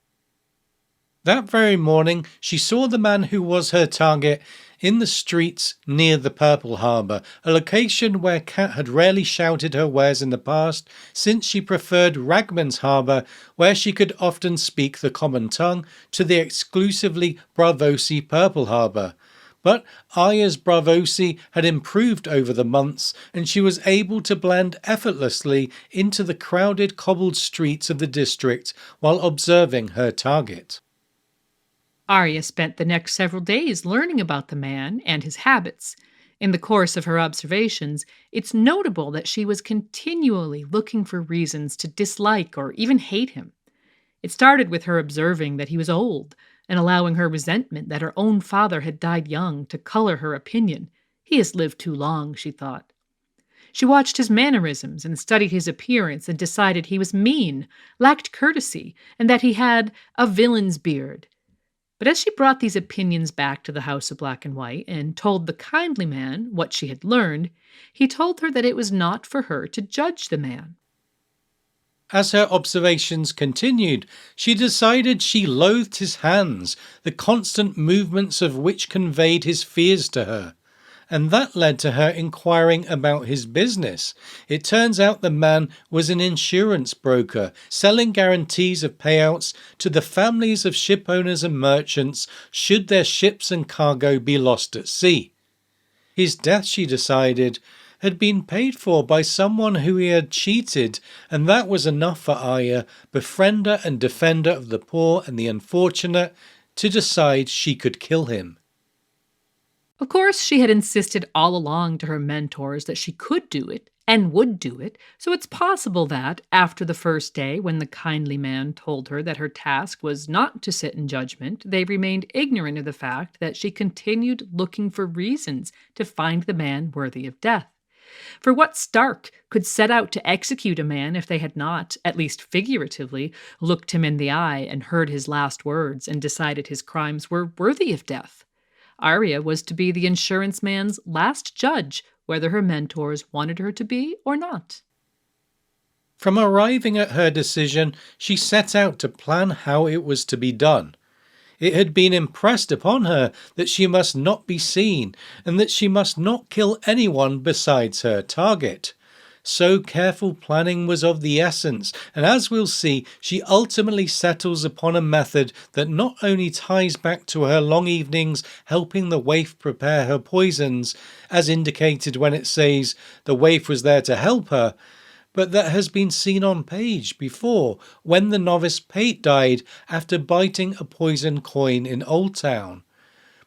That very morning, she saw the man who was her target in the streets near the Purple Harbour, a location where Cat had rarely shouted her wares in the past, since she preferred Ragman's Harbour, where she could often speak the common tongue, to the exclusively Braavosi Purple Harbour. But Arya's Braavosi had improved over the months, and she was able to blend effortlessly into the crowded cobbled streets of the district while observing her target. Arya spent the next several days learning about the man and his habits. In the course of her observations, it's notable that she was continually looking for reasons to dislike or even hate him. It started with her observing that he was old and allowing her resentment that her own father had died young to color her opinion. He has lived too long, she thought. She watched his mannerisms and studied his appearance and decided he was mean, lacked courtesy, and that he had a villain's beard. But as she brought these opinions back to the House of Black and White and told the Kindly Man what she had learned, he told her that it was not for her to judge the man. As her observations continued, she decided she loathed his hands, the constant movements of which conveyed his fears to her. And that led to her inquiring about his business. It turns out the man was an insurance broker, selling guarantees of payouts to the families of ship owners and merchants should their ships and cargo be lost at sea. His death, she decided, had been paid for by someone who he had cheated, and that was enough for Arya, befriender and defender of the poor and the unfortunate, to decide she could kill him. Of course, she had insisted all along to her mentors that she could do it and would do it, so it's possible that, after the first day when the Kindly Man told her that her task was not to sit in judgment, they remained ignorant of the fact that she continued looking for reasons to find the man worthy of death. For what Stark could set out to execute a man if they had not, at least figuratively, looked him in the eye and heard his last words and decided his crimes were worthy of death? Arya was to be the insurance man's last judge, whether her mentors wanted her to be or not. From arriving at her decision, she set out to plan how it was to be done. It had been impressed upon her that she must not be seen, and that she must not kill anyone besides her target. So careful planning was of the essence, and as we'll see, she ultimately settles upon a method that not only ties back to her long evenings helping the waif prepare her poisons, as indicated when it says the waif was there to help her, but that has been seen on page before when the novice Pate died after biting a poison coin in Old Town.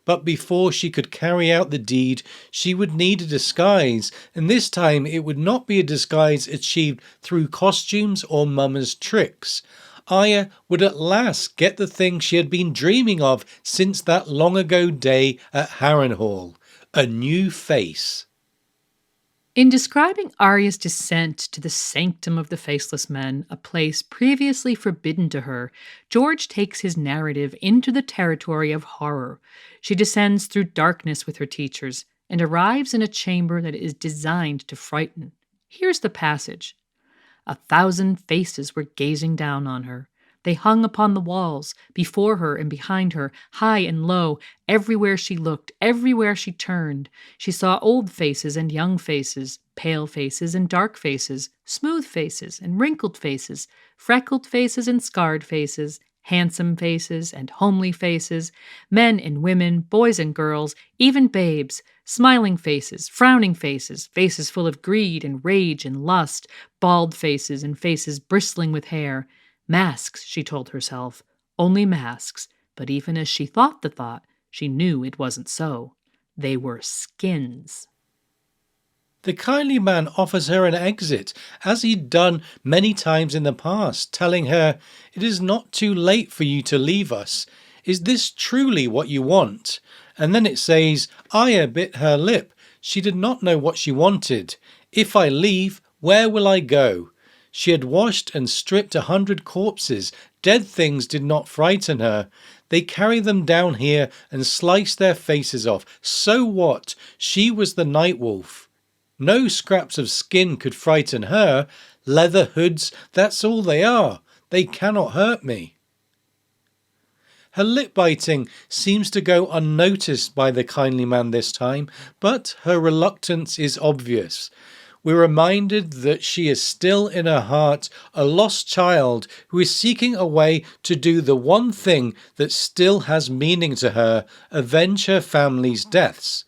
But before she could carry out the deed, she would need a disguise, and this time it would not be a disguise achieved through costumes or mummer's tricks. Arya would at last get the thing she had been dreaming of since that long ago day at Harrenhal, a new face. In describing Arya's descent to the sanctum of the Faceless Men, a place previously forbidden to her, George takes his narrative into the territory of horror. She descends through darkness with her teachers and arrives in a chamber that is designed to frighten. Here's the passage. 1,000 faces were gazing down on her. They hung upon the walls, before her and behind her, high and low, everywhere she looked, everywhere she turned. She saw old faces and young faces, pale faces and dark faces, smooth faces and wrinkled faces, freckled faces and scarred faces, handsome faces and homely faces, men and women, boys and girls, even babes, smiling faces, frowning faces, faces full of greed and rage and lust, bald faces and faces bristling with hair. Masks, she told herself, only masks, but even as she thought the thought, she knew it wasn't so. They were skins. The kindly man offers her an exit, as he'd done many times in the past, telling her, "It is not too late for you to leave us. Is this truly what you want?" And then it says, Arya bit her lip. She did not know what she wanted. "If I leave, where will I go?" She had washed and stripped 100 corpses. Dead things did not frighten her. They carry them down here and slice their faces off. So what? She was the Night Wolf. No scraps of skin could frighten her. Leather hoods, that's all they are. They cannot hurt me. Her lip biting seems to go unnoticed by the kindly man this time, but her reluctance is obvious. We're reminded that she is still in her heart a lost child who is seeking a way to do the one thing that still has meaning to her, avenge her family's deaths.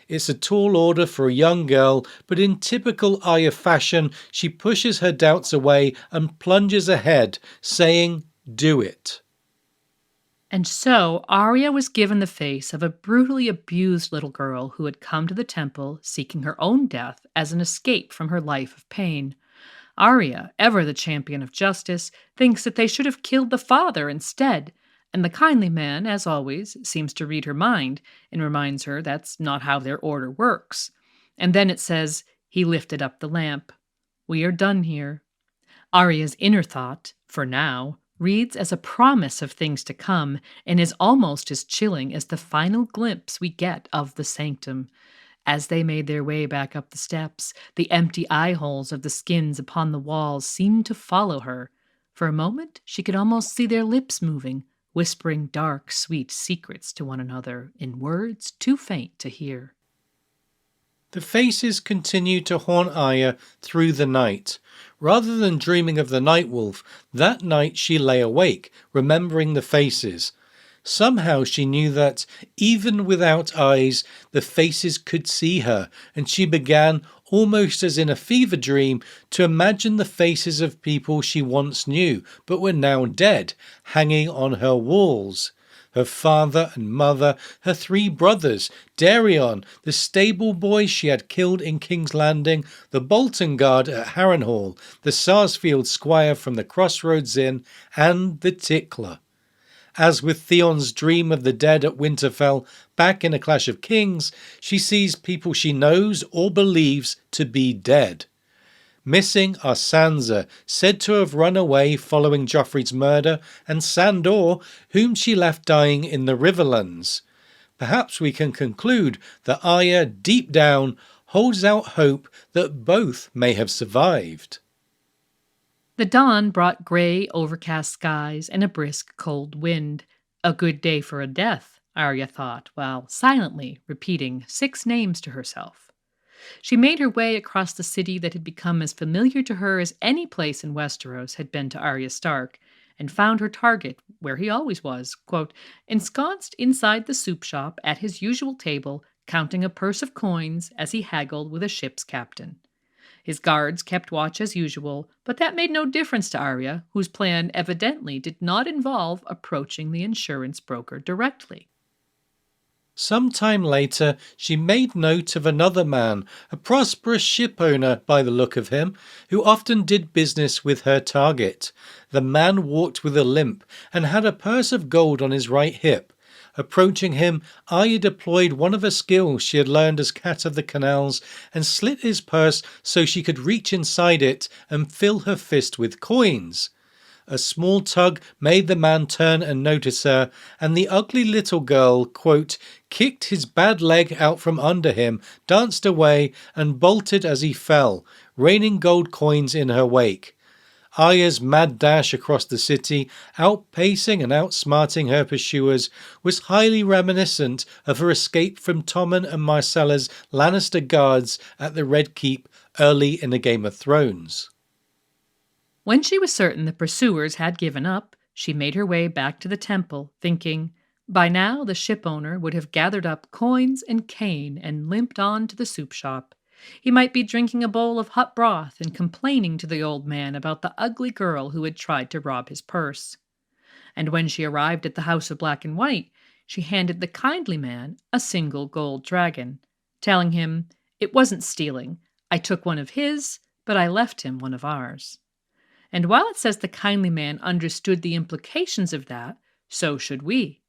It's a tall order for a young girl, but in typical Arya fashion, she pushes her doubts away and plunges ahead, saying, "Do it." And so Arya was given the face of a brutally abused little girl who had come to the temple seeking her own death as an escape from her life of pain. Arya, ever the champion of justice, thinks that they should have killed the father instead, and the kindly man, as always, seems to read her mind and reminds her that's not how their order works. And then it says, he lifted up the lamp. We are done here. Arya's inner thought, for now, reads as a promise of things to come and is almost as chilling as the final glimpse we get of the sanctum. As they made their way back up the steps, the empty eye holes of the skins upon the walls seemed to follow her. For a moment, she could almost see their lips moving, whispering dark, sweet secrets to one another in words too faint to hear. The faces continued to haunt Arya through the night. Rather than dreaming of the Night Wolf, that night she lay awake, remembering the faces. Somehow she knew that, even without eyes, the faces could see her, and she began, almost as in a fever dream, to imagine the faces of people she once knew, but were now dead, hanging on her walls. Her father and mother, her 3 brothers, Daeron, the stable boy she had killed in King's Landing, the Bolton guard at Harrenhal, the Sarsfield squire from the Crossroads Inn, and the Tickler. As with Theon's dream of the dead at Winterfell, back in A Clash of Kings, she sees people she knows or believes to be dead. Missing are Sansa, said to have run away following Joffrey's murder, and Sandor, whom she left dying in the Riverlands. Perhaps we can conclude that Arya, deep down, holds out hope that both may have survived. The dawn brought gray, overcast skies and a brisk, cold wind. A good day for a death, Arya thought, while silently repeating 6 names to herself. She made her way across the city that had become as familiar to her as any place in Westeros had been to Arya Stark, and found her target where he always was, quote, ensconced inside the soup shop at his usual table, counting a purse of coins as he haggled with a ship's captain. His guards kept watch as usual, but that made no difference to Arya, whose plan evidently did not involve approaching the insurance broker directly. Some time later, she made note of another man, a prosperous ship owner by the look of him, who often did business with her target. The man walked with a limp and had a purse of gold on his right hip. Approaching him, Arya deployed one of her skills she had learned as Cat of the Canals and slit his purse so she could reach inside it and fill her fist with coins. A small tug made the man turn and notice her, and the ugly little girl, quote, kicked his bad leg out from under him, danced away, and bolted as he fell, raining gold coins in her wake. Arya's mad dash across the city, outpacing and outsmarting her pursuers, was highly reminiscent of her escape from Tommen and Myrcella's Lannister guards at the Red Keep early in A Game of Thrones. When she was certain the pursuers had given up, she made her way back to the temple, thinking, by now the shipowner would have gathered up coins and cane and limped on to the soup shop. He might be drinking a bowl of hot broth and complaining to the old man about the ugly girl who had tried to rob his purse. And when she arrived at the House of Black and White, she handed the kindly man a single gold dragon, telling him, it wasn't stealing. I took one of his, but I left him one of ours. And while it says the kindly man understood the implications of that, so should we.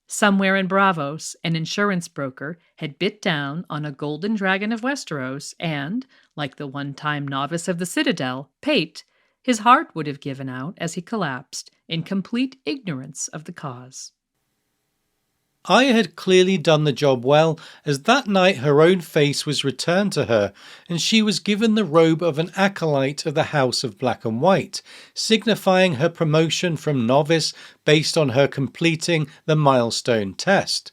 Somewhere in Braavos, an insurance broker had bit down on a golden dragon of Westeros and, like the one-time novice of the Citadel, Pate, his heart would have given out as he collapsed in complete ignorance of the cause. Arya had clearly done the job well, as that night her own face was returned to her, and she was given the robe of an acolyte of the House of Black and White, signifying her promotion from novice based on her completing the milestone test.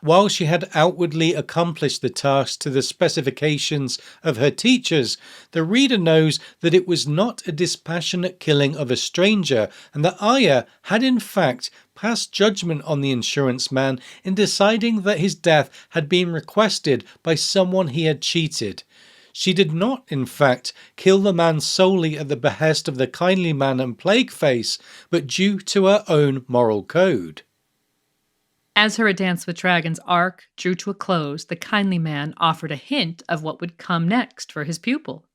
While she had outwardly accomplished the task to the specifications of her teachers, the reader knows that it was not a dispassionate killing of a stranger, and that Arya had in fact passed judgment on the insurance man in deciding that his death had been requested by someone he had cheated. She did not, in fact, kill the man solely at the behest of the kindly man and Plagueface, but due to her own moral code. As her A Dance with Dragons arc drew to a close, the kindly man offered a hint of what would come next for his pupil.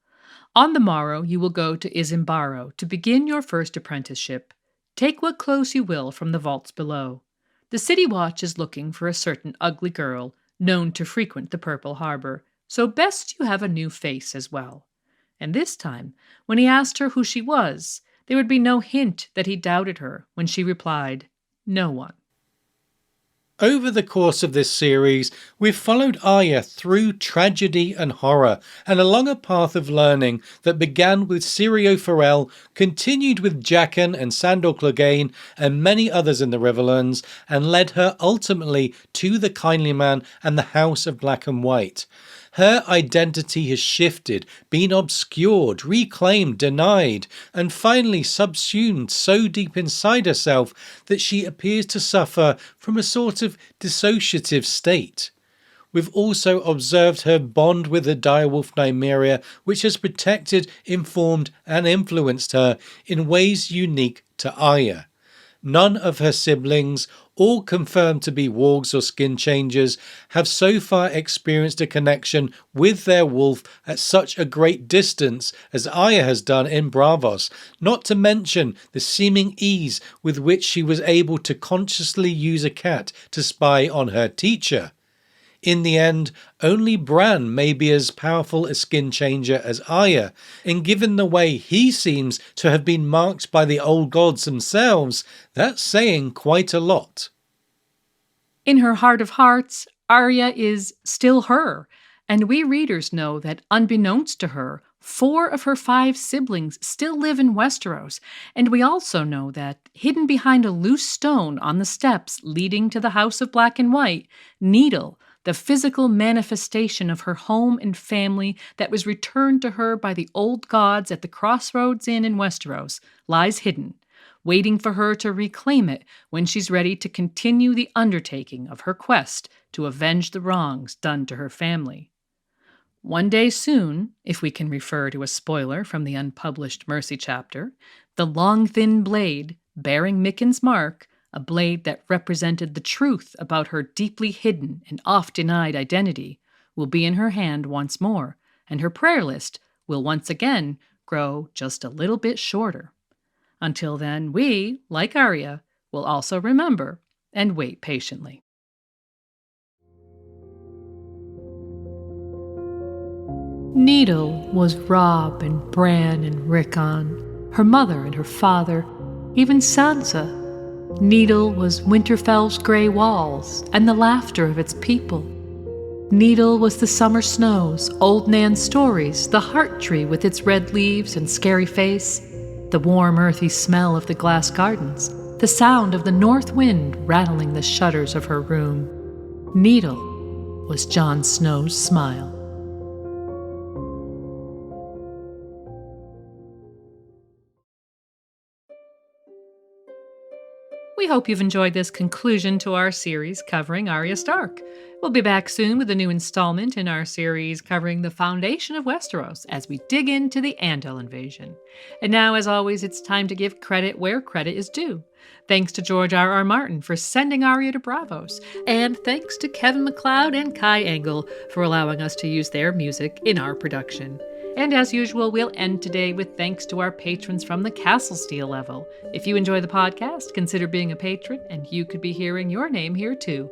On the morrow you will go to Izimbaro to begin your first apprenticeship. Take what clothes you will from the vaults below. The city watch is looking for a certain ugly girl, known to frequent the Purple Harbor, so best you have a new face as well. And this time, when he asked her who she was, there would be no hint that he doubted her when she replied, no one. Over the course of this series, we've followed Arya through tragedy and horror, and along a path of learning that began with Syrio Forel, continued with Jaqen and Sandor Clegane, and many others in the Riverlands, and led her ultimately to the Kindly Man and the House of Black and White. Her identity has shifted, been obscured, reclaimed, denied, and finally subsumed so deep inside herself that she appears to suffer from a sort of dissociative state. We've also observed her bond with the direwolf Nymeria, which has protected, informed, and influenced her in ways unique to Arya. None of her siblings, all confirmed to be wargs or skin changers, have so far experienced a connection with their wolf at such a great distance as Arya has done in Braavos, not to mention the seeming ease with which she was able to consciously use a cat to spy on her teacher. In the end, only Bran may be as powerful a skin changer as Arya, and given the way he seems to have been marked by the old gods themselves, that's saying quite a lot. In her heart of hearts, Arya is still her, and we readers know that, unbeknownst to her, 4 of her 5 siblings still live in Westeros, and we also know that, hidden behind a loose stone on the steps leading to the House of Black and White, Needle, the physical manifestation of her home and family that was returned to her by the old gods at the Crossroads Inn in Westeros, lies hidden, waiting for her to reclaim it when she's ready to continue the undertaking of her quest to avenge the wrongs done to her family. One day soon, if we can refer to a spoiler from the unpublished Mercy chapter, the long thin blade, bearing Micken's mark, a blade that represented the truth about her deeply hidden and oft-denied identity, will be in her hand once more, and her prayer list will once again grow just a little bit shorter. Until then, we, like Arya, will also remember and wait patiently. Needle was Robb and Bran and Rickon, her mother and her father, even Sansa. Needle was Winterfell's grey walls and the laughter of its people. Needle was the summer snows, old Nan's stories, the heart tree with its red leaves and scary face, the warm earthy smell of the glass gardens, the sound of the north wind rattling the shutters of her room. Needle was Jon Snow's smile. We hope you've enjoyed this conclusion to our series covering Arya Stark. We'll be back soon with a new installment in our series covering the foundation of Westeros as we dig into the Andal invasion. And now, as always, it's time to give credit where credit is due. Thanks to George R.R. Martin for sending Arya to Braavos, and thanks to Kevin MacLeod and Kai Engel for allowing us to use their music in our production. And as usual, we'll end today with thanks to our patrons from the Castle Steel level. If you enjoy the podcast, consider being a patron, and you could be hearing your name here too.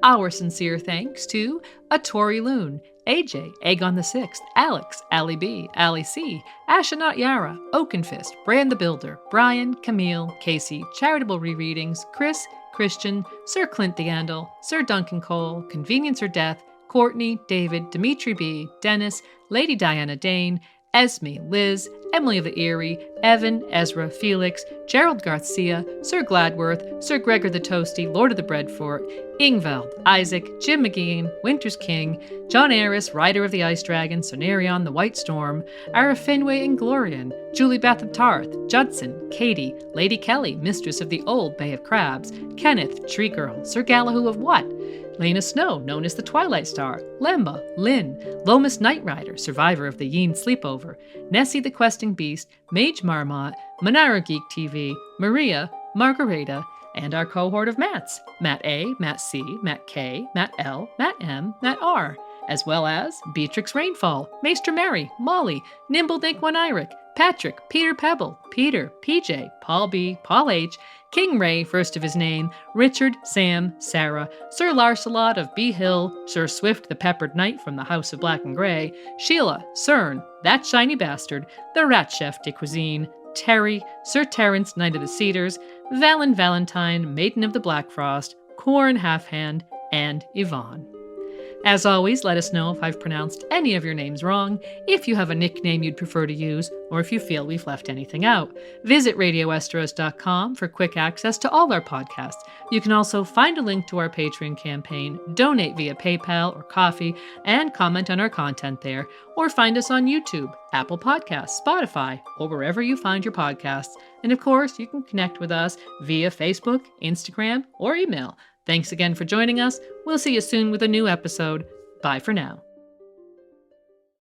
Our sincere thanks to Tori Loon, AJ, Aegon VI, Alex, Ali B, Ali C, Astronaut Yara, Oakenfist, Brand the Builder, Brian, Camille, Casey, Charitable Rereadings, Chris, Christian, Sir Clint the Andal, Sir Duncan Cole, Convenience or Death, Courtney, David, Dimitri B, Dennis, Lady Diana Dane, Esme, Liz, Emily of the Eyrie, Evan, Ezra, Felix, Gerald Garcia, Sir Gladworth, Sir Gregor the Toasty, Lord of the Breadfort, Ingveld, Isaac, Jim McGeehan, Winter's King, John Aris, Rider of the Ice Dragon, Sonarion the White Storm, Ara Finway and Glorian, Julie Beth of Tarth, Judson, Katie, Lady Kelly, Mistress of the Old Bay of Crabs, Kenneth, Tree Girl, Sir Galahoo of What? Lena Snow, known as the Twilight Star, Lemba, Lynn, Lomas Knight Rider, survivor of the Yeen sleepover, Nessie the Questing Beast, Mage Marmot, Monaro Geek TV, Maria, Margareta, and our cohort of Matts, Matt A, Matt C, Matt K, Matt L, Matt M, Matt R, as well as Beatrix Rainfall, Maester Mary, Molly, Nimble Dink One Iric, Patrick, Peter Pebble, Peter, PJ, Paul B, Paul H, King Ray, first of his name, Richard, Sam, Sarah, Sir Larsalot of Bee Hill, Sir Swift the Peppered Knight from the House of Black and Grey, Sheila, Cern, That Shiny Bastard, the Rat Chef de Cuisine, Terry, Sir Terence, Knight of the Cedars, Valen Valentine, Maiden of the Black Frost, Corin Halfhand, and Yvonne. As always, let us know if I've pronounced any of your names wrong, if you have a nickname you'd prefer to use, or if you feel we've left anything out. Visit RadioWesteros.com for quick access to all our podcasts. You can also find a link to our Patreon campaign, donate via PayPal or Ko-fi, and comment on our content there, or find us on YouTube, Apple Podcasts, Spotify, or wherever you find your podcasts. And of course, you can connect with us via Facebook, Instagram, or email. Thanks again for joining us. We'll see you soon with a new episode. Bye for now.